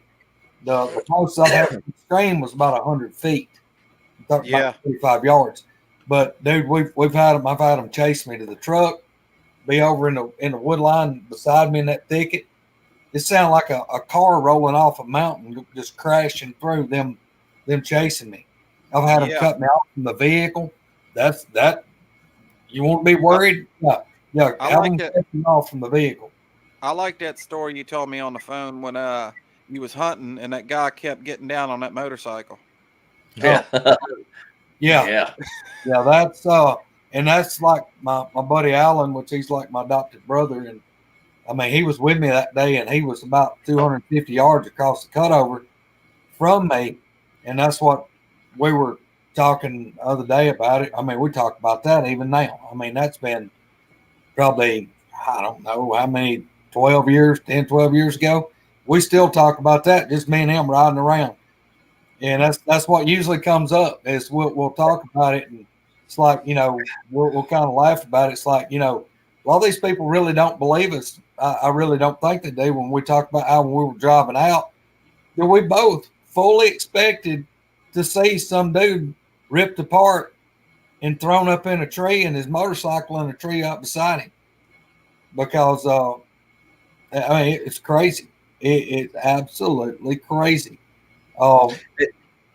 The closest I had to scream was about 100 feet.
Yeah,
35 yards. But dude, we've had them. I've had them chase me to the truck, be over in the wood line beside me in that thicket. It sounded like a car rolling off a mountain, just crashing through them chasing me. I've had them cut me off from the vehicle. That you won't be worried. Yeah.
I like that.
Off from the vehicle.
I like that story you told me on the phone when you was hunting and that guy kept getting down on that motorcycle.
Yeah.
Yeah. That's and that's like my buddy Alan, which he's like my adopted brother, and I mean he was with me that day, and he was about 250 yards across the cutover from me, and that's what we were talking the other day about it. I mean, we talk about that even now. I mean, that's been probably, I don't know how many, 12 years ago. We still talk about that, just me and him riding around. And that's what usually comes up is we'll talk about it, and it's like, we'll kind of laugh about it. It's like, a lot of these people really don't believe us. I really don't think they do when we talk about how when we were driving out, we both fully expected to see some dude ripped apart and thrown up in a tree and his motorcycle in a tree up beside him. Because I mean, it's crazy. It's absolutely crazy. Um,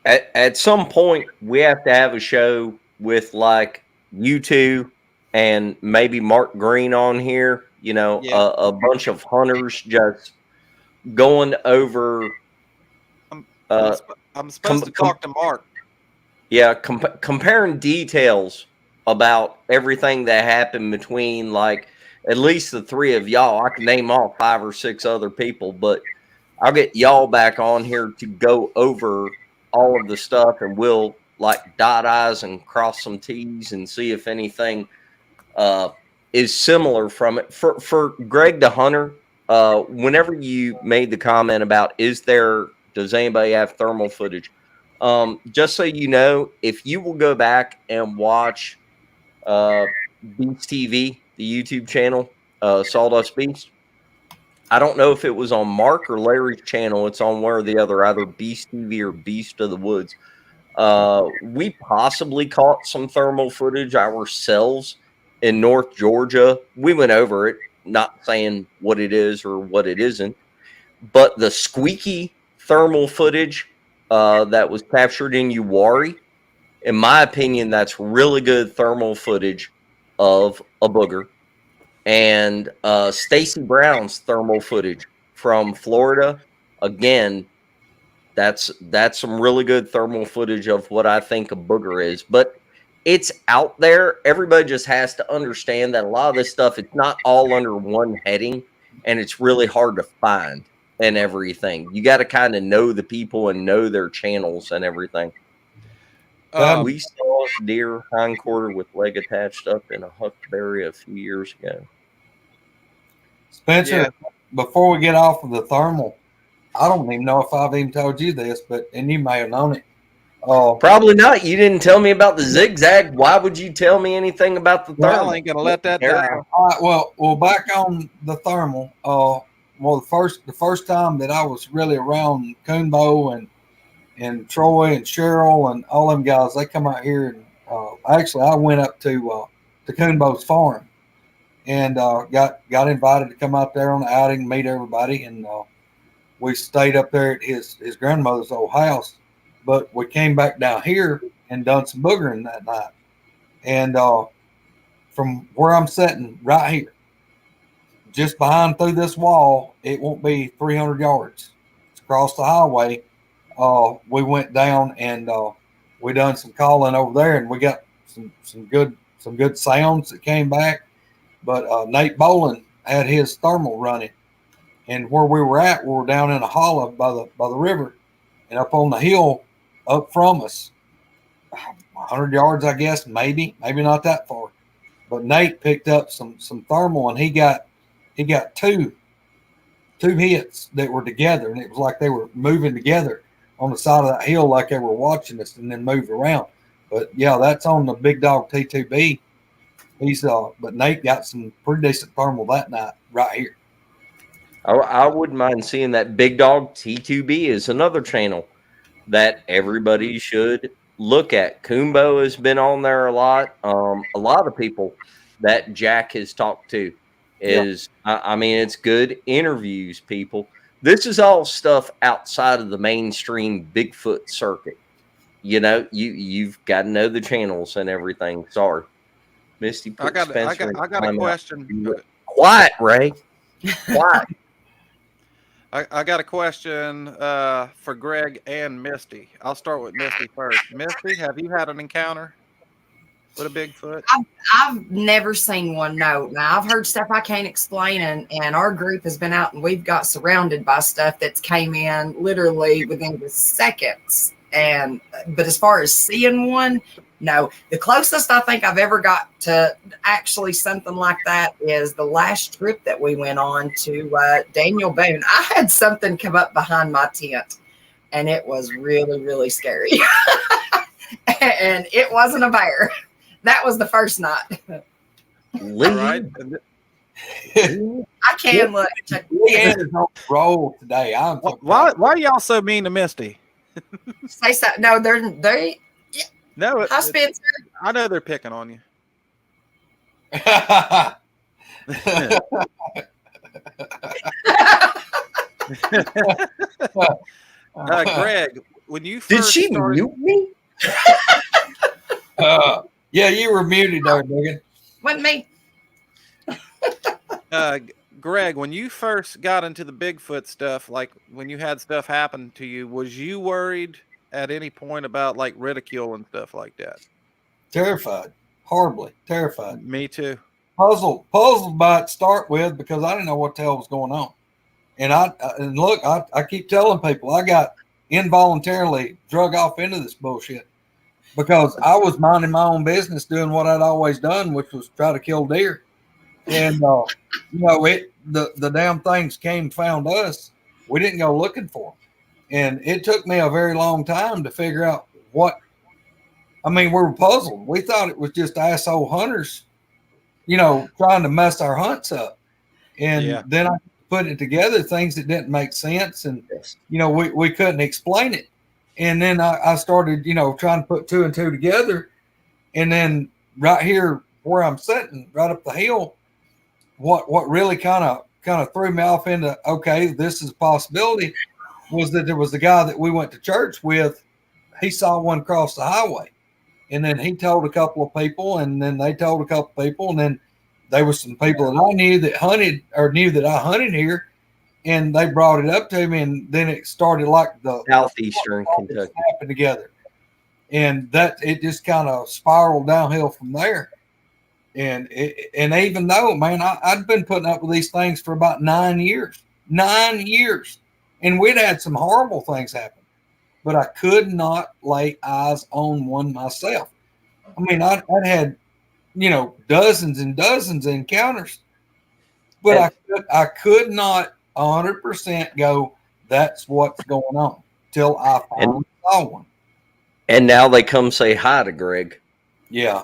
At some point, we have to have a show with like you two and maybe Mark Green on here. You know,
Yeah.
a bunch of hunters just going over.
I'm,
Uh,
I'm supposed to talk to Mark.
Yeah, comparing details about everything that happened between like at least the three of y'all. I can name all 5 or 6 other people, but I'll get y'all back on here to go over all of the stuff, and we'll like dot I's and cross some T's and see if anything uh, is similar from it. For Greg the Hunter, whenever you made the comment about does anybody have thermal footage? Just so you know, if you will go back and watch Beast TV, the YouTube channel, Sawdust Beast. I don't know if it was on Mark or Larry's channel. It's on one or the other, either Beast TV or Beast of the Woods. We possibly caught some thermal footage ourselves in North Georgia. We went over it, not saying what it is or what it isn't, but the squeaky thermal footage that was captured in Uwari, in my opinion, that's really good thermal footage of a booger. And Stacy Brown's thermal footage from Florida, again, that's some really good thermal footage of what I think a booger is. But it's out there. Everybody just has to understand that a lot of this stuff, it's not all under one heading, and it's really hard to find and everything. You got to kind of know the people and know their channels and everything. We saw deer hindquarter with leg attached up in a huckberry a few years ago.
Spencer, before we get off of the thermal, I don't even know if I've even told you this, and you may have known it.
Probably not. You didn't tell me about the zigzag. Why would you tell me anything about the thermal?
Well, I ain't gonna let that die.
Well, back on the thermal. The first time that I was really around Coonbo and Troy and Cheryl and all them guys, they come out here and actually I went up to Coonbo's farm and got invited to come out there on the outing and meet everybody, and we stayed up there at his grandmother's old house. But we came back down here and done some boogering that night. And from where I'm sitting right here, just behind through this wall, it won't be 300 yards. It's across the highway. We went down and we done some calling over there, and we got some good sounds that came back. But Nate Boland had his thermal running, and where we were at, we were down in a hollow by the river, and up on the hill up from us, 100 yards, I guess, maybe not that far. But Nate picked up some thermal, and he got two hits that were together, and it was like they were moving together on the side of that hill, like they were watching us, and then moved around. But yeah, that's on the Big Dog T2B. But Nate got some pretty decent thermal that night right here.
I wouldn't mind seeing that. Big Dog T2B is another channel that everybody should look at. Coombo has been on there a lot. A lot of people that Jack has talked to I mean, it's good interviews, people. This is all stuff outside of the mainstream Bigfoot circuit. You know, you've got to know the channels and everything. Sorry, Misty.
I got a question.
Quiet, Ray. Quiet.
I got a question for Greg and Misty. I'll start with Misty first. Misty, have you had an encounter with a Bigfoot?
I've never seen one. No. Now I've heard stuff I can't explain, and our group has been out and we've got surrounded by stuff that's came in literally within the seconds. But as far as seeing one, no. The closest I think I've ever got to actually something like that is the last trip that we went on to Daniel Boone. I had something come up behind my tent, and it was really, really scary. And it wasn't a bear. That was the first night.
All right.
I can't look.
Roll today.
Why are y'all so mean to Misty?
Say so. No, they. Yeah.
No,
Hi, Spencer.
I know they're picking on you. Greg, when you
Did
first
she
started,
mute me?
Yeah, you were muted there, Megan.
Wasn't me.
Greg, when you first got into the Bigfoot stuff, like when you had stuff happen to you, was you worried at any point about like ridicule and stuff like that?
Terrified, horribly terrified.
Me too.
Puzzled by it to start with because I didn't know what the hell was going on. And I keep telling people I got involuntarily drug off into this bullshit because I was minding my own business, doing what I'd always done, which was try to kill deer. And the damn things came, found us. We didn't go looking for them, and it took me a very long time to figure out what. I mean, we were puzzled. We thought it was just asshole hunters, trying to mess our hunts up. And then I put it together, things that didn't make sense, and we couldn't explain it. And then I started, trying to put two and two together. And then right here where I'm sitting, right up the hill, what really kind of threw me off into, okay, this is a possibility, was that there was the guy that we went to church with. He saw one cross the highway, and then he told a couple of people, and then they told a couple of people, and then there was some people that I knew that hunted or knew that I hunted here, and they brought it up to me, and then it started like the
Southeastern Kentucky
happened together, and that it just kind of spiraled downhill from there. And even though, man, I'd been putting up with these things for about 9 years, and we'd had some horrible things happen, but I could not lay eyes on one myself. I mean, I'd had, dozens and dozens of encounters, but I could not 100% go, that's what's going on, till I finally saw one.
And now they come say hi to Greg.
Yeah.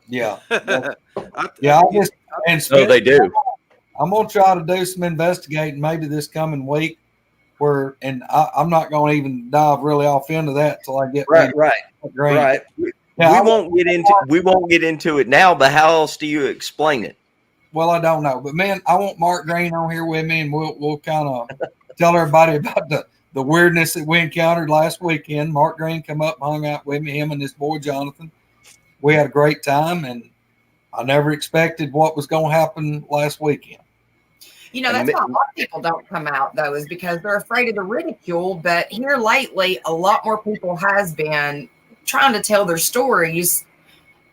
Yeah.
They do.
I'm going to try to do some investigating maybe this coming week and I'm not going to even dive really off into that till I get
right.
Yeah,
we won't get into it now, but how else do you explain it?
Well, I don't know, but man, I want Mark Green on here with me, and we'll kind of tell everybody about the weirdness that we encountered last weekend. Mark Green come up and hung out with me, him and his boy Jonathan. We had a great time, and I never expected what was going to happen last weekend.
That's why a lot of people don't come out, though, is because they're afraid of the ridicule. But here lately, a lot more people has been trying to tell their stories,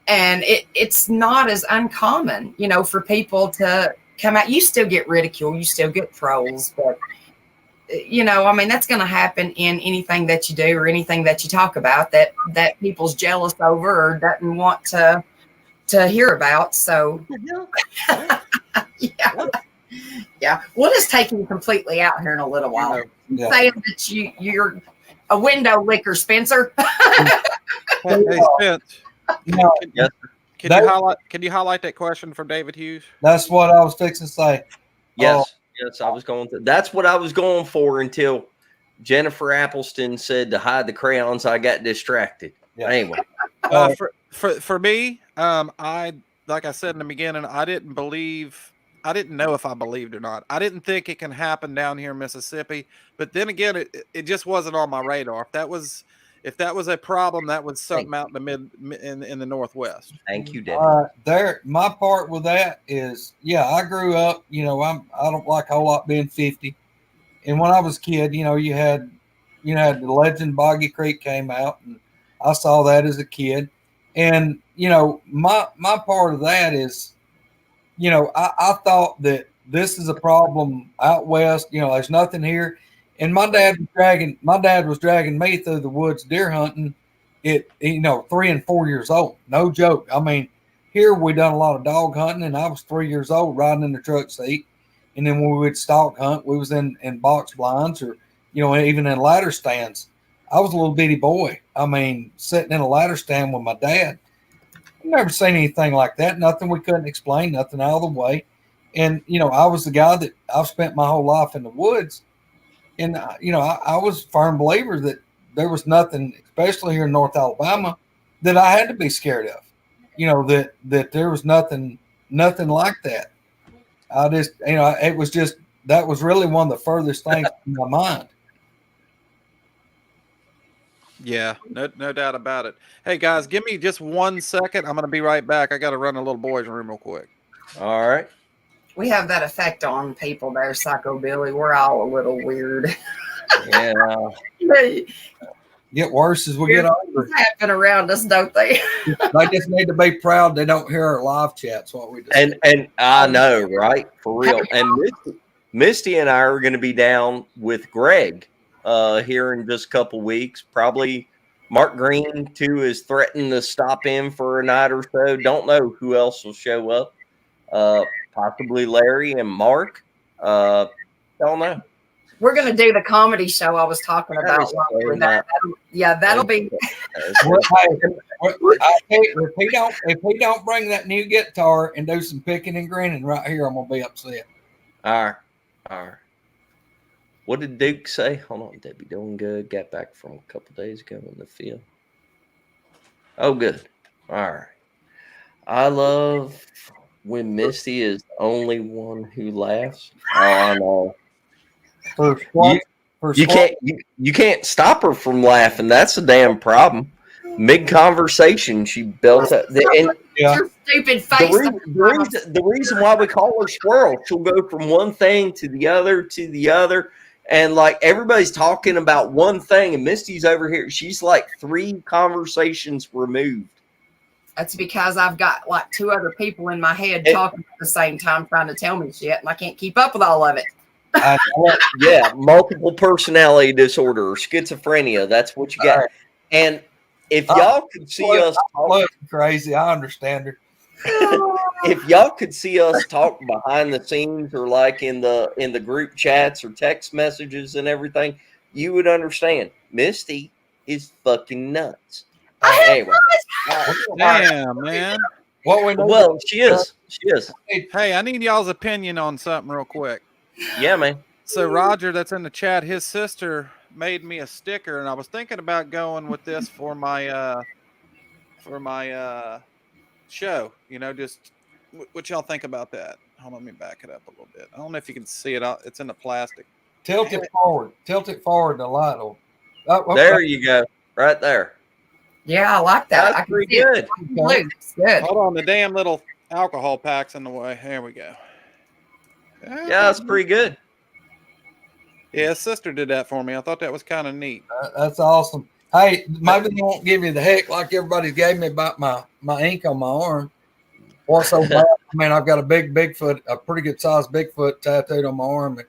and it's not as uncommon, for people to come out. You still get ridicule, you still get trolls, but that's going to happen in anything that you do or anything that you talk about that people's jealous over or doesn't want to hear about. So yeah, we'll just take you completely out here in a little while. Saying that you're a window licker, Spencer.
Hey, Spence. Can you highlight that question from David Hughes?
That's what I was fixing to say.
Yes, I was going to. That's what I was going for until Jennifer Appleston said to hide the crayons. I got distracted. Yeah. Anyway,
for me, I like I said in the beginning, I didn't know if I believed or not. I didn't think it can happen down here in Mississippi, but then again, it just wasn't on my radar. If that was a problem, that was something out in the Northwest.
Thank you, Dad.
My part with that is, I grew up. I don't like a whole lot being 50, and when I was a kid, you had the legend Boggy Creek came out, and I saw that as a kid, and my part of that is, I thought that this is a problem out west. There's nothing here. And my dad was dragging me through the woods deer hunting at 3 and 4 years old. No joke. I mean, here we done a lot of dog hunting, and I was 3 years old riding in the truck seat. And then when we would stalk hunt, we was in box blinds or, even in ladder stands. I was a little bitty boy. I mean, sitting in a ladder stand with my dad. I've never seen anything like that. Nothing we couldn't explain, nothing out of the way. And, I was the guy that I've spent my whole life in the woods. And, I was a firm believer that there was nothing, especially here in North Alabama, that I had to be scared of. That there was nothing like that. I just, it was just, that was really one of the furthest things in my mind.
Yeah, no doubt about it. Hey guys, give me just 1 second. I'm gonna be right back. I got to run a little boys' room real quick.
All right.
We have that effect on people there, Psycho Billy. We're all a little weird.
Yeah.
Get worse as we get older.
Happen around us, don't they?
They just need to be proud they don't hear our live chats. What we just
And I know, right? For real. And Misty and I are going to be down with Greg here in just a couple weeks. Probably Mark Green too is threatening to stop in for a night or so. Don't know who else will show up. Possibly Larry and Mark. Don't know.
We're going to do the comedy show I was talking about. That'll be.
If he don't bring that new guitar and do some picking and grinning right here, I'm gonna be upset.
All right. What did Duke say? Hold on, Debbie. Doing good. Got back from a couple days ago in the field. Oh, good. All right. I love when Misty is the only one who laughs. Oh, I know. You can't stop her from laughing. That's a damn problem. Mid conversation, she belts out.
Your stupid face.
The reason why we call her Squirrel, she'll go from one thing to the other, and like everybody's talking about one thing, and Misty's over here. She's like 3 conversations removed.
That's because I've got like 2 other people in my head talking at the same time, trying to tell me shit, and I can't keep up with all of it.
Yeah, multiple personality disorder or schizophrenia. That's what you got. And if y'all could see us talk,
crazy, I understand her.
If y'all could see us talk behind the scenes or like in the group chats or text messages and everything, you would understand. Misty is fucking nuts. Anyway,
damn man.
Well, she is.
Hey, I need y'all's opinion on something real quick.
Yeah, man.
So Roger, that's in the chat, his sister made me a sticker, and I was thinking about going with this for my show. Just what y'all think about that? Hold on, let me back it up a little bit. I don't know if you can see it. It's in the plastic.
Tilt it forward. The light will.
There you go. Right there.
Yeah, I like that.
That's pretty good.
It's good.
Hold on, the damn little alcohol pack's in the way. There we go.
Yeah, that's pretty good.
Yeah, his sister did that for me. I thought that was kind of neat.
That's awesome. Hey, maybe they won't give you the heck like everybody gave me about my ink on my arm. What's so bad? I mean, I've got a big Bigfoot, a pretty good sized Bigfoot tattooed on my arm. And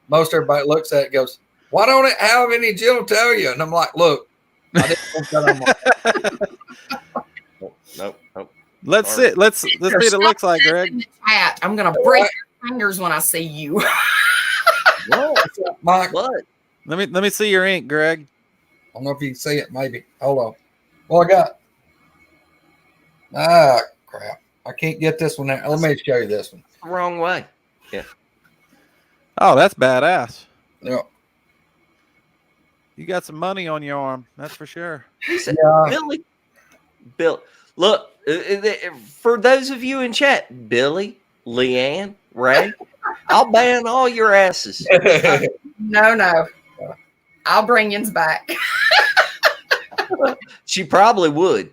most everybody looks at it and goes, "Why don't it have any genitalia?" And I'm like, "Look, I didn't put that on my
Nope.
Let's see what it looks like, Greg.
I'm gonna break your fingers when I see you.
What's up, Mike?
What?
Let me see your ink, Greg.
I don't know if you can see it. Maybe. Hold on. Well, I got. Crap! I can't get this one there. Let me show you this one.
Wrong way. Yeah.
Oh, that's badass.
Yeah.
You got some money on your arm, that's for sure.
Bill, look, for those of you in chat, Billy, Leanne, Ray, I'll ban all your asses.
No. I'll bring yins back.
She probably would.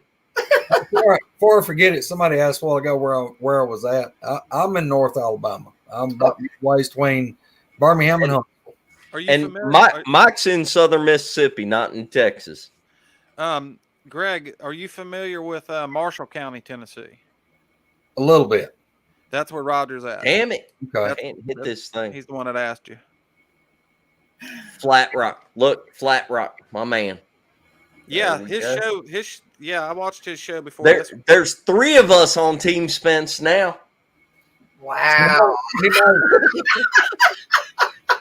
Before I forget it, somebody asked a while ago where I was at. I'm in North Alabama. I'm about ways between Birmingham and Huntsville.
Are you
And
familiar?
Mike's in southern Mississippi, not in Texas.
Greg, are you familiar with Marshall County, Tennessee?
A little bit.
That's where Roger's at.
Damn it.
Okay.
I can't hit this thing.
He's the one that asked you.
Flat Rock. Look, Flat Rock, my man.
Yeah,
There we
show. I watched his show before.
There's 3 of us on Team Spence now.
Wow.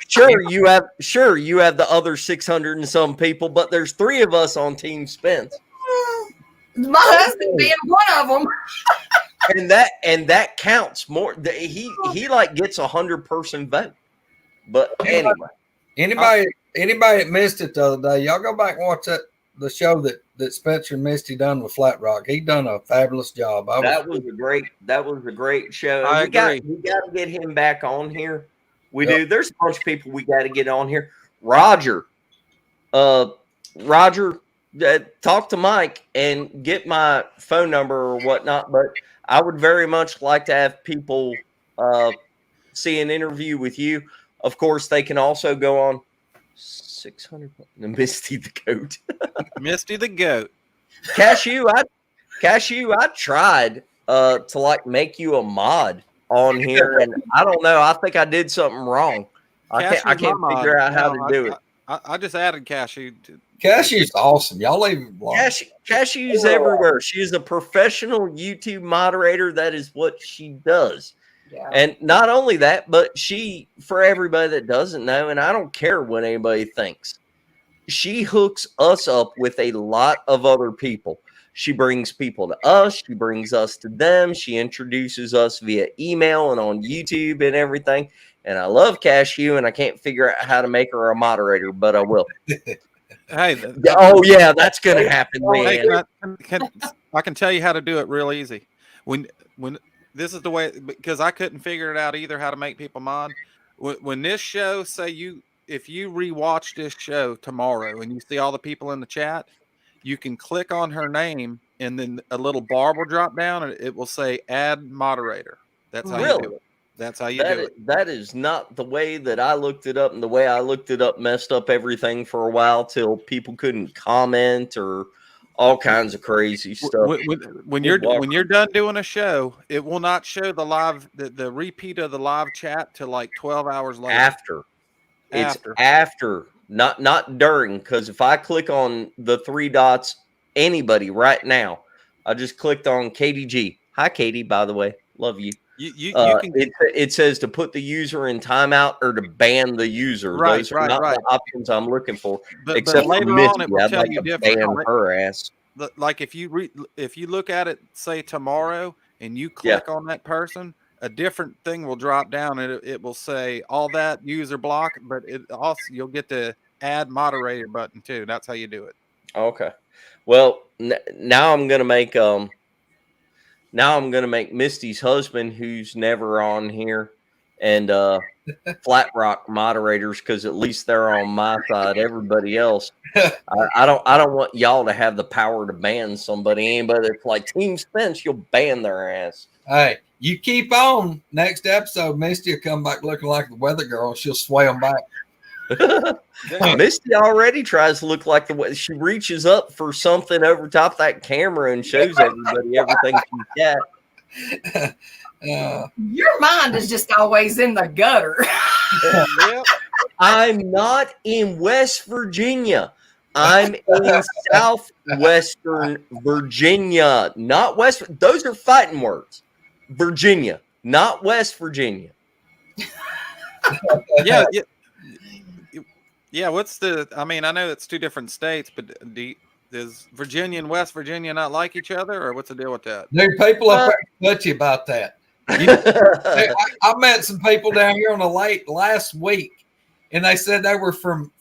Sure, you have the other 600 and some people, but there's 3 of us on Team Spence.
My husband being one of them.
And that counts more. He like gets 100-person vote. But anyway,
Anybody that missed it the other day, y'all go back and watch the show that that Spencer and Misty done with Flat Rock. He done a fabulous job.
That was a great show.
I
And we got
agree.
to get him back on here. We
Yep.
do. There's a bunch of people we got to get on here. Roger, Roger, talk to Mike and get my phone number or whatnot. But I would very much like to have people see an interview with you. Of course, they can also go on 600. Misty the Goat.
Misty the Goat.
Cashew, I tried to like make you a mod on here, and I don't know. I think I did something wrong. I can't figure out how to do it.
I just added Cashew.
Cashew's awesome. Y'all leave him alone.
Cashew's everywhere. She's a professional YouTube moderator. That is what she does.
Yeah.
And not only that, but she, for everybody that doesn't know, and I don't care what anybody thinks, she hooks us up with a lot of other people. She brings people to us. She brings us to them. She introduces us via email and on YouTube and everything. And I love Cashew, and I can't figure out how to make her a moderator, but I will.
Hey,
Oh, yeah, that's going to happen,
hey,
man.
I can tell you how to do it real easy. When this is the way, because I couldn't figure it out either, how to make people mod. When this show, if you rewatch this show tomorrow and you see all the people in the chat, you can click on her name and then a little bar will drop down and it will say add moderator. That's how you do it. That's how you do it.
That is not the way that I looked it up, and the way I looked it up messed up everything for a while till people couldn't comment or all kinds of crazy stuff.
When you're done doing a show, it will not show the repeat of the live chat till like 12 hours later.
It's after, not during, because if I click on the three dots, anybody right now, I just clicked on Katie G. Hi, Katie, by the way. Love you.
You can.
It says to put the user in timeout or to ban the user.
Right,
Those are not the options I'm looking for.
But
except
later
for Misty,
on, it will
I'd
tell
like
you
to
different.
ban her ass.
Like if you look at it, say tomorrow, and you click on that person, a different thing will drop down, and it will say all that user block. But it also you'll get the add moderator button too. That's how you do it.
Okay. Well, now I'm gonna make Misty's husband, who's never on here, and Flat Rock moderators, because at least they're on my side. Everybody else, I don't want y'all to have the power to ban somebody. Anybody that's like Team Spence, you'll ban their ass.
Hey, you keep on. Next episode, Misty will come back looking like the weather girl. She'll sway them back.
Misty already tries to look like the way she reaches up for something over top that camera and shows everybody everything she's got.
Your mind is just always in the gutter.
Yep.
I'm not in West Virginia. I'm in Southwestern Virginia, not West. Those are fighting words. Virginia, not West Virginia.
Yeah. Yeah, what's the? I mean, I know it's two different states, but does Virginia and West Virginia not like each other, or what's the deal with that?
Dude, people up there touchy about that. I met some people down here on the lake last week, and they said they were from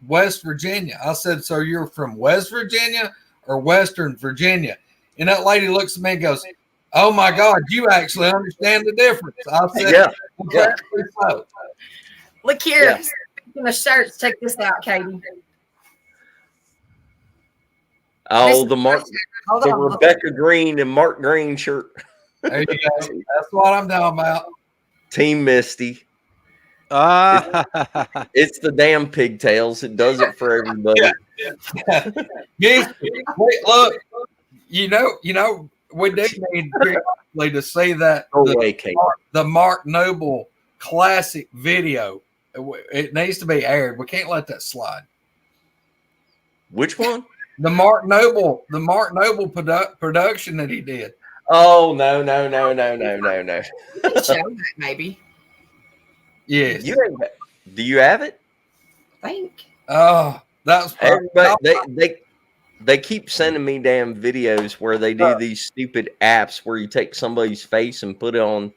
West Virginia. I said, "So you're from West Virginia or Western Virginia?" And that lady looks at me and goes, "Oh my God, you actually understand the difference." I said,
Yeah.
So.
Look here. The shirts. Check this out, Katie.
Oh,
Hold
the
on.
Rebecca Green and Mark Green shirt.
There you go. That's what I'm talking about.
Team Misty.
Ah,
It's the damn pigtails. It does it for everybody.
Yes. Wait, look. You know, we do need periodically to see that
Go away, Kate.
the Mark Noble classic video. It needs to be aired. We can't let that slide.
Which one?
The Mark Noble production that he did.
Oh, no.
Show that, maybe.
Yes.
Do you have it?
I think.
Oh, that's
Everybody, they keep sending me damn videos where they do these stupid apps where you take somebody's face and put it on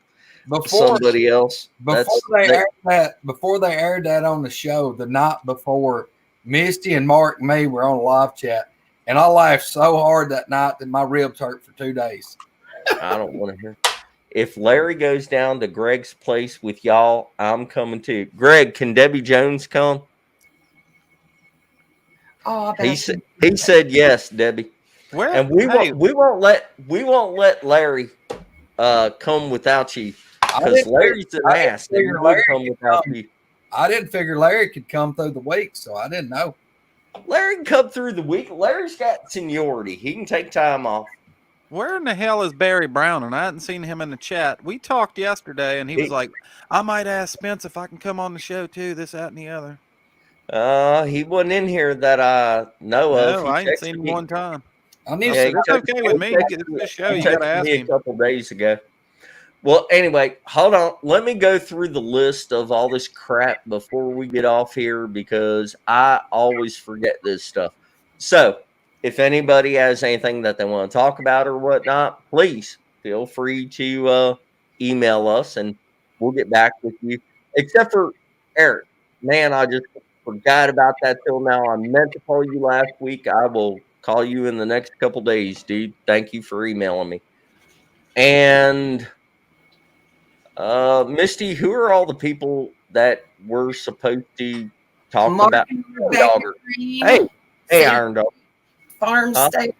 somebody else.
Before they aired that on the show, the night before, Misty and Mark and me were on a live chat, And I laughed so hard that night that my ribs hurt for 2 days.
I don't want to hear. If Larry goes down to Greg's place with y'all, I'm coming too. Greg, can Debbie Jones come?
Oh, I bet
He said yes, Debbie.
Where?
And we won't let Larry come without you, because Larry's an ass and he would come without you.
I didn't figure Larry could come through the week, so I didn't know.
Larry can come through the week. Larry's got seniority. He can take time off.
Where in the hell is Barry Brown? And I hadn't seen him in the chat. We talked yesterday, and he was like, I might ask Spence if I can come on the show too, this, that, and the other.
He wasn't in here that I know of.
No, I ain't seen him one time.
It's
okay with me. It's a show. You got to ask him.
A couple days ago. Well, anyway, hold on. Let me go through the list of all this crap before we get off here, because I always forget this stuff. So, if anybody has anything that they want to talk about or whatnot, please feel free to email us and we'll get back with you. Except for Eric. Man, I just forgot about that till now. I meant to call you last week. I will call you in the next couple days, dude. Thank you for emailing me. And Misty, who are all the people that we're supposed to talk about? Hey, Iron Dog.
Farm State.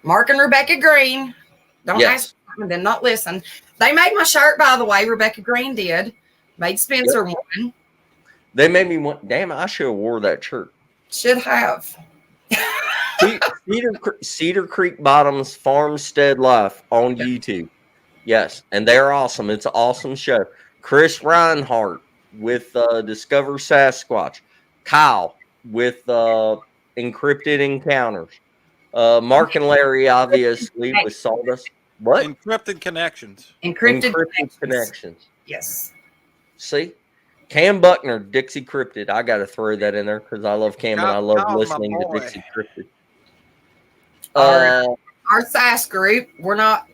Mark and Rebecca Green. Don't ask them, then not listen. They made my shirt, by the way. Rebecca Green did. Made Spencer one.
They made me one. Damn, I should have wore that shirt.
Should have.
Cedar Creek Bottoms Farmstead Life on YouTube. Yes, and they're awesome. It's an awesome show. Chris Reinhardt with Discover Sasquatch. Kyle with Encrypted Encounters. Mark and Larry, obviously, with Sawdust. What?
Encrypted Connections.
Encrypted
Connections.
Yes.
See? Cam Buckner, Dixie Cryptid. I got to throw that in there because I love Cam and I love listening to Dixie Cryptid.
Our SAS group, we're not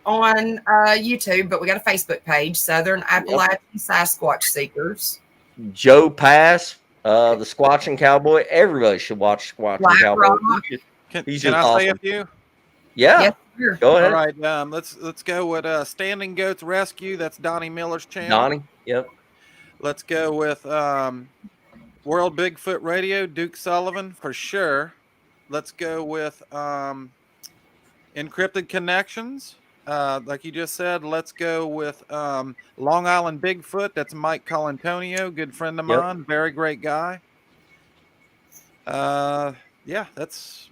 on YouTube, but we got a Facebook page, Southern Appalachian Sasquatch Seekers.
Joe Pass, the Squatching Cowboy. Everybody should watch Squatching Cowboy.
Can I
awesome.
say a few?
Yeah.
Yes, sure.
Go ahead.
All right. Let's go with Standing Goats Rescue. That's Donnie Miller's channel.
Donnie. Yep.
Let's go with World Bigfoot Radio, Duke Sullivan for sure. Let's go with Encrypted Connections. Like you just said, let's go with Long Island Bigfoot. That's Mike Colantonio, good friend of mine, very great guy. Yeah, that's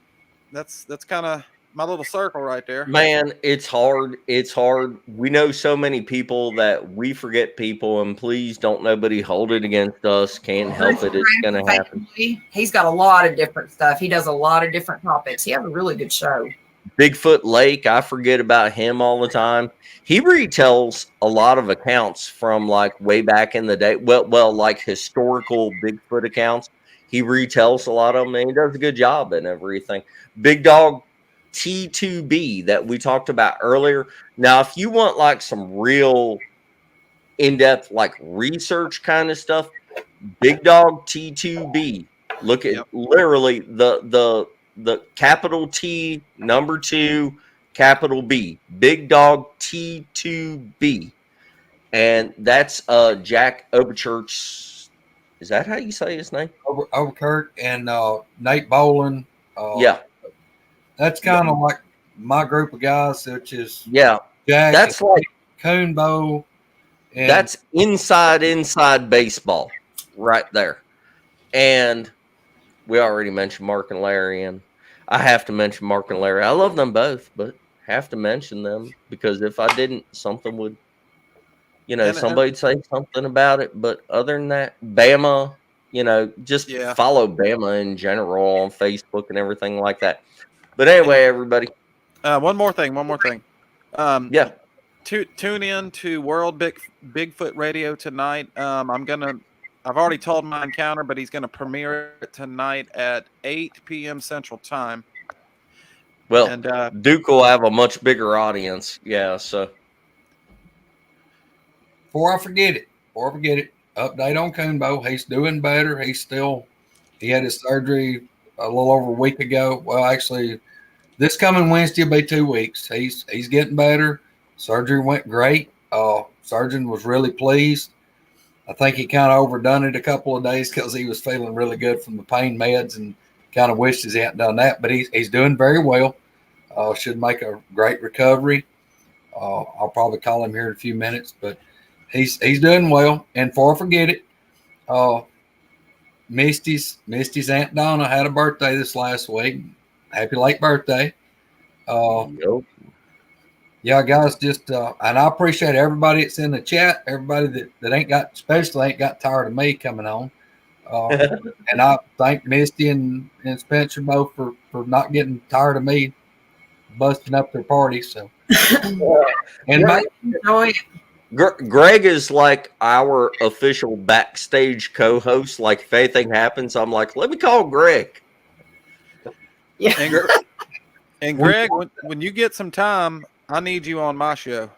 kind of my little circle right there.
Man, it's hard. It's hard. We know so many people that we forget people, and please don't nobody hold it against us. Can't help it. It's going to happen.
He's got a lot of different stuff. He does a lot of different topics. He has a really good show.
Bigfoot Lake, I forget about him all the time. He retells a lot of accounts from like way back in the day. Well, like historical Bigfoot accounts. He retells a lot of them, and he does a good job and everything. Big Dog T2B that we talked about earlier. Now, if you want like some real in-depth like research kind of stuff, Big Dog T2B. Look at literally the capital T, number 2, capital B. Big Dog T2B. And that's Jack Oberchurch. Is that how you say his name?
Overkirk and Nate Boland.
Yeah.
That's kind of like my group of guys, which is
Jack. That's like
Coonbow.
That's inside baseball right there. And we already mentioned Mark and Larry, and I have to mention Mark and Larry. I love them both, but have to mention them because if I didn't, something would, somebody'd say something about it. But other than that, Bama, just follow Bama in general on Facebook and everything like that. But anyway, everybody.
One more thing.
Yeah.
Tune in to World Bigfoot Radio tonight. I've already told my encounter, but he's gonna premiere it tonight at 8 p.m. Central Time.
Well, and Duke will have a much bigger audience. Yeah, so
before I forget it, update on Coonbow. He's doing better. He had his surgery a little over a week ago. Well, actually, this coming Wednesday will be 2 weeks. He's getting better. Surgery went great. Surgeon was really pleased. I think he kind of overdone it a couple of days because he was feeling really good from the pain meds and kind of wishes he hadn't done that. But he's doing very well. Should make a great recovery. I'll probably call him here in a few minutes, but he's doing well. And before I forget it, Misty's Aunt Donna had a birthday this last week. Happy late birthday.
Yep.
Yeah, guys, just and I appreciate everybody that's in the chat, everybody that ain't got tired of me coming on. And I thank Misty and Spencer both for not getting tired of me busting up their party. So and
Greg is like our official backstage co-host. Like if anything happens, I'm like, let me call Greg.
Yeah.
And Greg, when you get some time, I need you on my show.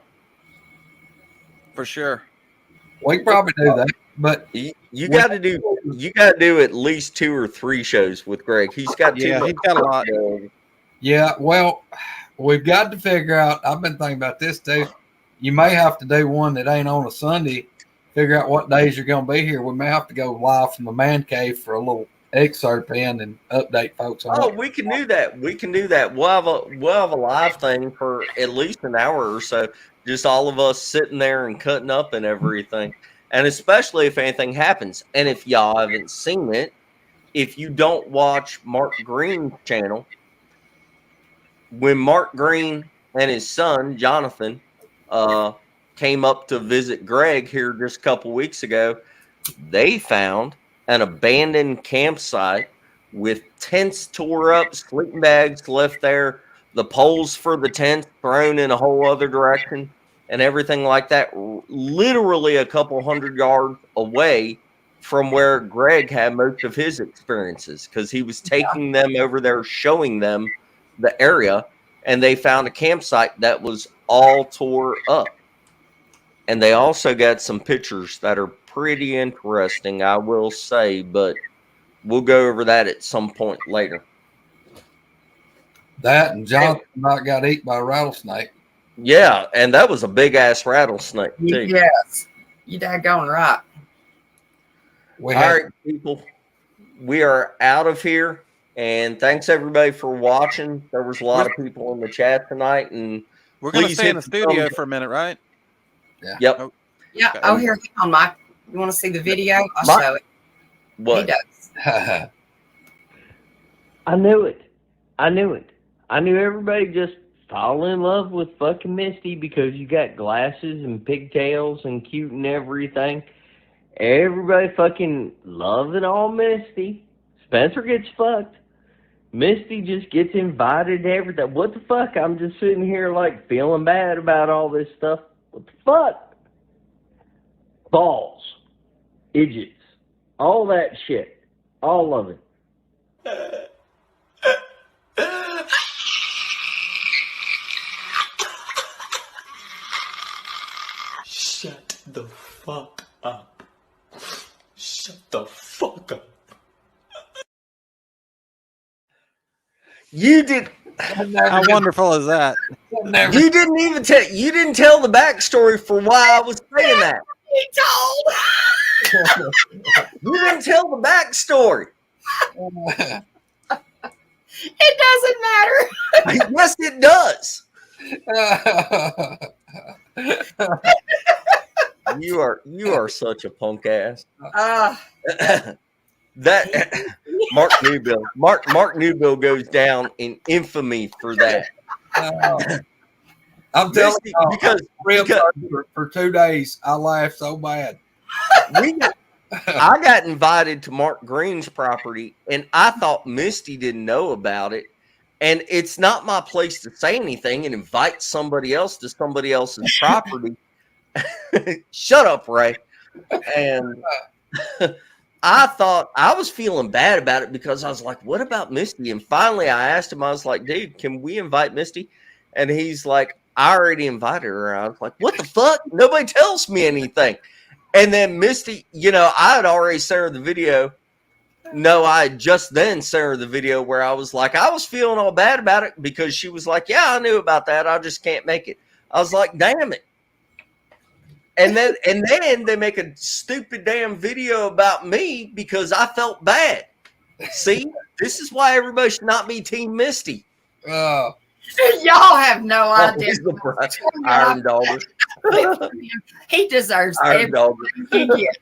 For sure.
We can probably do that. But
you got to do at least 2 or 3 shows with Greg. He's got
he's got a lot.
Yeah, well, we've got to figure out. I've been thinking about this too. You may have to do one that ain't on a Sunday. Figure out what days you're going to be here. We may have to go live from the man cave for a little excerpt in and update folks on.
Oh, we can do that. We can do that. We'll have a live thing for at least an hour or so. Just all of us sitting there and cutting up and everything. And especially if anything happens. And if y'all haven't seen it, if you don't watch Mark Green's channel, when Mark Green and his son, Jonathan, came up to visit Greg here just a couple weeks ago, they found an abandoned campsite with tents tore up, sleeping bags left there, the poles for the tents thrown in a whole other direction, and everything like that, literally a couple hundred yards away from where Greg had most of his experiences, because he was taking them over there, showing them the area, and they found a campsite that was all tore up. And they also got some pictures that are pretty interesting, I will say, but we'll go over that at some point later.
That and Jonathan about got eaten by a rattlesnake.
Yeah, and that was a big-ass rattlesnake, too.
Yes. You daggone right.
All right, people. We are out of here. And thanks, everybody, for watching. There was a lot of people in the chat tonight. And
we're going to stay in the studio for a minute, right?
Yeah.
Yep.
Oh,
Yeah.
okay.
Oh, here, hang on, Mike. You want to see the video? I'll show it.
What?
He does.
I knew it. I knew everybody just fall in love with fucking Misty because you got glasses and pigtails and cute and everything. Everybody fucking loves it all Misty. Spencer gets fucked. Misty just gets invited to everything. What the fuck? I'm just sitting here like feeling bad about all this stuff. What the fuck? Balls. Idiots. All that shit. All of it.
Shut the fuck up. Shut the fuck up.
You did.
How wonderful is that?
You didn't tell the backstory for why I was saying that.
He told.
You didn't tell the backstory.
It doesn't matter.
Yes, it does. You are such a punk ass. That Mark Newbill. Mark Newbill goes down in infamy for that.
I'm telling
Misty,
you,
because
for 2 days, I laughed so bad.
I got invited to Mark Green's property, and I thought Misty didn't know about it. And it's not my place to say anything and invite somebody else to somebody else's property. Shut up, Ray. And I thought I was feeling bad about it because I was like, what about Misty? And finally I asked him, I was like, dude, can we invite Misty? And he's like, I already invited her. I was like, what the fuck? Nobody tells me anything. And then Misty, I had already sent her the video. No, I just then sent her the video where I was like, I was feeling all bad about it because she was like, yeah, I knew about that. I just can't make it. I was like, damn it. And then they make a stupid damn video about me because I felt bad. See, this is why everybody should not be Team Misty.
Y'all have no idea.
He's the Iron Daughter.
He deserves
Iron Daughter.
everything he gets.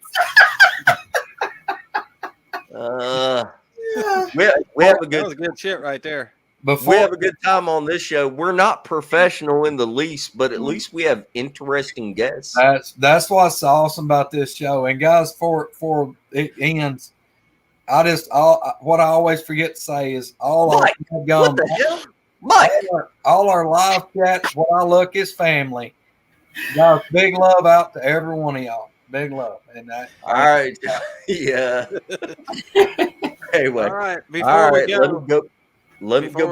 We have a
That was
good
good shit right there.
we have a good time on this show. We're not professional in the least, but at least we have interesting guests.
That's what's awesome about this show. And guys, for it ends, what I always forget to say is
Mike, what the hell? Mike,
all our live chats, what I look is family. Guys, big love out to every one of y'all. Big love. And
all right. Yeah. Anyway.
All right. Before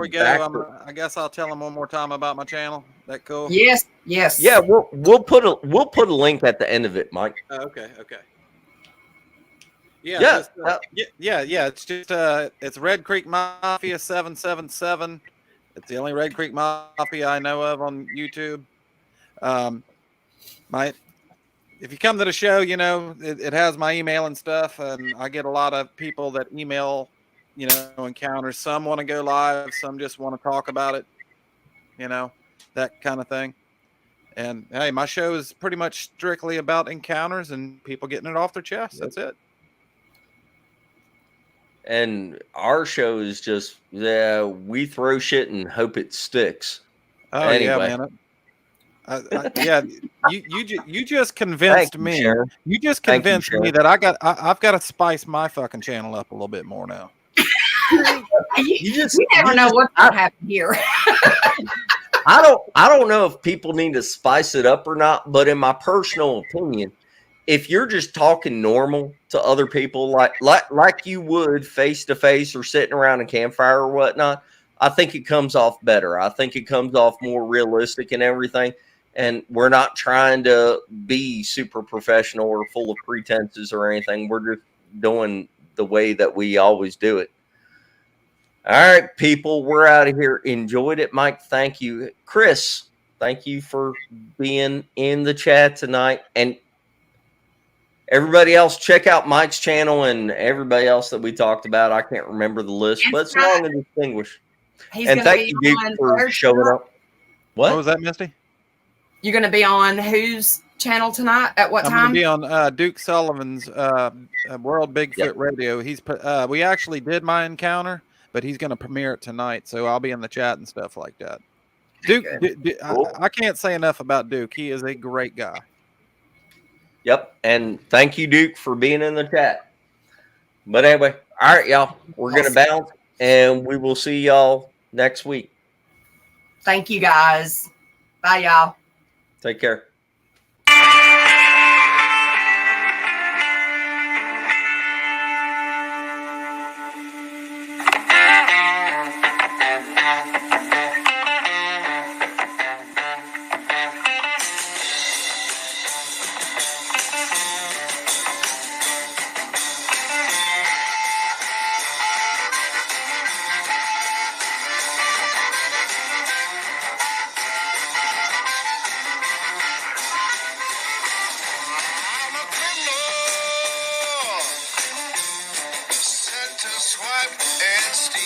we go,
I
I guess I'll tell them one more time about my channel. That cool?
Yes.
Yeah, we'll put a link at the end of it, Mike.
Okay.
Yeah.
It's just it's Red Creek Mafia 777. It's the only Red Creek Mafia I know of on YouTube. If you come to the show, you know it has my email and stuff, and I get a lot of people that email, you know, encounters. Some want to go live, some just want to talk about it, you know, that kind of thing. And hey, my show is pretty much strictly about encounters and people getting it off their chest. That's it.
And our show is just we throw shit and hope it sticks.
Oh
anyway.
yeah, man. You just convinced me.
Sharon.
You just convinced me that I've got to spice my fucking channel up a little bit more now.
You never know what's going to happen here.
I don't know if people need to spice it up or not, but in my personal opinion, if you're just talking normal to other people like you would face to face or sitting around a campfire or whatnot, I think it comes off better. I think it comes off more realistic and everything. And we're not trying to be super professional or full of pretenses or anything. We're just doing the way that we always do it. All right, people, we're out of here. Enjoyed it, Mike. Thank you. Chris, thank you for being in the chat tonight. And everybody else, check out Mike's channel and everybody else that we talked about. I can't remember the list, but it's long and distinguished. And thank you, Duke, for showing up.
What was that, Misty?
You're going to be on whose channel tonight? At what time?
I'm going to be on Duke Sullivan's World Bigfoot Radio. We actually did my encounter, but he's going to premiere it tonight, so I'll be in the chat and stuff like that. Duke, cool. I can't say enough about Duke. He is a great guy.
Yep, and thank you, Duke, for being in the chat. But anyway, all right, y'all, we're going to bounce, and we will see y'all next week.
Thank you, guys. Bye, y'all.
Take care.
Swipe and steal.